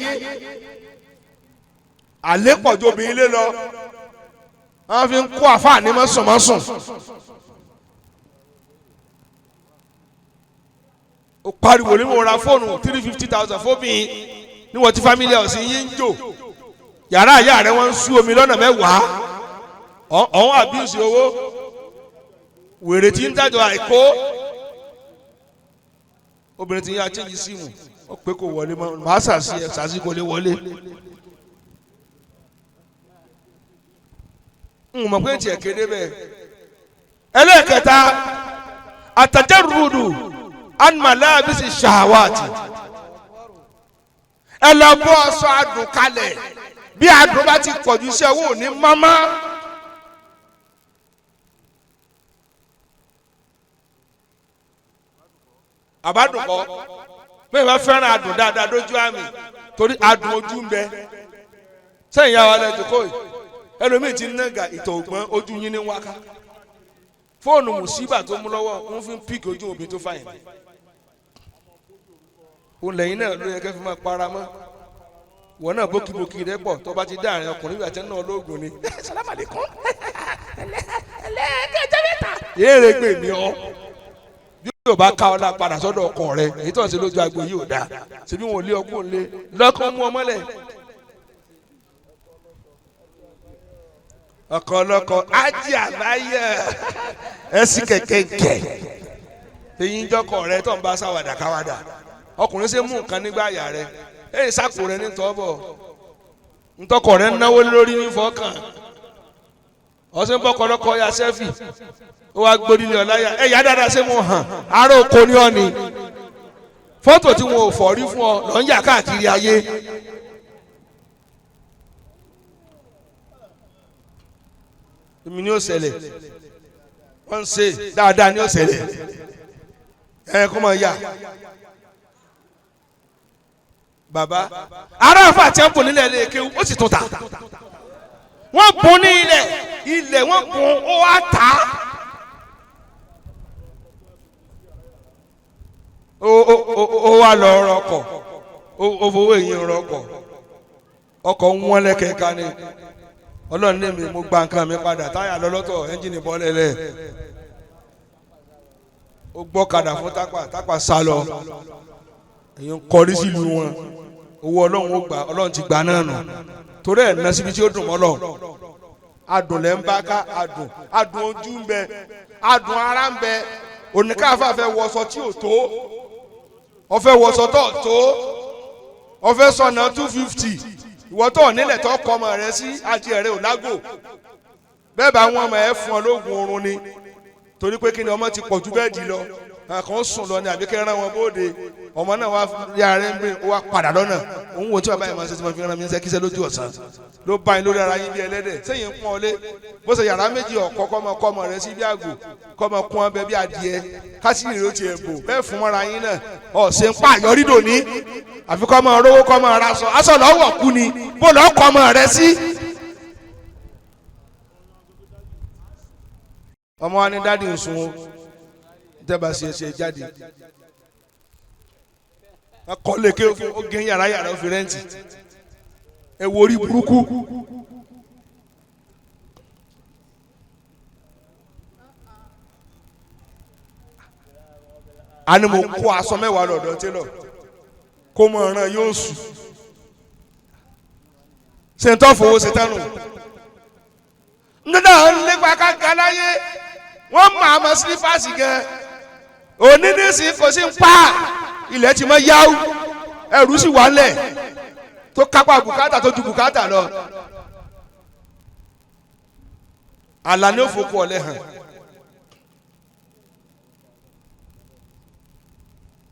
àlépọ̀jù obìnrin lé lọ wọ́n fi ń kó àfáàní mọ́sùnmọ́sùn ó pariwo ní mo ra fóònù 350,000 fóbìn ní wọ́n ti family house yín ń jò yàrá àyà rẹ̀ wọ́n ń sú omi lọ́nà mẹ́wàá ọ̀hún abuse owó wèrè tí ń dájọ́ àìkó obìnrin tí ń yá change síìmù ó pé kò wọlé mọ́ màá sàṣì ẹ̀ sàṣì kò lè wọlé ń mọ̀ pé tiẹ̀ kéde bẹ́ẹ̀ ẹlẹ́ẹ̀kẹta àtàjẹ́rùdù anmalabisi shahawati ẹ lọ bọ́ aṣọ adùn kalẹ̀ bí adùn bá ti pọ̀jù iṣẹ́ owó ní mọ́mọ́ àbádùnkọ́ bẹ́ẹ̀ bá fẹ́ràn adùn dáadáa lójú àmì torí adùn ojú ń bẹ sẹ́yìn yà wà lẹ́jọ́ kó ẹlòmíì ti ń nàgà ìtọ̀ ògbọ́n ojú yín ní wáká fóònù mùsíbà tó mú lọ́wọ́ ń fi píkì ojú òbí tó fàyìn òun lẹ́yìn náà ló yẹ kẹ́ fi máa para mọ́ wọ́n náà bókibóki rẹ pọ̀ tó bá ti dá àárín ọkùnrin àti náà ológun ni salamu alaikum ẹlẹ́ẹ̀kẹ́jẹ́ mẹ́ta yéèrè gbè mí ọ́ bí yóò bá ká ọ la padà sọ́dọ̀ ọkọ rẹ èyí tó ń ṣe lójú agbo yìí ò dáa ṣebí wọn ò lé ọkùnrin lé lọ́kàn mú ọmọ lẹ̀ ọkọ ọlọ́kọ ájì àbáyẹ ẹsì kẹkẹkẹ èyí ń jọkọ rẹ tó ń bá sáwàdà káwàdà ọkùnrin ṣe mú nǹkan nígbà àyà rẹ èyí sáko rẹ ní tọ́bọ̀ ntọ́kọ rẹ náwó lórí ní fọ́kàn ọ̀sẹ̀ ń bọ́kọ lọ́kọ ya sẹ́fì ó wá gbódìlé ọ̀láyà ẹ̀yà dáadáa ṣé mo hàn ará oko ní ọ̀nì fọ́tò tí wọn ò fọ̀ rí fún ọ lọ́ ń yà káàkiri ayé. èmi ni ó ṣẹlẹ̀ wọ́n ń ṣe dáadáa ni ó ṣẹlẹ̀ kó máa yà bàbá aráàfà àti ẹ̀bùn nílẹ̀ ilé kéwú ó sì tún ta wọ́n bùn ní ilẹ̀ wọ́n bùn ó wá tà á ó wá lọ rọkọ̀ ó fowó èyí rọkọ̀ ọkọ̀ ń wọ́n lẹ́kẹ̀ẹ́ka ni ọlọ́run ní mi mo gba nǹkan mi padà táyà lọ́lọ́tọ̀ ẹ́ńjìnì bọ́lẹ̀lẹ̀ ó gbọ́ kadà fún tápà sá lọ èyí ń kọrí sílùú wọn owó ọlọ́run ó gbà ọlọ́run ti gbà náà nù torí ẹ̀ ná síbi tí ó dùn mọ́ lọ adùn lẹ́ ń bá ká adùn ojú ń bẹ adùn ara ń bẹ oníkàáfà fẹ́ wọṣọ tí ò tó ọfẹ́ wọṣọ tó tó ọfẹ́ sọ̀nà 250 ìwọ tó nílẹ̀ tó kọ́ ọmọ rẹ sí adìẹ rẹ ò lágò bẹ́ẹ̀ bá wọn ọmọ ẹ fún ọ lóògùn oorun ni torí pé kí ni ọmọ ti pọ̀ ju bẹ́ẹ̀dì lọ kàn sùn lọ ní àbíkẹ́ rán wọn bóde ọmọ náà wá yá rẹ ń gbé wá padà lọ́nà òun wò tí bàbá yẹn máa ṣe tí wọ́n fi rán mi ṣe kíṣẹ́ lójú ọ̀sán ló bá yín lórí ara yín bí ẹlẹ́dẹ̀ sẹ́yìn ń pọ́n ọlé bó ṣe yàrá méjì ọ̀kọ́ kọ́mọ rẹ sí bí àgbò kọ́mọ kún ọbẹ̀ bí adìẹ kásìlì ló ti ẹ̀ bò bẹ́ẹ̀ fún mọ́ra yín náà ọ̀sẹ̀ ń pa àyọrí dòní àfi kọ́mọ rówó kọ́mọ ra aṣọ lọ́wọ́ kú ni bó lọ́ọ́ kọ́mọ rẹ sí. ọmọ wa ní dádì ń sun tẹ́bà sí ẹsẹ̀ jáde ọkọ̀ lèké ó gé yàrá ó fi rẹ́ǹtì ẹ wo orí burúkú a ní mo kó aṣọ mẹ́wàá lọ́dọ̀ télọ̀ kó mọ̀ ọ̀ràn yóò sùn ṣe ń tọ́ fowó ṣe tánu nígbà nípa káka láyé wọ́n mọ àmọ́ sílífàsì gan òní ní sí kò sí ń pa ilẹ̀ tí mo yáwó ẹrù sì wà lẹ̀ tó kápá bùkátà tó ju bùkátà lọ àlàní òfòkù ọ̀lẹ́ hàn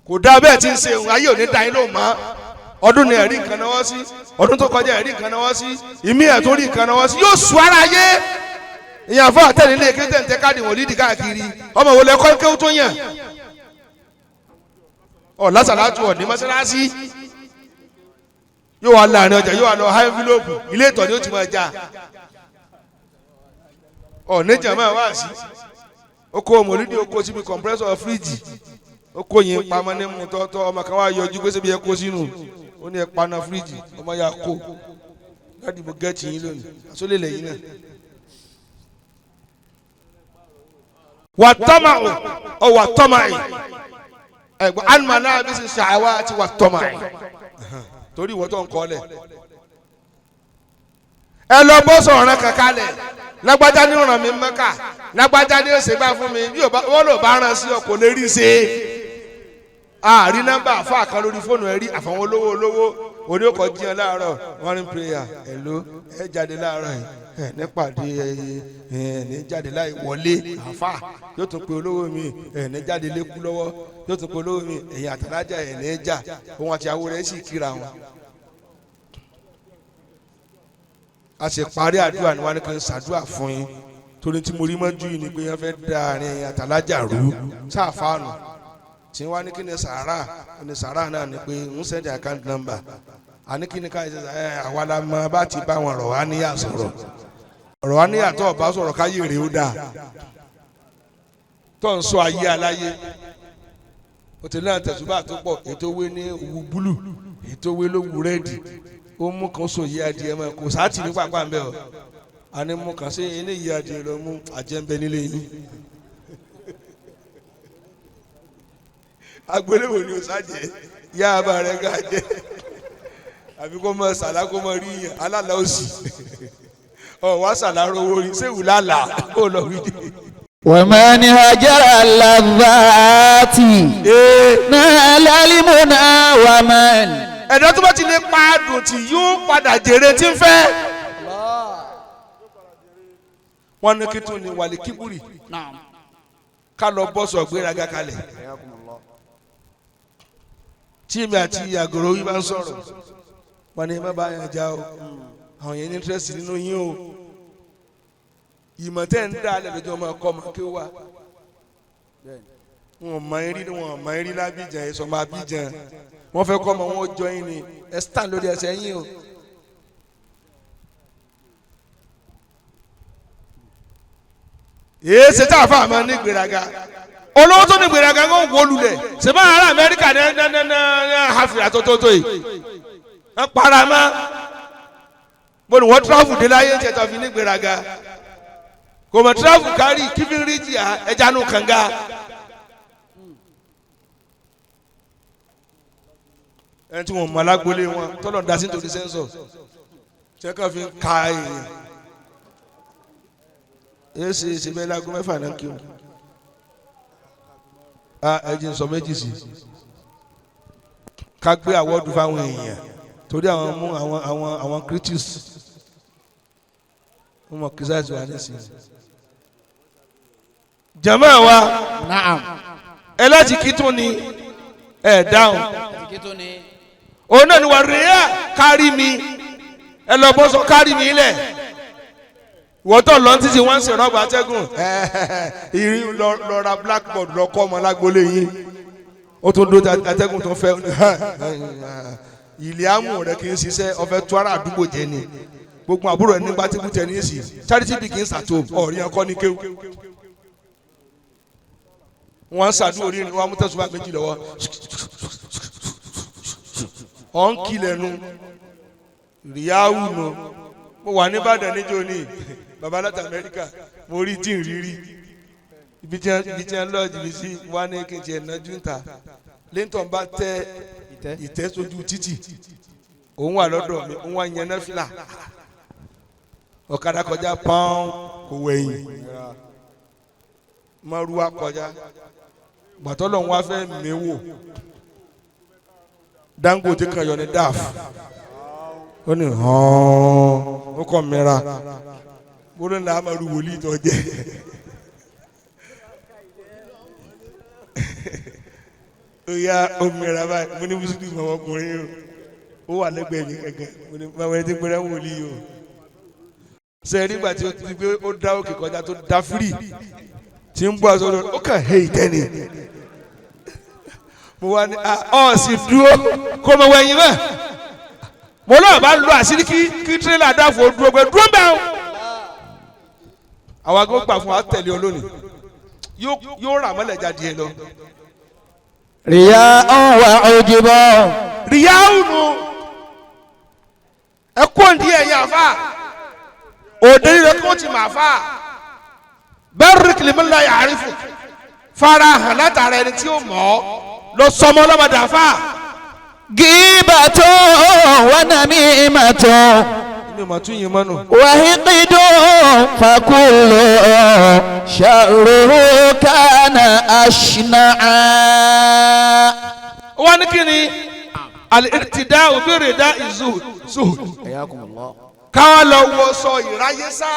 kò dá bẹ́ẹ̀ tí ń ṣe òun ayé òní da yín lóhùn mọ́ ọdún ní ẹ̀rí nǹkan náwó sí ọdún tó kọjá ẹ̀rí nǹkan náwó sí ìmí ẹ̀ tó rí nǹkan náwó sí yóò sùn ara yé ìyàn fún àtẹ̀lé ilé kéde ǹtẹ́ káàdì wọ̀n lídìí káàkiri ọmọ wo lẹ kọ́ kéwú tó yàn ọ̀ lásàlátù ọ̀ ní mọ́sálásí yóò wá láàrin ọjà yóò wá lọ ha envelope ilé ìtọ̀ ni ó ti máa já ọ̀ níjà máa wá sí oko mòlídìí oko síbi compressor fíríjì ó kó yín pamọ́ ní mú tọ́tọ́ ọmọ kan wá yọjú pé síbi ẹ kó sínú ó ní ẹ paná fíríjì ọmọ yà kó láti bó gẹ́ẹ̀tì yín lónìí àsólè lẹ́yìn náà. wà tọ́mà ọ̀ wà tọ́mà ẹ̀ ẹ̀gbọ́n anuma náà bí sísè àwa ti wà tọ́mà ẹ̀ torí ìwọ tó ń kọ́ lẹ̀. ẹ lọ bó sọ̀rọ̀ kankan lẹ̀ lágbájá ní ọ̀ràn mi Mẹ́kà lágbájá ní èsè bá fún mi bí wọ́n lò bá rán sí ọ kò lè rí ṣe. àárín nọ́mbà àfa kan lórí fóònù ẹ rí àfọwọ́n olówó orí ọkọ̀ jíyan láàárọ̀ morning prayer hello ẹ jáde láàárọ̀ ẹ nípàdé ẹ ní jáde láì wọlé àfa yóò tún pe olówó mi ẹ ní jáde lékú lọ́wọ́ yóò tún pe olówó mi ẹ̀yìn àtàlájà ẹ ní jà òun àti àwọ̀ rẹ̀ sì kíra wọn. a sì parí àdúrà ni wọn ní kí n ṣàdúrà fún yín torí tí mo rí mọ́jú yìí ni pé wọ́n fẹ́ da àárín àtàlájà rú sáàfáànù tí wọ́n ní kí ni sàrà náà ni pé ń sẹ́ndì account number àní kí ni ká ẹ àwa la mọ bá ti bá wọn ọ̀rọ̀ wá níyà sọ̀rọ̀ ọ̀rọ̀ wá níyà tó ọba sọ̀rọ̀ káyé rèé ó dáa tó ń sọ ayé aláyé òtún náà tẹ̀sùbà tó pọ̀ ètò wé ní òwú búlù ètò wé lówú rẹ́ẹ̀dì ó mú kan sọ yí adìẹ mọ́ kò sáàtì ní pàpà ń bẹ̀ ọ́ àní mú kan sí ilé yí adìẹ lọ mú àjẹmbẹ nílé yín agbéléwò ni o sájẹ yá abá rẹ ká jẹ àbí kó mọ sàlá kó mọ rí yàn alálà òsì ọ wá sàlá rówó rí séwù lálà ó lọ wí dé. ومن هجر اللذات نال المنى ومن. ẹ̀dọ́ tó bá ti lè pa àdùn tí yóò padà jèrè tí ń fẹ́. wọ́n ní kí tún ní wàlí kíbúrì ká lọ bọ́sọ̀ gbéraga kalẹ̀. tí mi àti àgòrò yìí bá ń sọ̀rọ̀ wọ́n ní má bá yàn já o àwọn yẹn ní interest nínú yín o ìmọ̀ tẹ́ ń dá alẹ́ lójú ọmọ ọkọ ọmọ kí ó wà wọn mọ eré ni wọn mọ eré lábìjàn ẹ̀ sọmọ abìjàn wọn fẹ́ kọ́ ọmọ wọn jọ yín ni ẹ stand lórí ẹsẹ̀ yín o. èyí ṣe tá a fà máa ní gbéraga olówó tó ní gbéraga ń wọ lulẹ̀ sèpá ará Amẹ́ríkà ní àfìrà tó yìí ẹ para mọ́ mo ní wọ́n travel dé láyé ń ṣètò fi ní gbéraga kò mọ̀ travel kárí kífín ríjì ẹja nù kànga. ẹni tí wọn mọ alágbólé wọn tọ́lọ̀ dá sí nítorí sẹ́ńsọ̀ ṣé kàn fi ń ka èèyàn èyí ṣe bẹ́ẹ̀ lágún mẹ́fà náà kí wọn. ẹjìn sọ méjì sí ká gbé àwọ́dù fáwọn èèyàn torí àwọn mú àwọn critics wọn mọ kìsáàtì wà nísìnyí. jama wa ẹ láti kí tún ni ẹ dáhùn òun náà ni wà rèé kárí mi ẹ lọ bọ́ sọ kárí mi lẹ̀ wọ́tọ̀ lọ títí wọ́n ń ṣe rọ́ọ̀bù atẹ́gùn ìrìn lọ ra blackboard lọ kọ́ ọmọ lágbólé yín ó tún dó atẹ́gùn tó fẹ́ ìlíàmù rẹ kì í ṣiṣẹ́ ọ̀fẹ́ tó ara àdúgbò jẹ ni gbogbo àbúrò ẹni nígbà tí kú tẹ ní èsì charity begins at home ọ̀rí ẹ̀kọ́ ní kéwù wọ́n ṣàdúrà orí ni wọ́n mú tẹ̀sùbá méjì lọ́wọ́ ọ̀n kìlẹ̀ nu ríyáwù nu mo wà ní Ìbàdàn níjó ní baba láti Amẹ́ríkà mo rí tí ń rírí ibi tí wọ́n lọ́ọ́ jìbì sí wọ́n á ní kí n tiẹ̀ nájú ń ta Linton bá tẹ ìtẹ́ sójú títì òun wà lọ́dọ̀ mi òun wà yẹn náà fìlà ọ̀kadà kọjá pọ́n kò wẹ̀yìn mọ́rúwá kọjá gbàtọ́lọ̀ ń wá fẹ́ mẹ́wò Dangote kan yọ ní dáf ó ní ó kọ́ mìíràn gbọ́dọ̀ ní amadu wòlíì tó jẹ́ ó yá omìíràn báyìí mo ní mùsùlùmí ọmọkùnrin o ó wà lẹ́gbẹ̀ẹ́ mi gẹ́gẹ́ mo ní báwo ẹni tí gbẹ́rẹ́ wòlíì o sẹ́yìn nígbà tí ó ti gbé ó dá òkè kọjá tó dá fírì tí ń bọ́ aṣọ lórí ó kàn hẹ́ ìtẹ́ni mo wá ní ọ sì dúró kó mo wẹ̀yìn mọ́ mo náà bá lo àṣírí kí tírélà dáàfo dúró pé dúró bẹ́ẹ̀ o àwọn agbóhùn gbà fún wa tẹ̀lé ọ lónìí yóò rà mọ́lẹ̀ jáde ẹ lọ رياء وعجب ríyáùnù ẹ kó ndí ẹ̀yìn àfa òde rẹ kó ti mà fa bẹ́ẹ̀rù kìlìmọ́lá yàrá fún fara hàn látara ẹni tí ó mọ̀ ọ́ lọ sọmọ ọlọ́mọdé àfa. غيبة ونميمة mi ò mà tún yín mọ́nu. وحقد فكل شره كان أشنعا. wọ́n ní kí ni al-iqtida'u bi rida'i zuhud حياكم الله. ká lọ wọ sọ ìráyé sá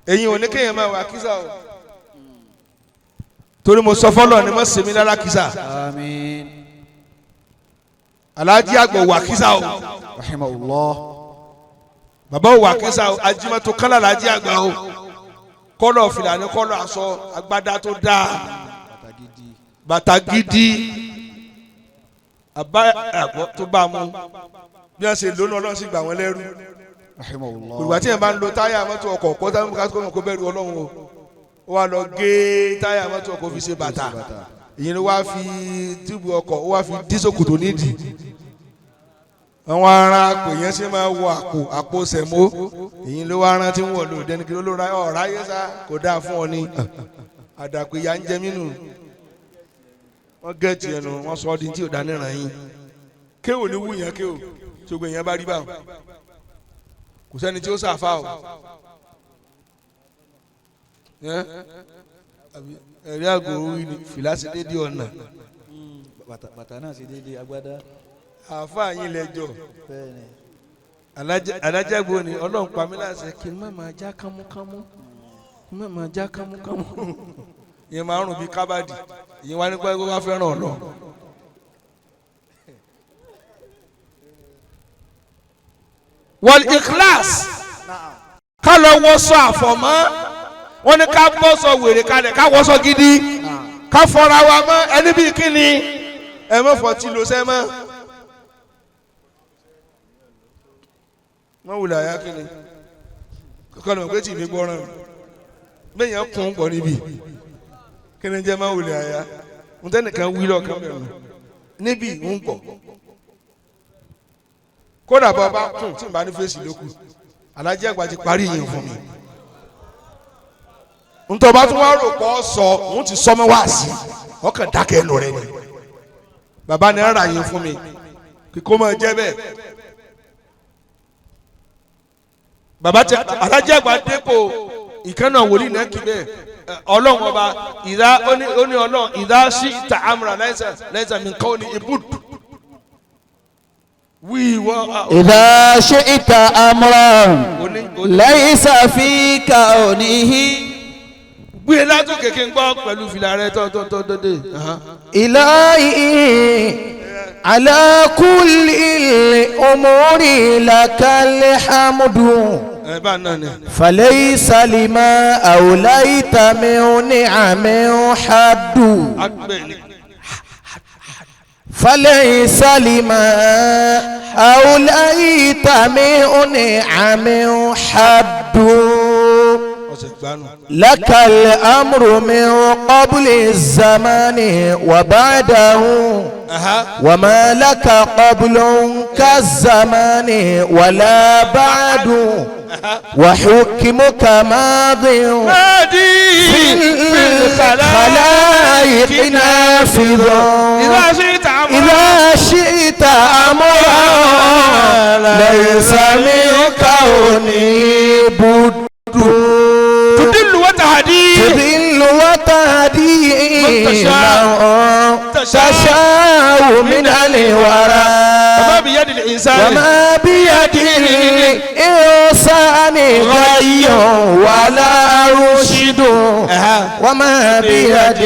èyí ò ní kéèyàn máa wà kísà o torí mo sọ fọlọ ni mo sèmi lára kísà آمين. alájí àgbọ̀ wà kísà o رحمه الله. bàbá ò wà kísà o ajímọ̀tò kálá alájí àgbà o kọ́lọ̀ fìlàní kọ́lọ̀ aṣọ agbádá tó dáa bàtà gidi àbá àgbọ̀ tó bá mu bí wọ́n ṣe lónà ọlọ́run sì gbà wọ́n lẹ́rú رحمه الله. olùgbà tí yẹn bá ń lo táyà mọ́tò ọkọ̀ kó táwọn ká kó bẹ̀rù ọlọ́run o ó wá lọ gé táyà mọ́tò ọkọ̀ fi ṣe bàtà ìyẹn ló wá fi túbù ọkọ̀ ó wá fi dísòkòtò nídìí àwọn ará àpò yẹn ṣe máa wọ àpò sẹ̀mó ìyẹn ló wá rántí ń wọ̀ lò dẹni kí ló ra ọ̀rá yẹn sá kò dáa fún ọ ní àdàpè ya ń jẹ mínú wọ́n gẹ̀ẹ́tì ẹnu wọ́n sọ ọ́ di tí ò dání ràn yín kéwò ní wú yẹn kéwò ṣùgbọ́n èèyàn bá rí báwọn kò sẹ́ni tí ó sàfà o ẹ̀rí àgòrò ni fìlà sí dédé ọ̀nà bàtà náà sì dédé agbádá. àáfàá yín lẹ́jọ́ alájàgbó ni ọlọ́run pa mí láṣẹ kí n má máa já kámúkámú kí n má máa já kámúkámú ìyẹn máa ń rùn bíi kábàdì ìyẹn wá nípa ẹgbẹ́ wá fẹ́ràn ọ̀nà. wal ikhlas ká lọ wọṣọ àfọ̀mọ́ wọn ni ká bọ́sọ wèrè kalẹ̀ ká wọṣọ gidi ká fọra wa mọ́ ẹni bíi kíni ẹ mọ̀ fọtí ló sẹ́ mọ́ wọ́n wùlẹ̀ àyà kíni kọ́kọ́ lọ́mọ pé tí mi gbọ́ràn bẹ́ẹ̀ yẹn kún bọ̀ níbí kíni jẹ́ má wùlẹ̀ àyà ń tẹ́nìkan wí lọ́ọ̀kan bẹ̀rù níbí ń gbọ̀ kódà bá bá kùn tí n bá ní fèsì lókù alájẹ àgbà ti parí yìí fún mi ntọ́ bá tún wá rò pọ̀ sọ òun ti sọmọ wá sí ọkàn dákẹ́ ẹnu rẹ ni bàbá ni ara yìí fún mi kíkó máa jẹ́ bẹ́ẹ̀ bàbá tẹ alájẹ àgbà dépò ìkànnà wòlíì náà kí bẹ́ẹ̀ ọlọ́run ọba ìdá ó ní ọlọ́run ìdá sí ìta àmúra lẹ́sà mi kọ́ ni ibùdó. إذا شئت أمرا ليس في كونه gbé látò kékeré ń gbọ́ pẹ̀lú fìlà rẹ tó dé. إلهي على كل الأمور لك الحمد فليس لما أوليت من نعم حد فليس لما أوليت من نعم حد لك الأمر من قبل الزمان وبعده وما لك قبل كالزمان ولا بعد وحكمك ماض في الخلائق نافذ إذا شئت أمرا ليس من كوني بد تدل وتهدي من تشاء من الورى وما بيد الإنسان غي ولا رشد وما بيد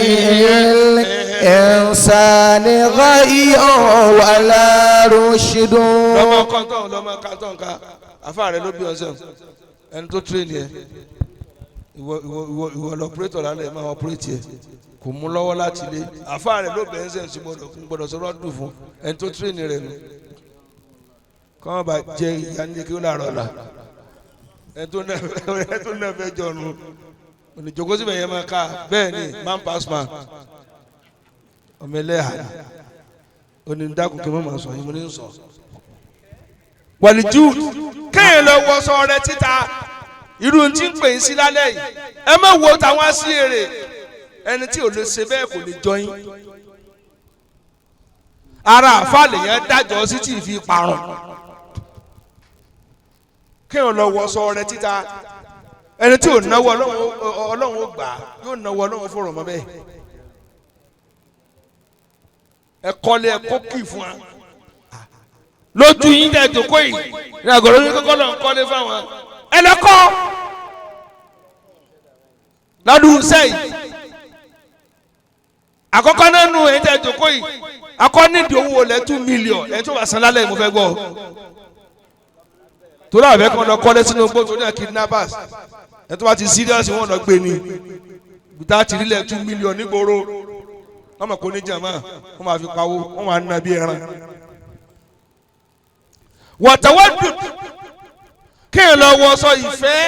الإنسان غي ولا رشد. lọ́mọ kọ́ńtọ́n ká afáàrẹ ló bí ọ̀sẹ̀ ẹni tó tírèlì ẹ̀ ìwọ lọ́pẹ́rẹ́tọ̀ lálẹ́ ẹ̀ máa ọ̀pẹ́rẹ́tì ẹ̀ kò mú lọ́wọ́ láti lé àfáàrẹ ló bẹ̀rẹ̀ sẹ̀ sí gbọ́dọ̀ sọ̀rọ̀ dùn fún ẹni tó tírèlì rẹ̀ nù kọ́ńtọ́n bá jẹ ìyá nílé kí ó làárọ̀ la ẹni tó náà fẹ́ jọ̀nù oníjogó síbẹ̀ yẹn máa ká bẹ́ẹ̀ ni man pass man ọmọ ẹlẹ́hà onídàkùn kí n má sọ yín mo ní sọ. wàlíjú kéèyàn lọ wọṣọ rẹ̀ títa irú tí ń pè é sí lálẹ́ yìí ẹ má wo tàwọn sí èrè ẹni tí ò lè ṣe bẹ́ẹ̀ kò lè jọ yín. ara àfàlẹ̀ yẹn dájọ́ sí tí ì fi parun kéèyàn lọ wọṣọ rẹ̀ títa ẹni tí ò náwó ọlọ́run ó gbà yóò náwó ọlọ́run fọ̀rọ̀ mọ́ bẹ́ẹ̀. ẹ kọ́lé ẹ kó kì í fún wa lójú yín dẹ̀ jókòó yìí ní àgọ́rọ́ yín kọ́kọ́ lọ́n kọ́lé fáwọn ẹ lọ́kọ́ lọ́dún sẹ́yìn àkọ́kọ́ náà nù ẹ̀yin dẹ̀ jókòó yìí akọ́ nídìí owó lẹ́ 2 million ẹ̀ tó bá san lálẹ́ mo fẹ́ gbọ́ torí àwọn ẹ̀fẹ́ kan lọ kọ́lé sínú gbó tó ní à kidnappers ẹ̀ tó bá ti serious wọn lọ gbé ni gbìtá tìrílẹ̀ 2 million nígboro wọ́n mọ̀ kó ní jàmá wọ́n máa fi pawó wọ́n máa ná bí ẹran. wọ̀tẹ̀wọ́dù kéèyàn lọ wọ sọ ìfẹ́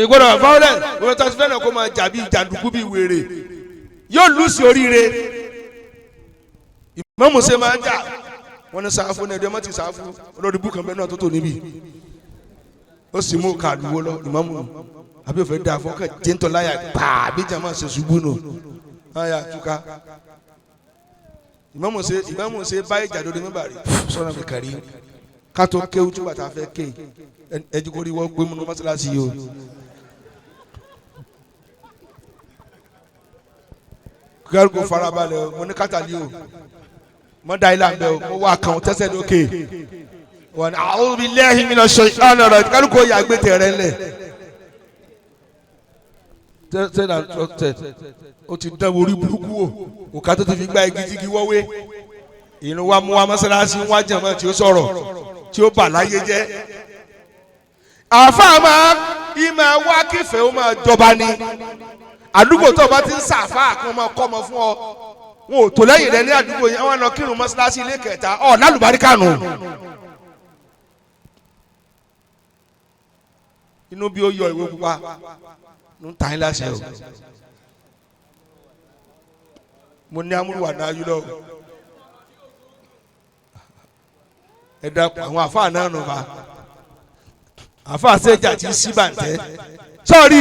ìgbọ́dọ̀ violence wọ́n tó ti fẹ́ náà kó máa jà bí jàǹdùkú bí wèrè yóò lù sí oríire. ìmọ̀mù ṣe máa jà wọ́n ní sáfù ní ẹ̀dẹ́ mọ́ ti sáfù olórí búkan bẹ́ẹ̀ náà tó tò níbí ó sì mú kàlùwọ́ lọ ìmọ̀mù àbí òfin dà fọ́kàn jẹ́ńtọ́ láyà gbàá bí jàmá ṣe ṣubú nù aya tuka ìmáàmù ṣe báyìí jàdó de mẹ́bàá rí sọ́nà mi kàrí kátó kéwú tí bàtà fẹ́ ké ẹjúkọ́rí wọ́n gbé múnú mọ́sálásí yìí o. kíkàrí kò farabalẹ̀ o mo ní kátàlí o mo da ilé àbẹ̀ o mo wá kàn ó tẹ́sẹ̀ lókè wọn a'udhu billahi minash shaitanir rajim kíkàrí kò yàgbé tẹ̀rẹ̀ ńlẹ̀ ó ti dán orí burúkú o òkà tó ti fi gbá igi jígi wọ́wé ìrìn wa mú wa mọ́sálásí wá jẹ̀mọ́ tí ó sọ̀rọ̀ tí ó bà láyé jẹ́. àáfàá máa ìmọ̀ wá kífẹ́ ó máa jọba ni àdúgbò tó o bá ti ń sàfáà kí wọ́n máa kọ́ ọmọ fún ọ wọn ò tó lẹ́yìn rẹ ní àdúgbò yẹn wọ́n lọ kírun mọ́sálásí ilé kẹta ọ̀ lálùbáríkà nù. inú bí ó yọ ìwé pupa ń ta ẹ́ láṣẹ o. mo ní amúlùwà náà yú lọ ẹ dàpọ̀ àwọn àfáà náà nù bá àfáà sẹ́jà tí sí bàǹtẹ́ sọ́ọ̀rì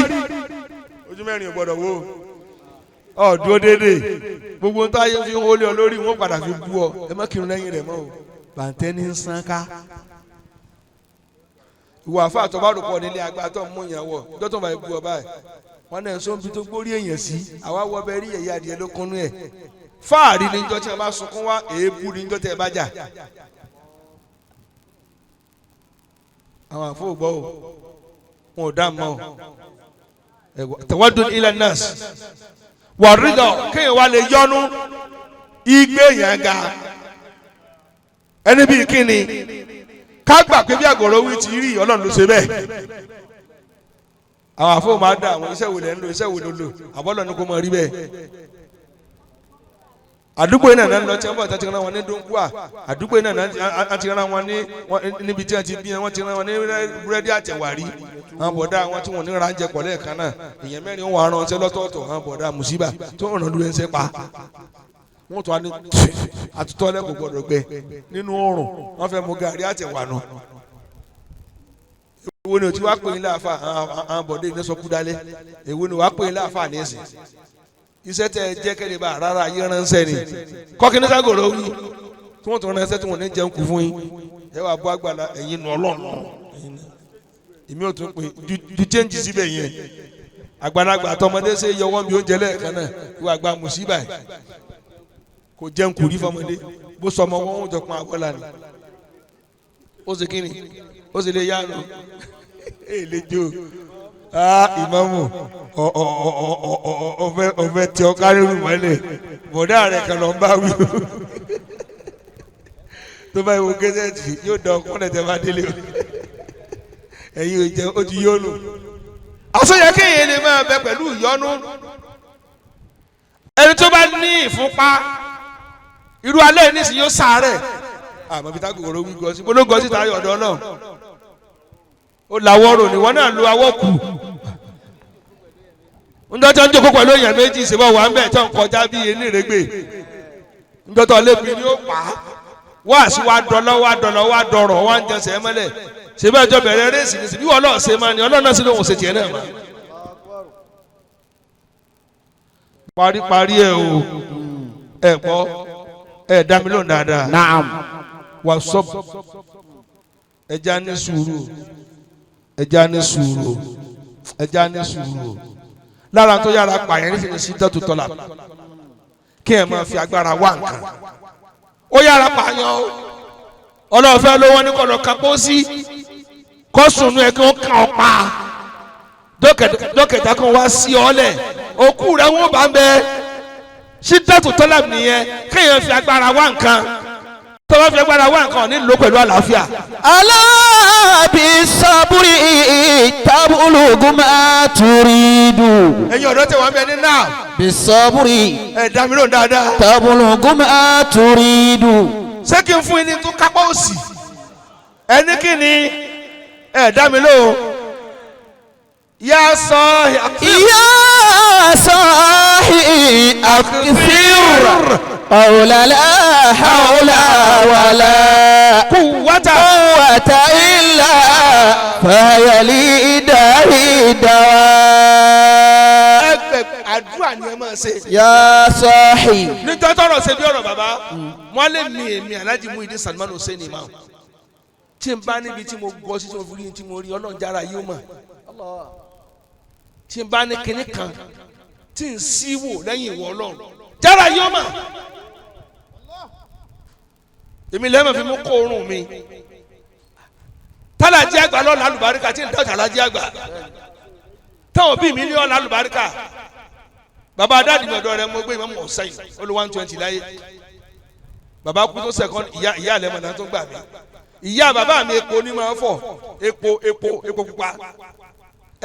ojú mẹ́rin ò gbọ́dọ̀ wò ọ́ dúró déédéé gbogbo tó ayé fi ń wọlé ọ lórí wọn padà fi bú ọ ẹ má kírun lẹ́yìn rẹ̀ mọ́ o bàǹtẹ́ ní ń sán ká ìwà àfáà tó bá rò pọ̀ nílé agbá tó ń mú yẹn wọ̀ dọ́tọ̀ bá bú ọ báyìí wọn náà sọ bí tó gbórí èèyàn sí àwa wọ bẹ rí ẹ̀yà adìẹ ló kúnú ẹ̀ fáàrí ní njọ́ tí wọ́n bá sunkún wá èébú ní njọ́ tí ẹ bá jà àwọn àfọwọ́gbọ́ o wọn ò dá mọ́ o tawadun ila nas wà rídọ̀ kéèyàn wá lè yọnu igbe yẹn ga ẹni bíi kíni ká gbà pé bí àgọ̀rọ̀ wí ti rí ọlọ́run ló ṣe bẹ́ẹ̀ àwọn àfọwọ́ máa dá àwọn iṣẹ́ wo lẹ́ ń lò iṣẹ́ wo ló lò àbọ̀lọ̀ ni kò mọ̀ rí bẹ́ẹ̀ àdúgbò yìí náà lọ tí wọ́n bọ̀ tí wọ́n ti rán wọn ní dóńkúà àdúgbò yìí náà ti rán wọn ní níbi tí wọ́n ti bí wọ́n ti rán wọn ní búrẹ́dì àtẹ̀wárí àwọn bọ̀dá wọn tí wọ́n ní ránjẹ pọ̀ lẹ́ẹ̀kan náà èèyàn mẹ́rin wọn aràn ọ̀sẹ̀ lọ́tọ̀ọ̀tọ̀ àwọn bọ̀dá mùsíbà tó ń ràn lórí ẹsẹ̀ pa wọ́n tún wá ní àtútọ́ lẹ́kọ̀ọ́ gbọ́dọ̀ gbẹ nínú oòrùn wọ́n fẹ́ mú gàrí àtẹ̀wà náà èwo ni o ti wá pè ní láàfà àwọn bọ̀dé ní sọ kúdálẹ́ èwo ni wàá pè ní láàfà ní ẹ̀sìn iṣẹ́ tẹ jẹ́ kẹ́lẹ́ bá rárá yé ránṣẹ́ ni kọ́kínní ságòrò wí tí wọ́n tún ránṣẹ́ tí wọ́n ní jẹun kú fún yín ẹ wàá bọ́ àgbàlá ẹ̀yin nù ọlọ́run èmi ò tún pè ju chẹ́ǹjì síbẹ̀ yẹn àgbàlagbà àtọmọdé ṣe yọ wọ́n bí ó jẹ lẹ́ẹ̀kan náà ìwà àgbà mùsíbà kò jẹun kù rí fọmọdé bó sọ ọmọ wọn ò jọ pọn àgbọ̀là ni ó sì kíni ó sì lè yá lọ èlé jó ìmáàmù ọ̀fẹ́ tí ọ kárí rù mọ́lẹ̀ bọ̀dá rẹ̀ kan lọ ń bá wí o tó bá ìwò gẹ́sẹ̀tì yóò dán ọkọ rẹ̀ tẹ́ bá délé o ẹ̀yin ò jẹ́ ó ti yóò lò. àsọyẹ kéèyàn lè máa bẹ pẹ̀lú ìyọnu ẹni tó bá ní ìfúnpá irú alẹ́ nísìnyí yóò sàárẹ̀ àmọ́ bí tágòkòrò wí gọ́ sí gbólógọ́ sí tayọ̀ ọ̀dọ́ náà ó làwọ̀ rò ní wọ́n náà lo awọ́ kù ńdọ́ tí wọ́n jókòó pẹ̀lú èèyàn méjì ìṣèwọ́ wà ń bẹ̀ tó ń kọjá bí enírègbè njọ́tọ̀ lébi ni ó pa á wá sí wa dọ̀lọ́ wa dọ̀rọ̀ wa ń jẹsẹ̀ mọ́lẹ̀ ṣe bẹ́ẹ̀ jọ bẹ̀rẹ̀ rẹ́sì ní síbí wọ́n lọ́ọ̀ ṣe máa ní ọlọ́ọ̀ náà sí lóhùn ṣe tiẹ̀ náà ma. parí ẹ o ẹ gbọ́ ẹ dá mi lóhùn dáadáa. Naam. wà sọ ẹja ní sùúrù ẹja ní sùúrù ẹja ní sùúrù lára tó yára pààyàn nífẹ̀ẹ́ sí dọ́tù tọ́lá kí ẹ máa fi agbára wá nǹkan ó yára pààyàn o ọlọ́ọ̀fẹ́ ló wọ́n ní kọ́ lọ kápó sí kọ́sùnù ẹ̀ kí wọ́n kàn ọ́ pa dókítà kan wá sí ọ lẹ̀ òkú rẹ̀ wọ́n bá ń bẹ sí dọ́tù tọ́lá nìyẹn kéèyàn fi agbára wá nǹkan tọ́wọ́ fi agbára wá nǹkan nílò pẹ̀lú àlàáfíà. alábì sábúrì tábùlùgùn máa turidu. ẹ̀yin ọ̀dọ́ tẹ̀ wọ́n bẹ ní náà. bí sábúrì. ẹ̀ dá mi lóhùn dáadáa. tábùlùgùn máa turidu. ṣé kí n fún yín ní tó kápá òsì ẹni kí ni ẹ̀ dá mi lóhùn. yá sọ yá sọ́ọ̀hì àkìfìr. قولا لا حول ولا قوة إلا فهي لإله دواء. àdúrà ni ẹ máa ṣe. يا صاحي. nítorí tọrọ ṣe bí ọ̀rọ̀ bàbá wọn lè mi èmi Alhaji Muhyiddin Salman Hussein imam tí n bá níbi tí mo gbọ́ sí tí mo fi rí tí mo rí Ọlọ́run jára yóò mọ̀ tí n bá ní kinní kan tí n síwò lẹ́yìn ìwọ Ọlọ́run jára yóò mọ̀. èmi lẹ́mọ̀ fi mú kó oorun mi tálàjì àgbà lọ́la alùbáríkà tí ń dájà lájì àgbà táwọn bíi mi ní ọ̀la alùbáríkà bàbá adáàdì ọ̀dọ́ rẹ mo gbé ìmọ̀ mọ̀ sẹ́yìn ó lé 120 láyé bàbá kú tó sẹ́kọ́n ìyá àlẹ́ mọ̀nà tó gbà mí ìyá bàbá mi epo ní máa fọ̀ epo pupa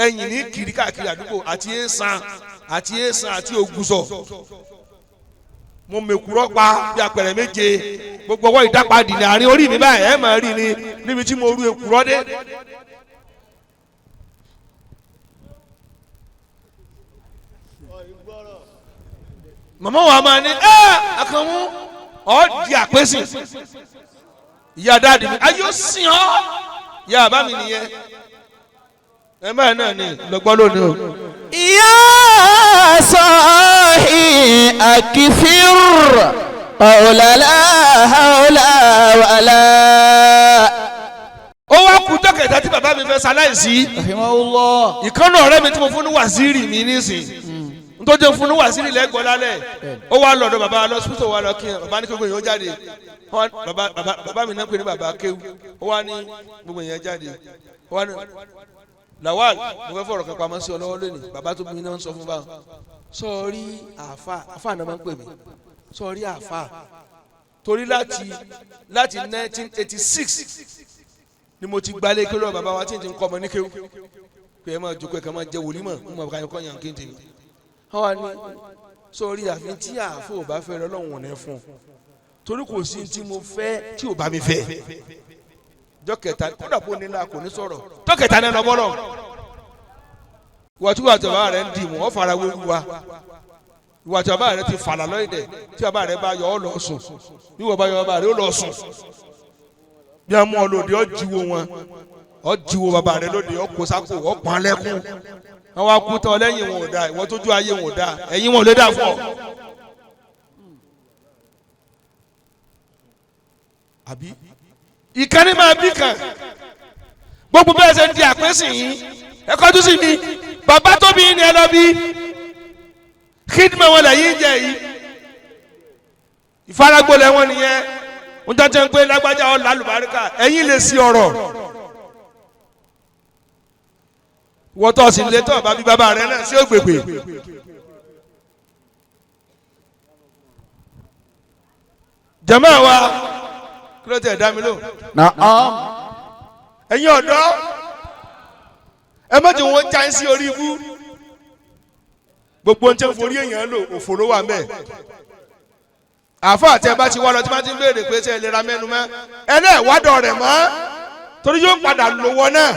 ẹ̀yìn ní kiri káàkiri àdúgbò àti èèsàn àti ògùsọ̀ mo mèkúrọ́ pa bí apẹ̀rẹ̀ méje gbogbo ọwọ́ ìdápadì ní àárín orí mi báyìí ẹ̀ máa rí ni níbi tí mo rú èkúrọ́ dé. màmá wa máa ní Àkànmú ọ̀ di àpèsè ìyá dáàdì mi ayé ó sìn ọ́ ìyá bàbá mi nìyẹn ẹ báyìí náà ni lọ́gbọ́n lónìí o. يا صاحي أكثر قول لا حول ولا. ó wá kú dọ́kẹ̀tà tí bàbá mi fẹ́ ṣaláìsí. rahimahullah. ìkànnì ọ̀rẹ́ mi tí mo fún ní wàzírì mi nísìn nítorí fún ní wàzírì lẹ́gbọ̀ọ́ lálẹ́ ó wá lọ́dọ̀ bàbá lọ́sítọ̀ wa lọ kí bàbá ní gbogbo èèyàn jáde bàbá mi náà pè ní bàbá kéwù ó wá ní gbogbo èèyàn jáde ó wá ní Lawal mo fẹ́ fọ̀rọ̀ kan pamọ́ sí ọ lọ́wọ́ lónìí bàbá tó bí mi náà ń sọ fún báwọn sọ̀rí àfà náà máa ń pè mí sọ̀rí àfà torí láti 1986 ni mo ti gbalẹ̀ kí lọ́wọ́ bàbá wa tí n ti ń kọ́ ọmọ ní kéwù pé ẹ máa jókòó ẹ kàn máa jẹ wòlímọ̀ ń mọ̀ káyọ̀ kọ́yàn kí n tèmi. wọ́n wá ní sọ̀rí àfi tí àfọ ò bá fẹ́ lọ́wọ́ wọn ní fún un torí kò sí tí mo fẹ́ tí ò bá mi fẹ́ dọ́kẹ̀tà kódà bó nílá kò ní sọ̀rọ̀ dọ́kẹ̀tà ní lọ́bọ́lọ́ ìwà tí wàá tí bàbá rẹ̀ ń dì mọ́ ọ́ fara wéwu wa ìwà tí bàbá rẹ̀ ti fàlà lọ́yẹ̀dẹ̀ tí bàbá rẹ̀ bá yọ ọ́ lọ sùn bí wọ́n bá yọ bàbá rẹ̀ ó lọ sùn bí wọ́n mú ọ lòdì ọ́ jíwo wọn ọ́ jíwo bàbá rẹ̀ lòdì ọ́ kó sáko ọ́ pọ́n lẹ́kún wọ́n wá kú tán lẹ́yìn wọn ò dáa ìwọ́n tójú ayé wọn ò dáa ẹ̀yìn wọn ò lè dáa fún ọ. àbí ìkànnì máa bí kan gbogbo bẹ́ẹ̀ ṣe ń di àpèsè yìí ẹ kọjú sí mi bàbá tó bí ni ẹ lọ bí kídìmọ̀ wọn lẹ́yìn jẹ yìí ìfaragbolẹ̀ wọn nìyẹn ń jẹ́ ń pé lágbájá ọ̀ lálùbáríkà ẹ̀yin lè sí ọ̀rọ̀ wọ́n tọ́ sí ilé tọ́ bàbí bàbá rẹ náà sí ògbègbè jàmáà wa kí ló tẹ̀ dá mi lò. ẹ̀yin ọ̀dọ́ ẹ má jẹ́ wọ́n já sí orí ibú gbogbo ń tẹ́ forí èèyàn lò òfò ló wà mẹ́. àfọ àti ẹ bá ti wá lọ tí wọ́n ti ń béèrè pé ṣe ẹ lè ra mẹ́nu mọ́ ẹ náà wádọ̀ rẹ̀ mọ́ torí yóò padà lówó náà.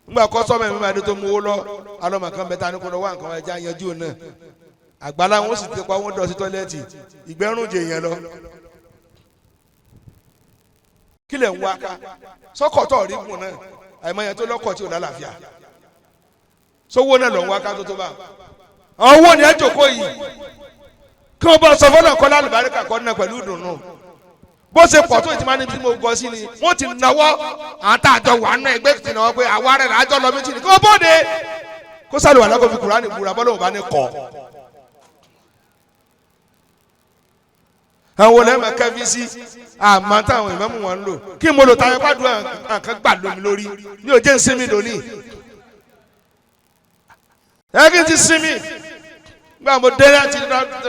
nígbà kọ́ sọ́mọ̀ ẹ̀mí máa dé tó mú owó lọ alọ́mọ kan bẹ́ẹ̀ ta ní kó lọ wá nǹkan ẹja yanjú náà àgbàlá wọn sì ti pa wọn dọ̀ sí tọ́lẹ́ẹ̀tì ìgbẹ́rùn jẹ yẹn lọ kí lẹ̀ ń wá ká sọ́kọ̀tọ̀ rí gùn náà àìmọye tó lọ́kọ̀ tí ò lálàáfíà sówó náà lọ ń wá ká tó tó bá àwọn owó ni ẹ jòkó yìí kí wọ́n bá sọ fọ́nà kọ́ lálùbáríkà kọ́ náà pẹ̀lú ìdùnnú bó ṣe pọ̀ tó ìtìmá níbi tí mo gbọ́ sí ni wọ́n ti náwó àtàjọ wà náà ẹgbẹ́ ti náwó pé àwa rẹ̀ lájọ́ lọ méjì ni kí wọ́n bóde kó sálùwà lákòó fi Kùránì búra bọ́lá òun bá ní kọ́. àwọn olèmọ kẹfí sí àmọ́ táwọn ìmáàmù wọn ń lò kí mo lò táwọn gbàdúrà nǹkan gbà lómi lórí ní òjé ń sinmi lónìí ẹ kí n ti sinmi gbà mo dé láti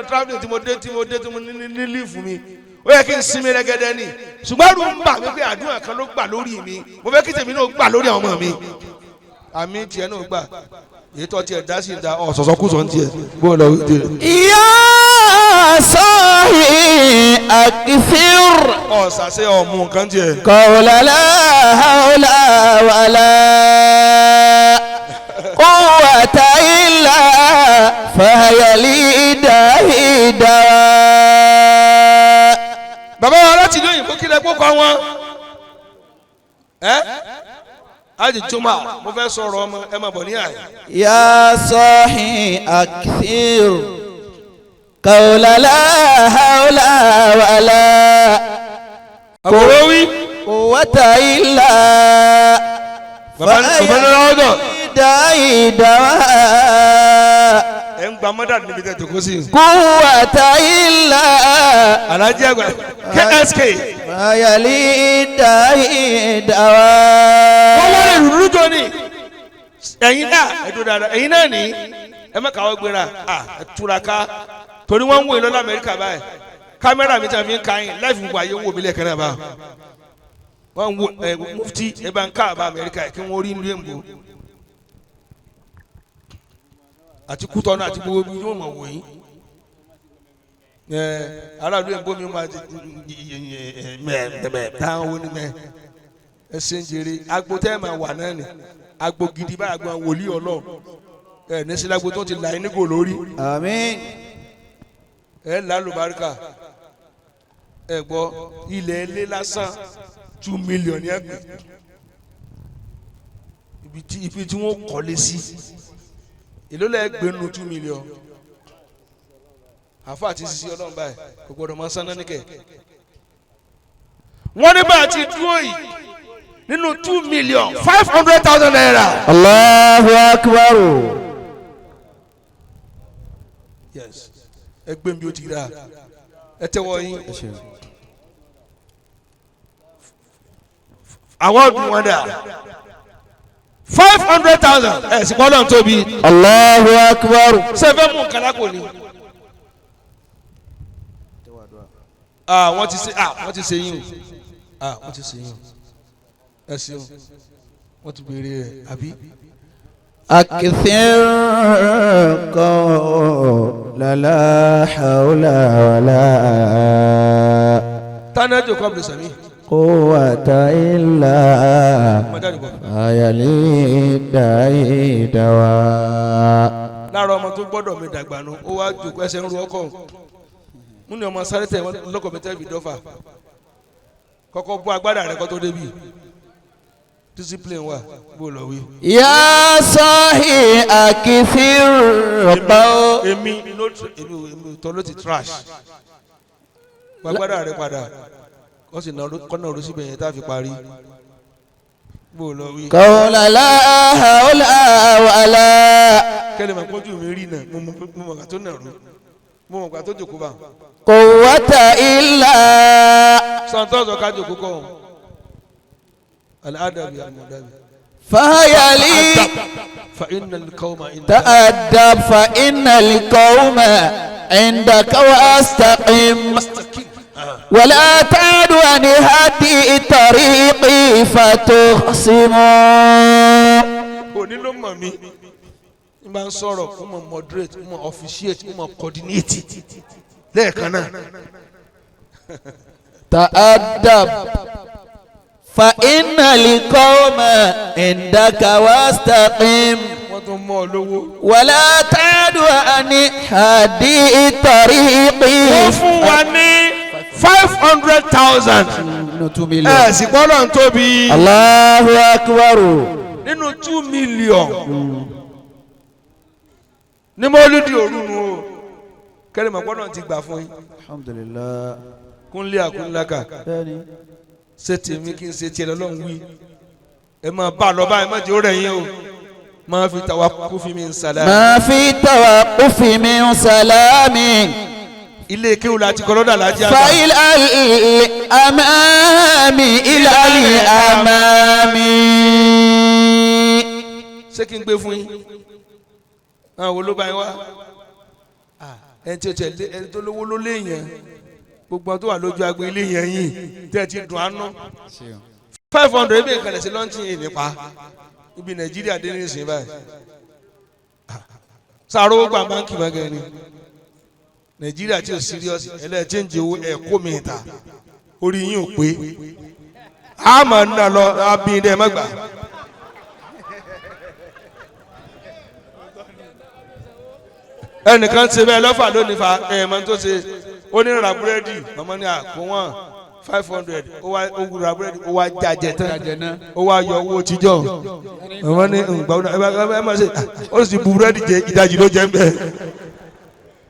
travelling tí mo dé tí mo ní lífù mi ó yẹ kí n sinmi rẹ́gẹ́dẹ́ ni ṣùgbọ́n àrùn ń bà mí pé àdúrà kan ló gbà lórí mi mo fẹ́ kí tèmi náà gbà lórí àwọn ọmọ mi àmì tiẹ̀ náà gbà èyí tó tiẹ̀ dá sí ìdá ọ̀sọ̀sọ̀kùsọ̀ ń tiẹ̀ bó lọ wí tiẹ̀. صاحي أكثر ọ̀sàsẹ́ ọ̀mù nǹkan tiẹ̀. قول لا حول ولا قوة إلا فهي لي دواء. bàbá wa láti ìlú òyìnbó kí lẹ kó kọ wọn. àjì jùmọ̀ mo fẹ́ sọ̀rọ̀ ọmọ ẹ máa bọ̀ ní àyè. يا صاحي أكثر قول لا حول ولا قوة إلا فأي دواء ẹ̀ ń gba mọ́dà níbi tẹ̀ tó kó sí. قوة إلا alájí àgbà KSK. فأي دواء. wọ́n wọ́n lè rúdú jọ ni ẹ̀yin náà ẹ̀dùn dáadáa ẹ̀yin náà ní ẹ má kàwé gbéra ẹ túraká torí wọ́n ń wò lọ́la Amẹ́ríkà báyìí kámẹ́rà mi tàn fi ń ka yín láìfù gbogbo ayé ń wò mí lẹ́ẹ̀kan náà bá wọ́n ń wo mufti ẹ bá ń ká àbá Amẹ́ríkà kí wọ́n rí nílé mbó àti Kútọ́nù àti gbogbo ibi yóò mọ̀ wò yín aráàlú ẹ̀ ń bómi máa táwọn wo ni mẹ́ ẹ ṣe ń jèrè agbo tẹ́ ẹ máa wà náà ni agbo gidi báyìí agbo àwọn wòlíì Ọlọ́run ẹ ní sílágbó tó ti là ní kò lórí. àmín. ẹ lálùbáríkà ẹ gbọ́ ilẹ̀ ilé lásán 2 million yẹn gbé ibi tí wọ́n kọ́lé sí èló lẹ́ẹ̀ gbé nu 2 million àfa àti sisi Ọlọ́run báyìí kò gbọdọ̀ máa sáná níkẹ́ wọ́n ní bá a ti dúró yìí nínú 2,500,000 naira. Allahu Akbar. Yes. Ẹgbẹ́ mi ò ti rà ẹ tẹ́wọ́ yín. àwọn ọdún wọn dà 500,000 ẹ sì kọ́ lọ́n tóbi. Allahu Akbar. sẹ́fẹ̀ mú kàlá kò ní. wọ́n ti ṣe yín o wọ́n ti ṣe yín o ẹ ṣeun wọ́n ti béèrè rẹ̀ àbí. أكثر قول لا حول ولا tánẹ́jọ kọ́bìlì sàmì. قوة إلا فيلي دواء. lára ọmọ tó gbọ́dọ̀ mi dàgbà nù ó wá jòkó ẹsẹ̀ ń ru ọkọ̀ mú ni ọmọ sáré tẹ̀ wọ́n lọ́kọ̀ mi tẹ́lifí dọ́fà kọ́kọ́ bọ́ agbádá rẹ̀ kọ́ tó débi discipline wa bó lọ wí. يا صاحي أكثر قول. èmi tọ́ ló ti trash agbádá rẹ̀ padà kọ́ sì kọ́nà òrùsí bẹ̀yẹn tá a fi parí bó lọ wí. قول لا حول ولا. kẹ́lẹ́ máa pọ́njú mi rí náà mo mọ̀ ká tó nà rú mo mọ̀ ká tó jòkó bá. قوة إلا. santọ́sọ ká jòkó kọ́ ọ́n. الأدب يا المدبر فهي لي فإن القوم تأدب فإن القوم عندك واستقم ولا تعد عن هدي طريقي فتخصم. òní ló mọ̀ mí n bá ń sọ̀rọ̀ mo mọ̀ moderate mo mọ̀ officiate mo mọ̀ coordinate lẹ́ẹ̀kan náà. تأدب فإن القوم عندك واستقم. wọ́n tún mọ́ ọ lówó. ولا تعد عن هذه الطريق. wọ́n fún wa ní 500,000. ẹ sì gbọ́dọ̀ ń tóbi. Allahu Akbar. nínú 2 million. ní mọ́lúdì òru nu o kẹ́lẹ́ mọ̀ gbọ́dọ̀ ti gbà fún yín. Alhamdulillah. kúnlé àkúnlákà ṣé tèmi kí n ṣe tiẹ̀ lọ́lọ́run wí. ẹ máa bá a lọ báyìí má jẹ́ ó rẹ̀ yín o. ما في توقف من سلام. ما في توقف من سلام. ilé kéwù láti kọ́ lọ́dà láti àgbà. فإلى الأمام إلى الأمام. ṣé kí n gbé fún yín. àwọn wo ló bá yín wá. ẹni tí o tẹ ẹni tó lówó ló léèyàn gbogbo àwọn tó wà lójú agbo ilé yẹn yìí tẹ́ ẹ ti dùn án ná. 500 ebi ìkàlẹ̀ sí lọ́ńtì yìí nípa. ibi nàìjíríà dé ní ìsìn báyìí sàrò gba báńkì báńkì ni nàìjíríà tí o síríọ́sì ẹlẹ́ẹ̀chẹ́ǹjì owó ẹ̀kọ́ mi ta orí yín ò pé a máa ń nà lọ abíyín dẹ́ mẹ́gbà. ẹnìkan ṣe bẹ́ẹ̀ lọ́fà lónìí fa ẹ̀ẹ̀mọ́ tó ṣe ó ní ra búrẹ́dì mọ́mọ́ ní àpò wọn 500 ó wá ra búrẹ́dì ó wá jàjẹ tán ó wá yọ owó tíjọ́ mọ́mọ́ ní ẹ má ṣe ó sì bu búrẹ́dì jẹ ìdajì ló jẹ ń bẹ́ẹ̀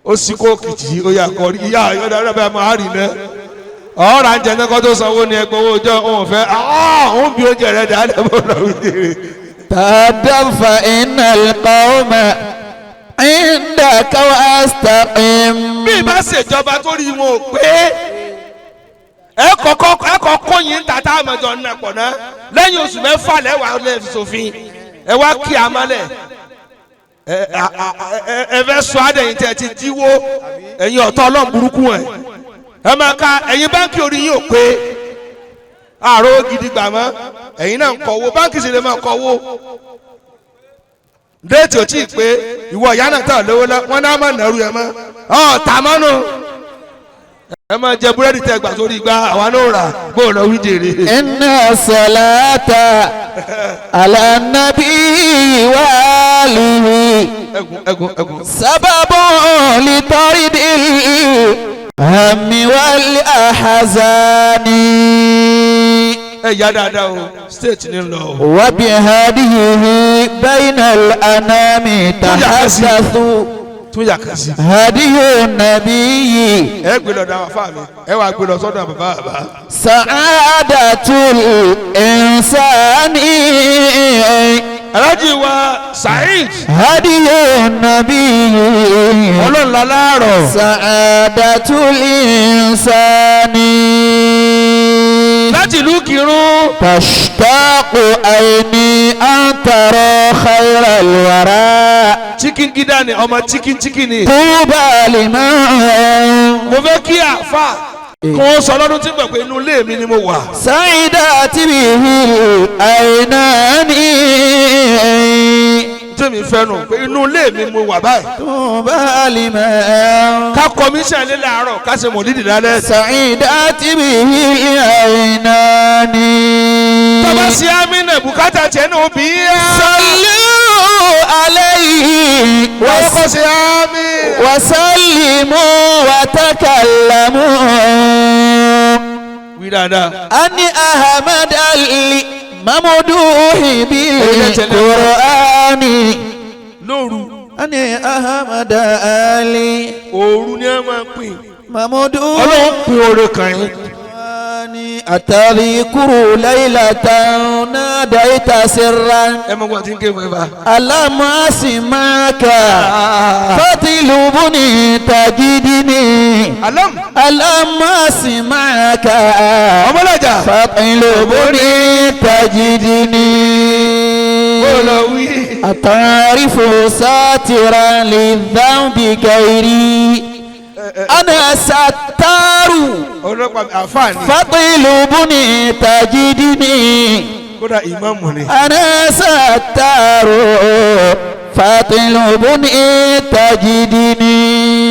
ó sì kó kìtì ó yà kọ́ rí ìyá ìyọ̀dà rẹ̀ bẹ́ẹ̀ máa rìn náà ọ̀rọ̀ àǹjẹ̀ náà kọ́ tó sanwó ní ẹgbẹ́ owó ọjọ́ òun fẹ́ òun bí oúnjẹ rẹ̀ dà á lẹ́ bọ́ lọ́wọ́ ìdèrè. تدفع إن القوم عندك واستقم. bí ìbá ṣèjọba tó rí wọn ò pé ẹ kọ́kọ́ yín tata àmọ́jọ ń nàpọ̀ náà lẹ́yìn oṣù mẹ́fà lẹ́wàá lẹ́ẹ̀fi sòfin ẹ wá kí a mọ́lẹ̀ ẹ fẹ́ sọ àdéhìn tẹ́ ti jíwó ẹ̀yin ọ̀tọ̀ ọlọ́run burúkú ẹ̀ ẹ máa ka ẹ̀yin báńkì orí yín ò pé àrò gidi gbà mọ́ ẹ̀yin náà ń kọ́wó báńkì sì lè máa kọ́wó déètì ò tí ì pé ìwọ ìyá náà tà lówó lọ wọn náà má nàrú ẹ mọ́ ọ tà mọ́nu ẹ máa jẹ búrẹ́dì tẹ gbà sórí igbá àwa náà rà bó lọ wí jèrè. inna salata ala nabi wa alihi ẹgùn. sababun li taridil hammi wal ahzani. ẹ yá dáadáa o state ní lọ o. wa bi hadihi bainal anami tahaddathu. tún yà kàn sí. hadiyu nabiyyi. ẹ gbé lọ dáhùn fáà mi ẹ wàá gbé lọ sọ́dọ̀ bàbá bàbá. sa'adatul insani. Alhaji wa Saheed. hadiyu nabiyyi. ọlọ́run láàárọ̀. sa'adatul insani. láti ìlú Kírun. tashtaqu aini an tara khayral wara. chicken gida ni ọmọ chicken ni. tuba liman. mo fẹ́ kí àáfà kó sọ lọ́dún tí gbàgbé inú ilé mi ni mo wà. sa'idati bihi aynani. tèmi fẹ́nu pé inú ilé mi mo wà báyìí. tuba liman. ká kọmíṣẹ́ ilé làárọ̀ ká ṣe mọ̀lídìí lálẹ́. sa'idati bihi aynani. tọ́ba sí amínà bùkátà tiẹ̀ náà bí yá. sallu alayhi wọ́n kọ́ sí amí. wa sallimu wa takallamu. wí dáadáa. ani ahmad ali mamuduhi bil qur'ani. lóru. ani ahmad ali òru ni ẹ máa pín. mamuduhi. ọlọ́run pín oore kan yín. atadhkuru laylatan nadaita sirran. ẹ mọ gbọ́dọ̀ tí ń ké fún ẹ bá. alam asmaka fatilubuni tajidini. alam asmaka ọmọlẹ́jà. fatilubuni tajidini. bọ́ọ̀lù wí. atarifu satiran lidhanbi gairi. ana sataru ọlọ́pàá àfààní. fatilubuni tajidini. kódà ìmáàmù ni. ana sataru fatilubuni tajidini.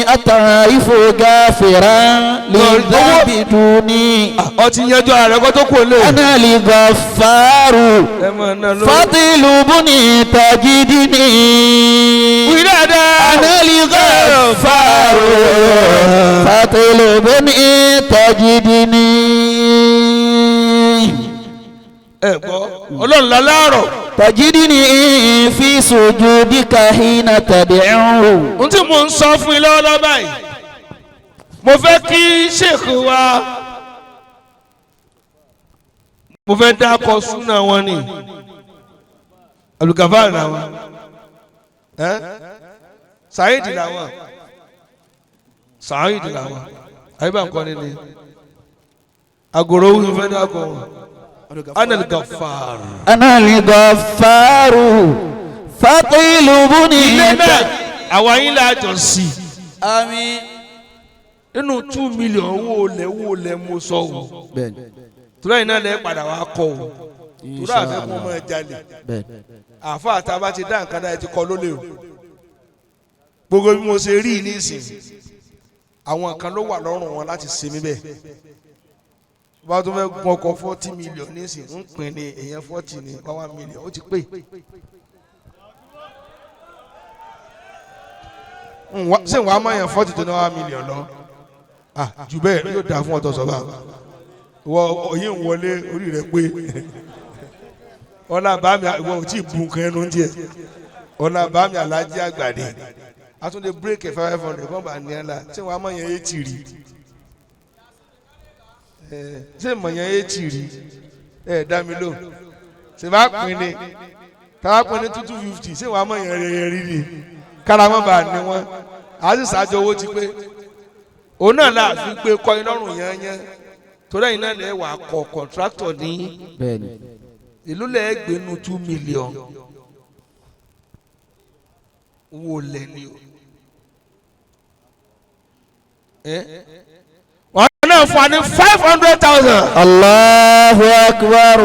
أتعرف غافرا للذنب دوني ọtí yanjú ààrẹ kó tó kò lè. أنا الغفار فاطلبني تجدني أنا الغفار فاطلبني تجدني. ẹ gbọ́ ọlọ́run láláàrọ̀. تجدني في سجودك حين تدعو. ohun tí mo ń sọ fún yín lọ́wọ́lọ́wọ́ báyìí mo fẹ́ kí sheikh wa mo fẹ́ dákọ̀ súnà wọn ni Abdulgafar làwọn Saheed làwọn Saheed làwọn àyíbá nǹkan ni ni agoro wí fẹ́ dákọ̀ wọn. أنا الغفار أنا الغفار فاطلبني. àwa yín la jọ sí. àmín. nínú 2 million wo lẹ mo sọ o. tura iná lẹ padà wá kọ o. tura àfẹ kó mọ jalè. àfa àtàbà ti dá nǹkan náà ti kọ lólè o. gbogbo bí mo ṣe rí nísìnyí àwọn kan ló wà lọ́rùn wọn láti ṣe mí bẹ́ẹ̀. bá tó fẹ́ gun ọkọ̀ 40 million nísìnyí ń pín ní èèyàn 40 ní 1 million ó ti pé. ṣé wàá máa yàn 40 tó ní 1 million lọ jù bẹ́ẹ̀ yóò dáa fún ọ̀tọ̀ sọ́ba wọ òyìn wọlé orí rẹ̀ pé ọ̀nà àbámi ìwọ ò tí ì bu nǹkan ẹnu díẹ̀ ọ̀nà àbámi alájí àgbàdì àtúndé bírèkì 500 kọ́ bá ní ẹ̀ la ṣé wàá máa yàn 80 rí ṣé mọ̀ yàn 80 rí dá mi lò ṣe bá pín ní tàbá pín ní 250 ṣé wàá máa yàn rẹ̀ rí ni káramọ́ bá ní wọn àti ṣáájú owó ti pé òun náà là fi pé kọ́ iná rùn yányán torí ẹ̀yin náà lè wà kọ́ kọ̀ǹtráktọ̀ ní ìlú lẹ̀ gbénu 2 million owó lẹ́ni o wọ́n náà fún wa ní 500,000. Allahu Akbar.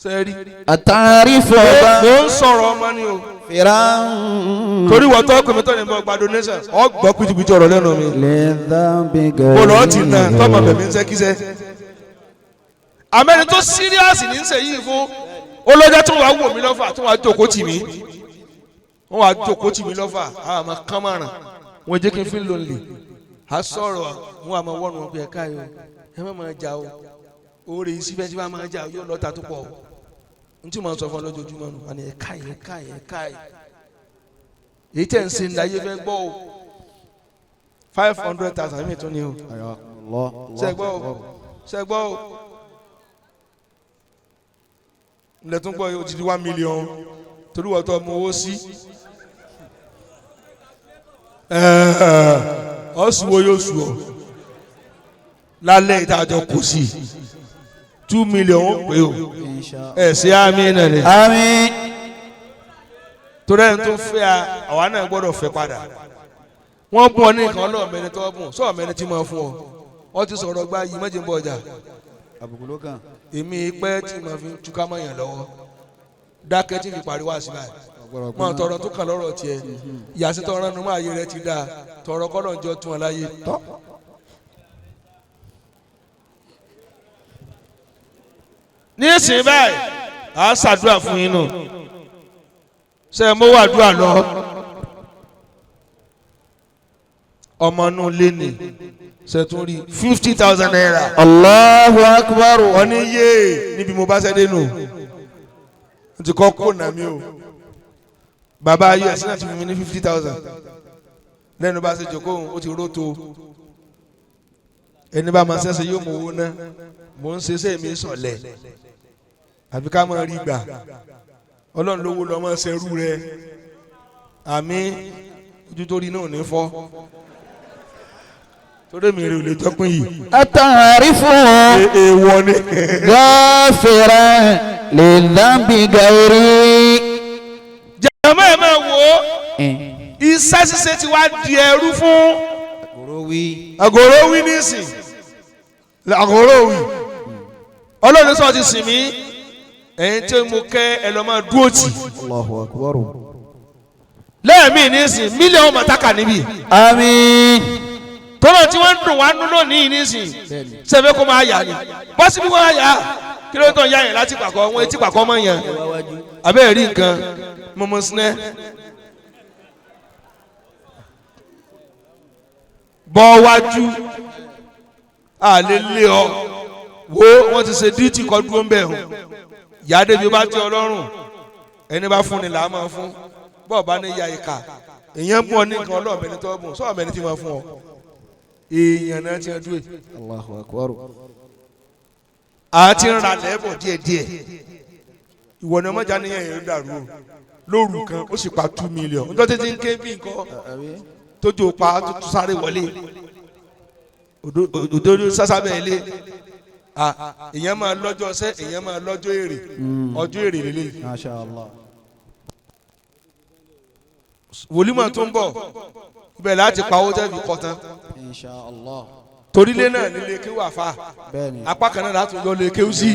sẹ́ẹ̀rí àtàrífọ̀ bá mo ń sọ̀rọ̀ ọmọ ni o. fìràn. torí wọ́n tọ́ pé mi tọ́ ni mo gba donation ọ gbọ́ pìtìpìtì ọ̀rọ̀ lẹ́nu mi. lẹ́dàbí gẹ̀ẹ́. bọ́lá ọtí náà tọ́mọ bẹ̀mí ń sẹ́kísẹ́. àmẹ́ni tó síríàsì ní sẹ́ yìí fún olójà tó wàá wò mí lọ́fà tó wàá jókòó tì mí. wọ́n wàá jókòó tì mí lọ́fà àwọn àmọ́ kánmáràn wọ́n jẹ́ kí n fi ń lò lè. a sọ̀rọ̀ wọn àmọ́ wọ́n wọn pé ẹ káyọ̀ ẹ má máa jà o oore yìí síbẹ̀ tí wọ́n máa jà yóò lọ́ta tó pọ̀ n tí mo sọ fún ọ lójoojúmọ́ nù wọ́n ní ẹ káyọ̀ èyí tẹ̀ ń sin ní ayé fẹ́ gbọ́ o 500,000 mi tún ni o ṣẹ́gbọ́ o ilẹ̀ tún gbọ́ o ti di 1 million torí wọ́n tọ́ mọ owó sí ọ̀sùn wo yóò sùn ọ́ lálẹ́ ìdájọ́ kò sí 2 million pé o ẹ̀ sí àmì náà ni. àmín. torí ẹni tó fẹ́ àwa náà gbọ́dọ̀ fẹ́ padà wọ́n bùn ọ ní nǹkan ọlọ́ọ̀mẹni tó bùn sọ́ọ̀mẹni tí mo fún ọ wọ́n ti sọ̀rọ̀ gba yìí mẹ́jẹ̀ ń bọ̀ ọjà àbùkù ló kàn. èmi pẹ́ tí mo fi túká mọ́ yàn lọ́wọ́ dákẹ́ tí fi parí wá sí báyìí mọ́ tọrọ tó kàn lọ́rọ̀ tiẹ̀ ìyàsí tọrọ nínú ayé rẹ ti dáa tọrọ kọ́ lọ́njọ́ tún ọ láyé tọ́. ní ìsìn báyìí à á ṣàdúrà fún yín nù ṣe mo wà dúà lọ ọmọ inú ilé ni ṣe tún rí 50,000 naira. Allahu Akbar. wọ́n ní yéé níbi mo bá ṣẹ́dé nù n ti kọ́ kó nà mí o bàbá ayé ẹ̀sìn náà ti fún mi ní 50,000 lẹ́nu bá ṣe jòkó ó ti rótó ẹni bá máa ṣẹ́ṣe yóò mọ owó ná mò ń ṣe sẹ́mi sọ̀lẹ̀ àbí ká máa rí gbà ọlọ́run lówó lọ́mọ ṣerú rẹ àmì ojú tó rí náà ní fọ́ torí mi rè ò lè tọ́pin yìí. àtàrífọ̀ èèwọ̀ ni. ghafiran lidhanbi ghairi. jẹ̀mọ́ ẹ̀ máa wò ó iṣẹ́ ṣíṣe ti wá di ẹrú fún. àgòrò wí nísìn àgòrò wí ọlọ́run sọ ti sìn mí ẹ̀yin tí mo kẹ́ ẹ lọ́ máa dúró tì. Allahu Akbar. lẹ́ẹ̀mí nísìn mílíọ̀nù mọ̀tàkà níbí. àmín. tọ́lọ̀ tí wọ́n ń dùn wá nú lónìí nísìn sẹ́fẹ́ kó máa yà ni bọ́sí bí wọ́n á yà kí ló tó ń yà yẹn láti pàkọ́ wọn etí pàkọ́ mọ́ yẹn abẹ́ẹ̀ rí nǹkan mọ́mọ́ sinẹ́. bọ́ wájú àlè lé ọ wo wọ́n ti ṣe díìtì kọ́ dúró ń bẹ̀ hàn yàdé bí ó bá ti ọlọ́run ẹni bá fún ni là á máa fún bọ́ọ̀ bá ní ya ìka èèyàn bú ọ ní nǹkan ọlọ́ọ̀bẹni tó bùn sọ́ọ̀bẹni tí wọ́n fún ọ èèyàn náà ti ń dúró. Allahu akbar. àti ń ra lẹ́bọ̀ díẹ̀díẹ̀ ìwọ ni ọmọjà ní ẹ̀yìn dàrú o lóru kan ó sì pa 2 million ọjọ́ títí ń ké bí nǹkan tójú pa tó sáré wọlé òdodo sásábẹ́ ilé èèyàn máa lọ́jọ́ ọsẹ́ èèyàn máa lọ́jọ́ èrè ọjọ́ èrè lélẹ̀. Masha Allah. wòlímọ̀ tó ń bọ̀ ibẹ̀ láti pa owó tẹ́bi kọ́ tán. Insha Allah. torílé náà nílé kéwù àfa bẹ́ẹ̀ni. apá kan náà láti yọ lé kéwù sí.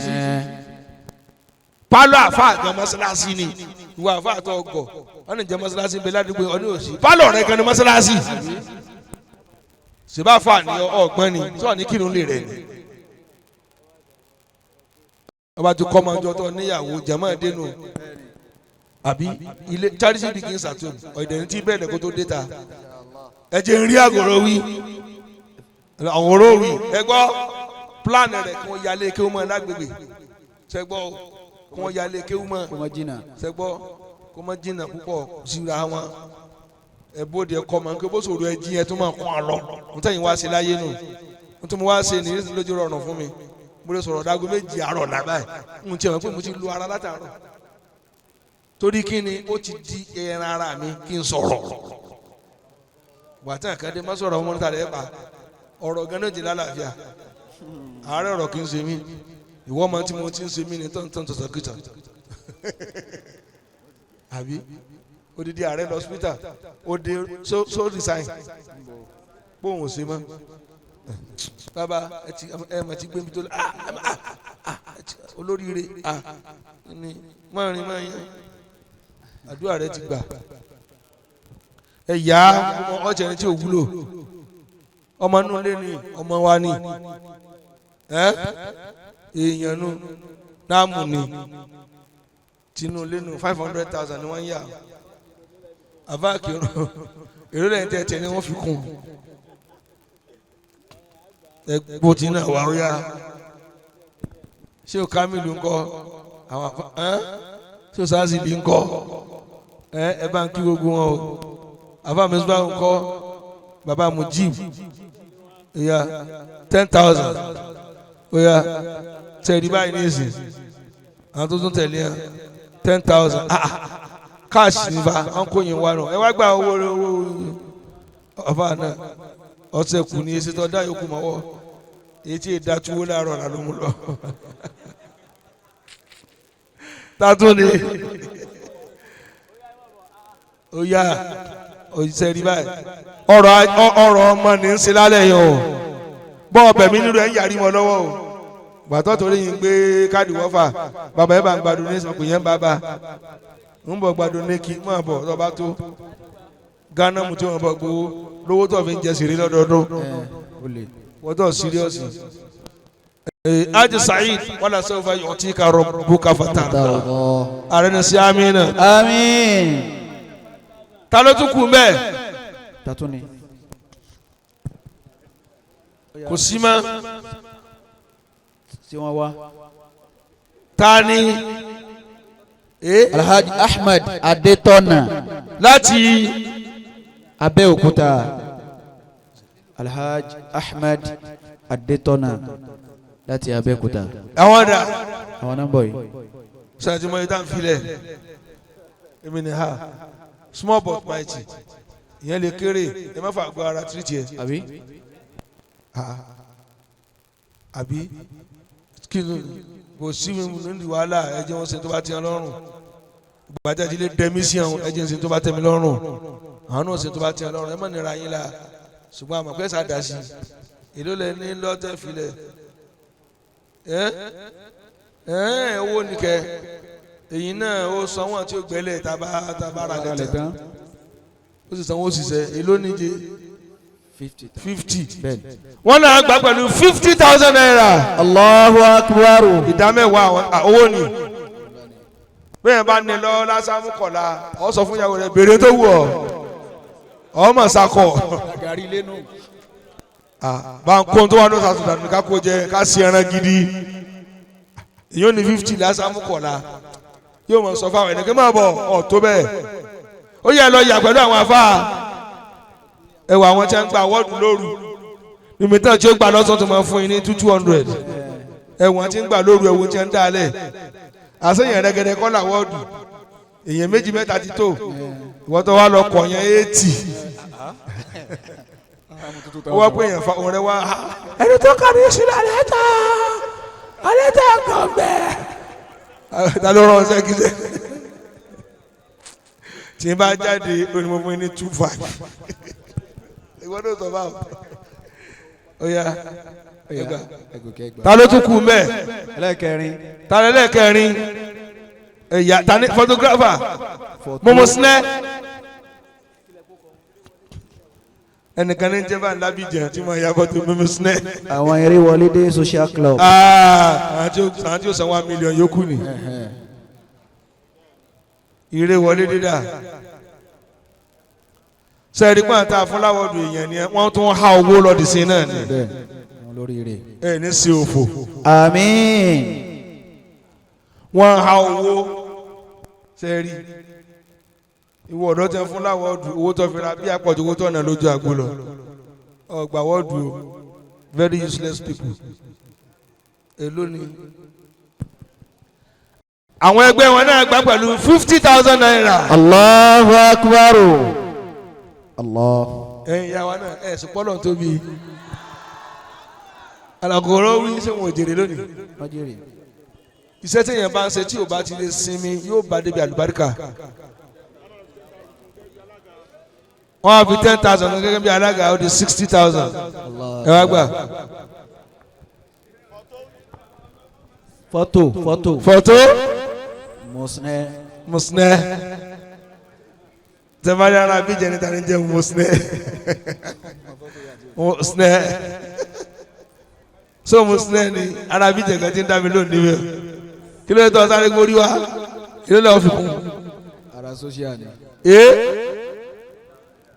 pálọ̀ àfa àgbọn mọ́sálásí ni ìwọ àfa àtọ̀ ọgọ̀ wọ́n ní jẹ́ mọ́sálásí ń bẹ ládùúgbò ọ ní òsì pálọ̀ rẹ̀ gan ni mọ́sálásí. sèbáfà ni ọgbọ́n ni sọ̀rọ̀ ní kírun lè rẹ̀ ni. ọba tó kọ́ máa jọ tó níyàwó jama dénú àbí ilé charity begins at home ọ̀dẹ̀ ní tí bẹ́ẹ̀ lẹ́kọ́ tó dé ta ẹ jẹ́ ń rí àgọ̀rọ̀ wí àwòrán wí ẹ gbọ́ plan rẹ̀ kí wọ́n yálé kéwú mọ́ lágbègbè ṣẹ gbọ́ kí wọ́n yálé kéwú mọ́ ṣẹ gbọ́ kó mọ́ jìnnà púpọ̀ síra wọn ẹ bóde ẹ kọ́ mọ́ kí bó sòrò ẹ jí ẹ tó máa kún àlọ́ mo tẹ̀yìn wá sí láyé nù mo tún mo wá sí ní ìrísí lójú rọrùn fún mi mo lè sọ̀rọ̀ dágó méjì àárọ̀ lábàá ẹ̀ ń tiẹ̀ wọ́n pé mo ti lu ara látàárọ̀ torí kí ni ó ti di ẹran ara mi kí n sọ̀rọ̀ wàtí àkàndé má sọ̀rọ̀ ọmọ níta rẹ̀ pa ọ̀rọ̀ gan-an ti lálàáfíà àárẹ̀ ọ̀rọ̀ kì í ṣe mí ìwọ ọmọ tí mo ti ń ṣe mí ni tọ́ntọ́n tọ̀sọ̀ kìtà àbí odidi ààrẹ lọ hospital ó dé so resign bóun ò ṣe mọ́ bàbá ẹ mà ti gbé mi tó lọ olóríire ni mọ́rin mọ́rin àdúrà rẹ ti gbà ẹ yá ọjà ẹni tí ò wúlò ọmọ inú ilé ni ọmọ wa ni èèyàn nu náàmù ni tinú ilé nu 500,000 ni wọ́n ń yà àbá kìrọ̀ èrò lẹ́yìn tẹ́tẹ́ ni wọ́n fi kún ẹgbó tí náà wà ó yá ṣé o Kamilu ńkọ́ àwọn ṣé o Sazili ńkọ́ ẹ bá ń kí gbogbo wọn o àbá mẹsùn bá ń kọ́ bàbá Mujib oya 10,000 oya tẹ̀lé báyìí ní ìsìn àwọn tó tún tẹ̀lé ẹ 10,000 káàsì nípa wọn kò yín wá náà ẹ wá gba owó ọba náà ọ̀sẹ̀ kù ní èsì tó dá yòókù mọ́wọ́ èyí tí èdè àtúwó láàárọ̀ là ló mú lọ tátún ni ó yá òṣìṣẹ́ rí báyìí ọ̀rọ̀ ọmọ ní ń ṣe lálẹ́ yẹn o bọ́ ọbẹ̀ mi nínú ẹ̀ ń yàrí mọ́ lọ́wọ́ o gbàtọ́ torí yín gbé káàdì wọ́fà bàbá ẹ̀ bá ń gbàdúrà ní ìsọ̀kù yẹn bàbá ń bọ̀ gbàdúrà ní kí máa bọ̀ lọ́ba tó Ghana mu tí wọ́n bọ̀ gbowó lówó tó fi ń jẹ sèré lọ́dọọdún wọ́n tó síríọ́sì Haji Saheed wala sawfa yu'tika rabbuka fatarda ààrẹ ní sí amínà àmín. ta ló tún kù mbẹ́ tatuni. kò sí mọ́ tí wọ́n wá. ta ni Alhaji Ahmed Adetona láti Abẹ́òkúta. Alhaji Ahmed Adetona láti Abẹ́òkúta. àwọn ọ̀dà àwọn nọ́mbà yìí. sàtìmọ̀ ìdá ń filẹ̀ èmi ni ha small but mighty ìyẹn lè kéré ẹ má fà gbọ́ ara tìrìtì ẹ àbí kí ló kò sí mi ní wàhálà ẹ jẹ́ wọn ṣe tó bá ti yan lọ́rùn gbàjáde lè dẹ́mi sí àwọn ẹ jẹ́ ṣe tó bá tẹ́ mi lọ́rùn àwọn náà ṣe tó bá ti yan lọ́rùn ẹ má nira yín la ṣùgbọ́n àmọ́ pẹ́ sá dá sí èló lẹ ní lọ́tẹ̀ filẹ̀ owó nìkẹ́ èyí náà ó sọ wọn tí ó gbẹ́lẹ̀ tábà ra lẹ́tẹ̀ ó sì sanwó òṣìṣẹ́ èló níje 50 bẹ́ẹ̀. wọ́n náà gbà pẹ̀lú 50,000 naira. Allahu akbar. ìdámẹ́wàá owó ni bẹ́ẹ̀ bá ní lọ lásàmú kọ̀la ọ sọ fún ìyàwó rẹ̀ béèrè tó wù ọ́ ọmọ sakọ. bá ń kó tó wà ní ọ̀sán àtúntà ká kó jẹ ká sí ẹran gidi èyí ní 50 lásàmú kọ̀la yóò mọ̀ sọ fáwọn ẹ̀nìkan máa bọ̀ ọ̀ tó bẹ́ẹ̀ ó yẹ lọ yà pẹ̀lú àwọn afá ẹwà àwọn tí wọ́n ń gba awọ́dù lóru mímítàn tí ó gbà lọ́sọ̀ tó máa fún yín ní 200 ẹ̀wọ̀n tí ń gbà lóru ẹ̀wọ̀n tí ń dálẹ̀ àṣeyàn rẹ̀gẹ̀dẹ̀ kọ́ làwọ́dù èèyàn méjì mẹ́ta ti tó ìwọ́n tó wá lọ kọ̀ yẹn 80 ó wá pé èèyàn fa òun rẹ wá ẹni tó kà ní ìṣúná alẹ́ tá kàn bẹ́ẹ̀ ta ló rán ọsẹ kíṣẹ tí n bá jáde lónìí mo fún yín ní 25 ìwọ́n tó sọ báwo ó yá ta ló tún kú mẹ́ ẹlẹ́kẹrin. ta ló lẹ́kẹrin ẹ̀yà ta ní photographer momo sinẹ́ ẹnìkan ní jẹ́bà lábìjẹ́ tí mo yà fọ́tò momo sinẹ́. àwọn eré wọlé dé social club. àwọn tí ó san 1 million yòókù ni eré wọlé dídà sẹ́ẹ̀rí pàǹtà fúnláwọ́dù èèyàn ni wọ́n tún há owó lọ́dì sí náà ni ẹ̀ ní sí òfò. àmín. wọ́n há owó sẹ́ẹ̀rí ìwọ ọ̀dọ́ tẹ fúnláwọ́dù owó tó fi ra bí àpọ̀jù owó tó ọ̀nà lójú àgbo lọ ọgbà wọ́ọ̀dù very useless people èló ni. àwọn ẹgbẹ́ wọn náà gbà pẹ̀lú 50,000 naira. Allahu akbar. Allah. ẹ̀yin ìyá wa náà ẹ̀ sùpọ́lọ̀ tóbi alagoro wí ṣé wọn ò jèrè lónìí. iṣẹ́ tí èèyàn bá ń ṣe tí ò bá ti lè sinmi yóò bá débi àlùbáríkà. wọ́n á fi 10,000 gẹ́gẹ́ bí alága ó di 60,000 ẹ wá gbà. fọ́tò. musnẹ tẹmari ara bí jẹni tani jẹ musnẹ so musnẹ ni ara bí jẹ kan ti ń dá mi lónìí bẹ kí ló dé tó sáré gbórí wa kí ló lọ́ọ́ fi kún. ara social ni.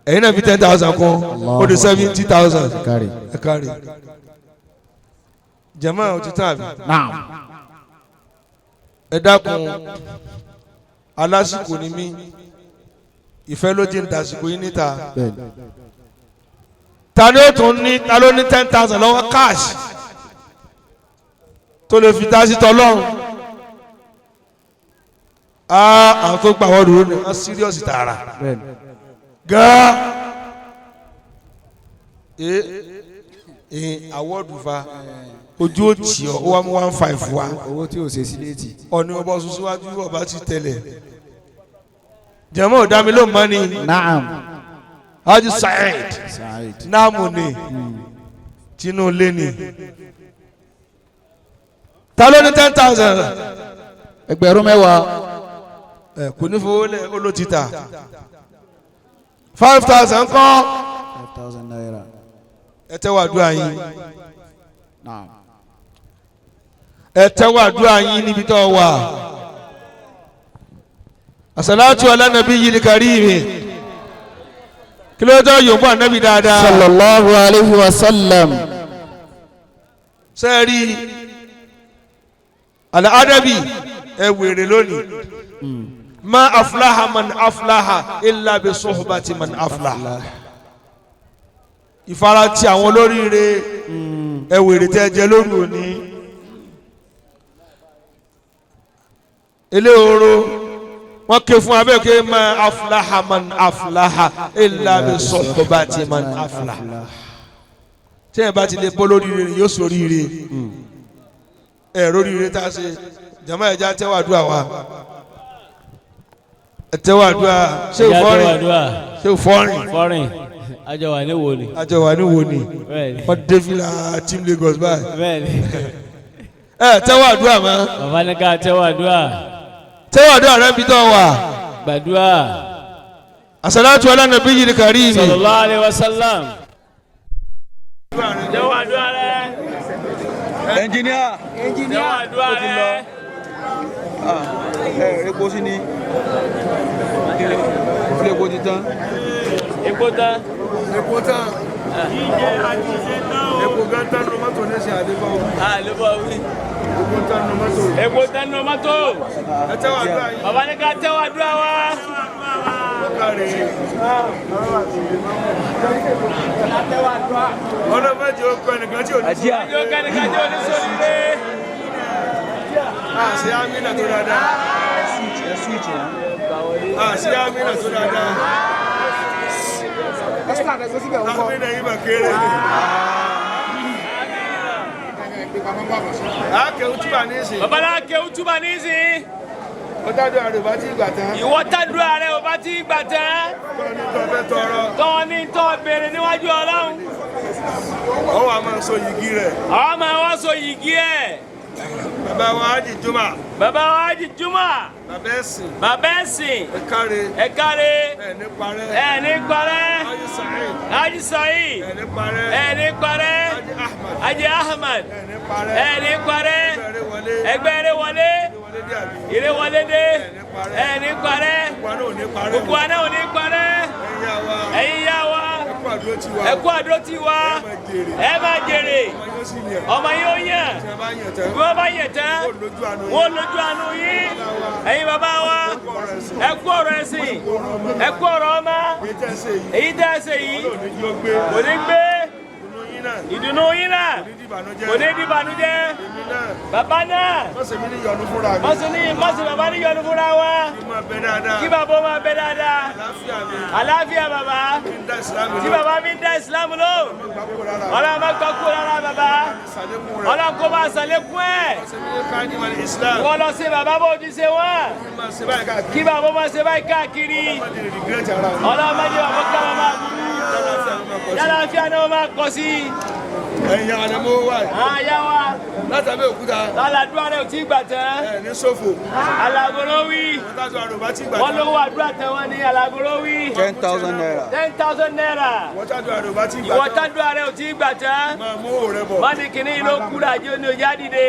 ẹ̀yin náà fi 10,000 kún ó di 70,000 ẹ kárí jẹ̀mọ́ òtítọ́ àbí. ẹ dákun alásìkò ni mí ìfẹ́ ló jẹ́ ìdásìkò yín níta ta ni ó tún ní ta ló ní 10,000 lọ́wọ́ cash tó lè fi dá sí tọ́lọ́run àwọn tó gbà wọ́n dúró ní wọ́n serious tààrà gan awọ́dù fa ojú ó tì ọ́ ó wá mú 1.5 wá owó tí o ṣe sí létí. ọ̀nì ọba ṣoṣo wájú ọba ti tẹ̀lẹ̀ jẹ́mọ́ ò dá mi ló mọ́ ni. naam. Haji Said náàmù ni tinú lé ni ta ló ní 10,000. ẹgbẹ̀rún mẹ́wàá. kò ní fowó lẹ̀ ó ló ti ta 5,000 kọ́. 5,000 naira. ẹ tẹ́wọ́ àdúrà yín. naam. ẹ tẹ́wọ́ àdúrà yín níbi tó wà. As-salatu ala nabiyyil karim. Kí ló dé yòówù ànábì dáadáa. sallallahu alayhi wa sallam. sẹ́ẹ̀rì al-adabi ẹ wèrè lónìí. ma aflaha man aflaha illa bi suhbati man aflaha. ìfarati àwọn olóríire ẹ wèrè tẹ́ jẹ lórí òní. eléhoro wọ́n ké fún abẹ́kẹ́ ma aflaha man aflaha illa bi suhbati man aflaha. tí ẹ bá ti lè bọ́ lóríire yóò sọ oríire ẹ lóríire tá a ṣe jama ẹja tẹ́wàdúrà wa ẹ tẹ́wàdúrà ṣé o fọ́rin ṣé o fọ́rin àjọ wà ní wo ni. àjọ wà ní wo ni wọ́n dé fìlà team Lagos báyìí. bẹ́ẹ̀ni. ẹ tẹ́wàdúrà mọ́. bàbá ní ká tẹ́wàdúrà. tẹ́wàdúrà rẹ bí tọ́ wà. gbàdúrà. As-salatu ala nabiyil karim. sallallahu alaihi wasallam. jẹ́wọ́ àdúrà rẹ̀. ẹnjìníà jẹ́wọ́ àdúrà rẹ̀. epo sí ni epo ti tán. epo tán. Epo tán. Epo gan tán ló mọ́tò ní ṣe àdébọ̀. àlébọ̀ wí. Epo tán ló mọ́tò. epo tán ní mọ́tò. Ẹ tẹ́wọ́ àdúrà yìí. bàbá ní ká tẹ́wọ́ àdúrà wa. Ọlọ́mọdé ó kọ́ ẹnìkan tí ò ní. yóò kẹ́nìkan jẹ́ oníṣòwò pé. Ṣé Amina tó dáadáa? Ṣé Amina tó dáadáa? Amina yìí mà kéré. Àáké útúbà ní ìsìn. bàbá náà ké útúbà ní ìsìn. Ọ̀tádùn àrèbá tí ìgbà tán. ìwọ tàdúrà rẹ̀ ò bá ti gbà tán. Tọ́ni tó fẹ́ tọrọ. tọ́ ní tọ́ béèrè níwájú Ọlọ́run. Ó wà máa so yìgì rẹ̀. àwọn máa wá so yìgì ẹ̀. Bàbá wa Hájì Juma. bàbá wa Hájì Juma. Bàbá ẹ̀sìn. bàbá ẹ̀sìn. Ẹ káre. ẹ káre. Ẹ ní parẹ́. ẹ ní parẹ́. Hájì Saheed. Hájì Saheed. Ẹ ní parẹ́. ẹ ní parẹ́. Hájì Ahmad. Hájì Ahmad. Ẹ ní parẹ́. ẹ ní parẹ́. Ẹgbẹ́rẹ́ wọlé. ẹgbẹ́rẹ́ wọlé. Wọlé dé àbí. ire wọlé dé. Ẹ ẹ ní parẹ́. ní parẹ́. Gbogbo àná ò ní parẹ́. gbogbo àná ò ní parẹ́. Ẹ̀yin yá wa. ẹ̀yin yá wa. Ẹ kú àdúró tí wa. ẹ kú àdó tí wa. ẹ máa jèrè. Ọmọ yóò sì yẹ. ọmọ yóò yàn. Tí a bá yàn tán. bí wọ́n bá yẹ tán. Ó lójú àná yìí. wọ́n lójú àánú yín. ẹ̀yin bàbá wa. ẹ kú ọ̀rọ̀ ẹ̀sìn. ẹ kú ọ̀rọ̀ ọmọ. Èyí tẹ́ ṣe yìí. èyí tẹ́ ẹ ṣe yìí. Ọlọ́run ní kí ó gbé. kò ní gbé. Inú yín náà. ìdùnnú yín náà. Kò ní dìbànújẹ́. kò ní di ìbànújẹ́. Èmi náà. bàbá náà. Mọ̀sẹ̀ mi ní yọnu fúnra mi. mọ́sí bàbá ní yọnu fúnra wa. Kí n máa bẹ dáadáa. kí bàbá ó máa bẹ dáadáa. Àlàáfíà mi. àlàáfíà bàbá. Kí n dá ìsìlámù tí lọ. bàbá fi ń dá ìsìlámù lò. Gbàgbọ́ rárá. ọlọ́run máa gbọ́ kú rárá bàbá. Sàlékún rẹ̀. ọlọ́run kó máa ṣàlékún ẹ̀. Mọ̀sẹ̀ mi ní ká ní ìmọ̀ ìsìlámù. wọ́n lọ sí bàbá bó ti ṣe wọ́n. Kí n máa ṣe báyìí káàkiri. kí bàbá ó máa ṣe báyìí káàkiri. Má di rìgírẹ́tì ara mi. ọlọ́run máa jẹ́ bàbá ká máa burú. Àlàáfíà mi máa pọ̀ sí. yálàáfíà náà máa kọ sí. Ẹ̀yin yàrá ni mo wà yìí. àyà wa. Látàbí òkúta. lálàdúrà rẹ̀ ò tí ì gbà tán. Ẹ ní ṣòfò. alagolo wí. Ọ̀tájú àròbá tí gbà wọ́n tán. lówó àdúrà tán wọ́n ní alagolo wí. 10,000 naira. 10,000 naira. Ọ̀tájú àròbá tí gbà ìwọ tán. tàdúrà rẹ̀ ò tí ì gbà tán. Máa mú òwò rẹ bọ̀. wọ́n ní kíní ló kú làjẹ́ ní ojú àdìde.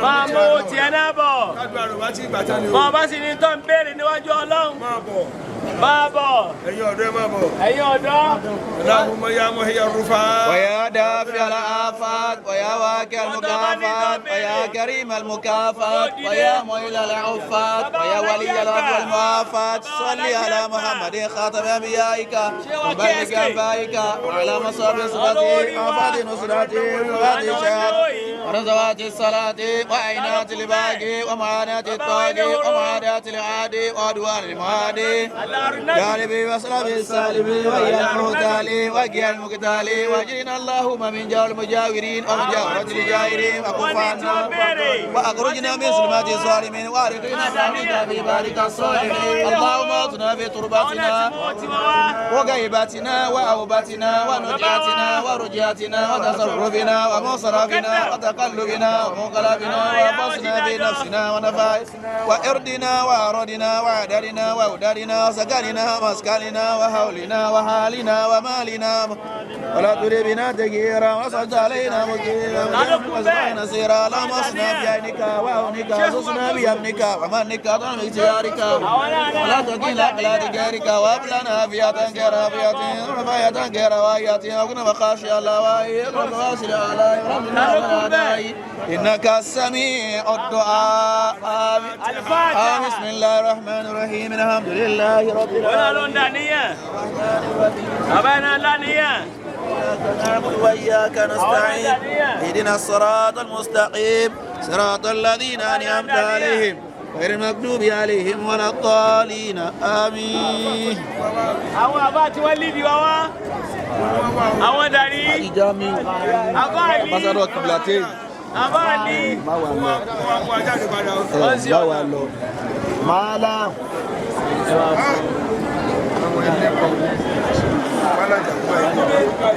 máa mú owó tiẹ̀ náà bọ̀. Ọ̀tájú àròbá tí gbà tán ni o. mọ̀ bá sì ní tó ń béèrè níwájú Ọlọ́run. Máa bọ̀. máa bọ̀. Ẹ̀yin ọ̀dọ́ ẹ máa bọ̀. ẹ̀yin ọ̀dọ́. Allahumma ya muhyi ar-rufat. ويا دافع الآفات ويا واقع المكافات ويا كريم المكافات ويا مهيل العفات ويا ولي الأرض والموافات صل على محمد خاتم أنبيائك وبلغ أنبائك وعلى مصاب صفاته وفاد نصرته وفاد شهاد ورزوات الصلاة وعينات الباقي ومعاناة الطاقي ومعاداة العادي وعدوان المعادي غالبي وصلب السالبي ويا المهتالي وقيا المقتالي واجرنا اللهم من جور المجاورين ومن جورة الجائرين وكفانا واخرجنا من ظلمات الظالمين وارقنا برحمتك في بارك الصالحين اللهم اغثنا في ترباتنا وغيباتنا واوباتنا ونجاتنا ورجاتنا وتصرفنا ومصرفنا وتقلبنا ومنقلبنا وانفسنا في نفسنا ونفائسنا وإردنا وأرضنا وعددنا وأودارنا وسكننا ومسكننا وحولنا وحالنا ومالنا ولا تري بنا تغييرا وصلت علينا مكيرا وزعنا نصيرا اللهم اصنع بعينك وعونك وصصنا بيمنك ومنك وطعم اختيارك ولا تكلنا على تجارك وهب لنا عافية غير عافية ورفاية غير واية وكن مخاشي الله وإياك وواصل على ربنا وعلى إنك السميع الدعاء آمين بسم الله الرحمن الرحيم الحمد لله رب العالمين إياك نعبد وإياك نستعين اهدنا الصراط المستقيم صراط الذين أنعمت عليهم غير المغضوب عليهم ولا الضالين آمين. àwọn àbá tí wọ́n lì wá wá. àwọn darí. Ìjàmí. àbá àlì. Ambassador Kiblatin. àbá àlì. Má wà lọ. Má wà lọ. Màálà. Àwọn ẹlẹ́kọ̀ọ́.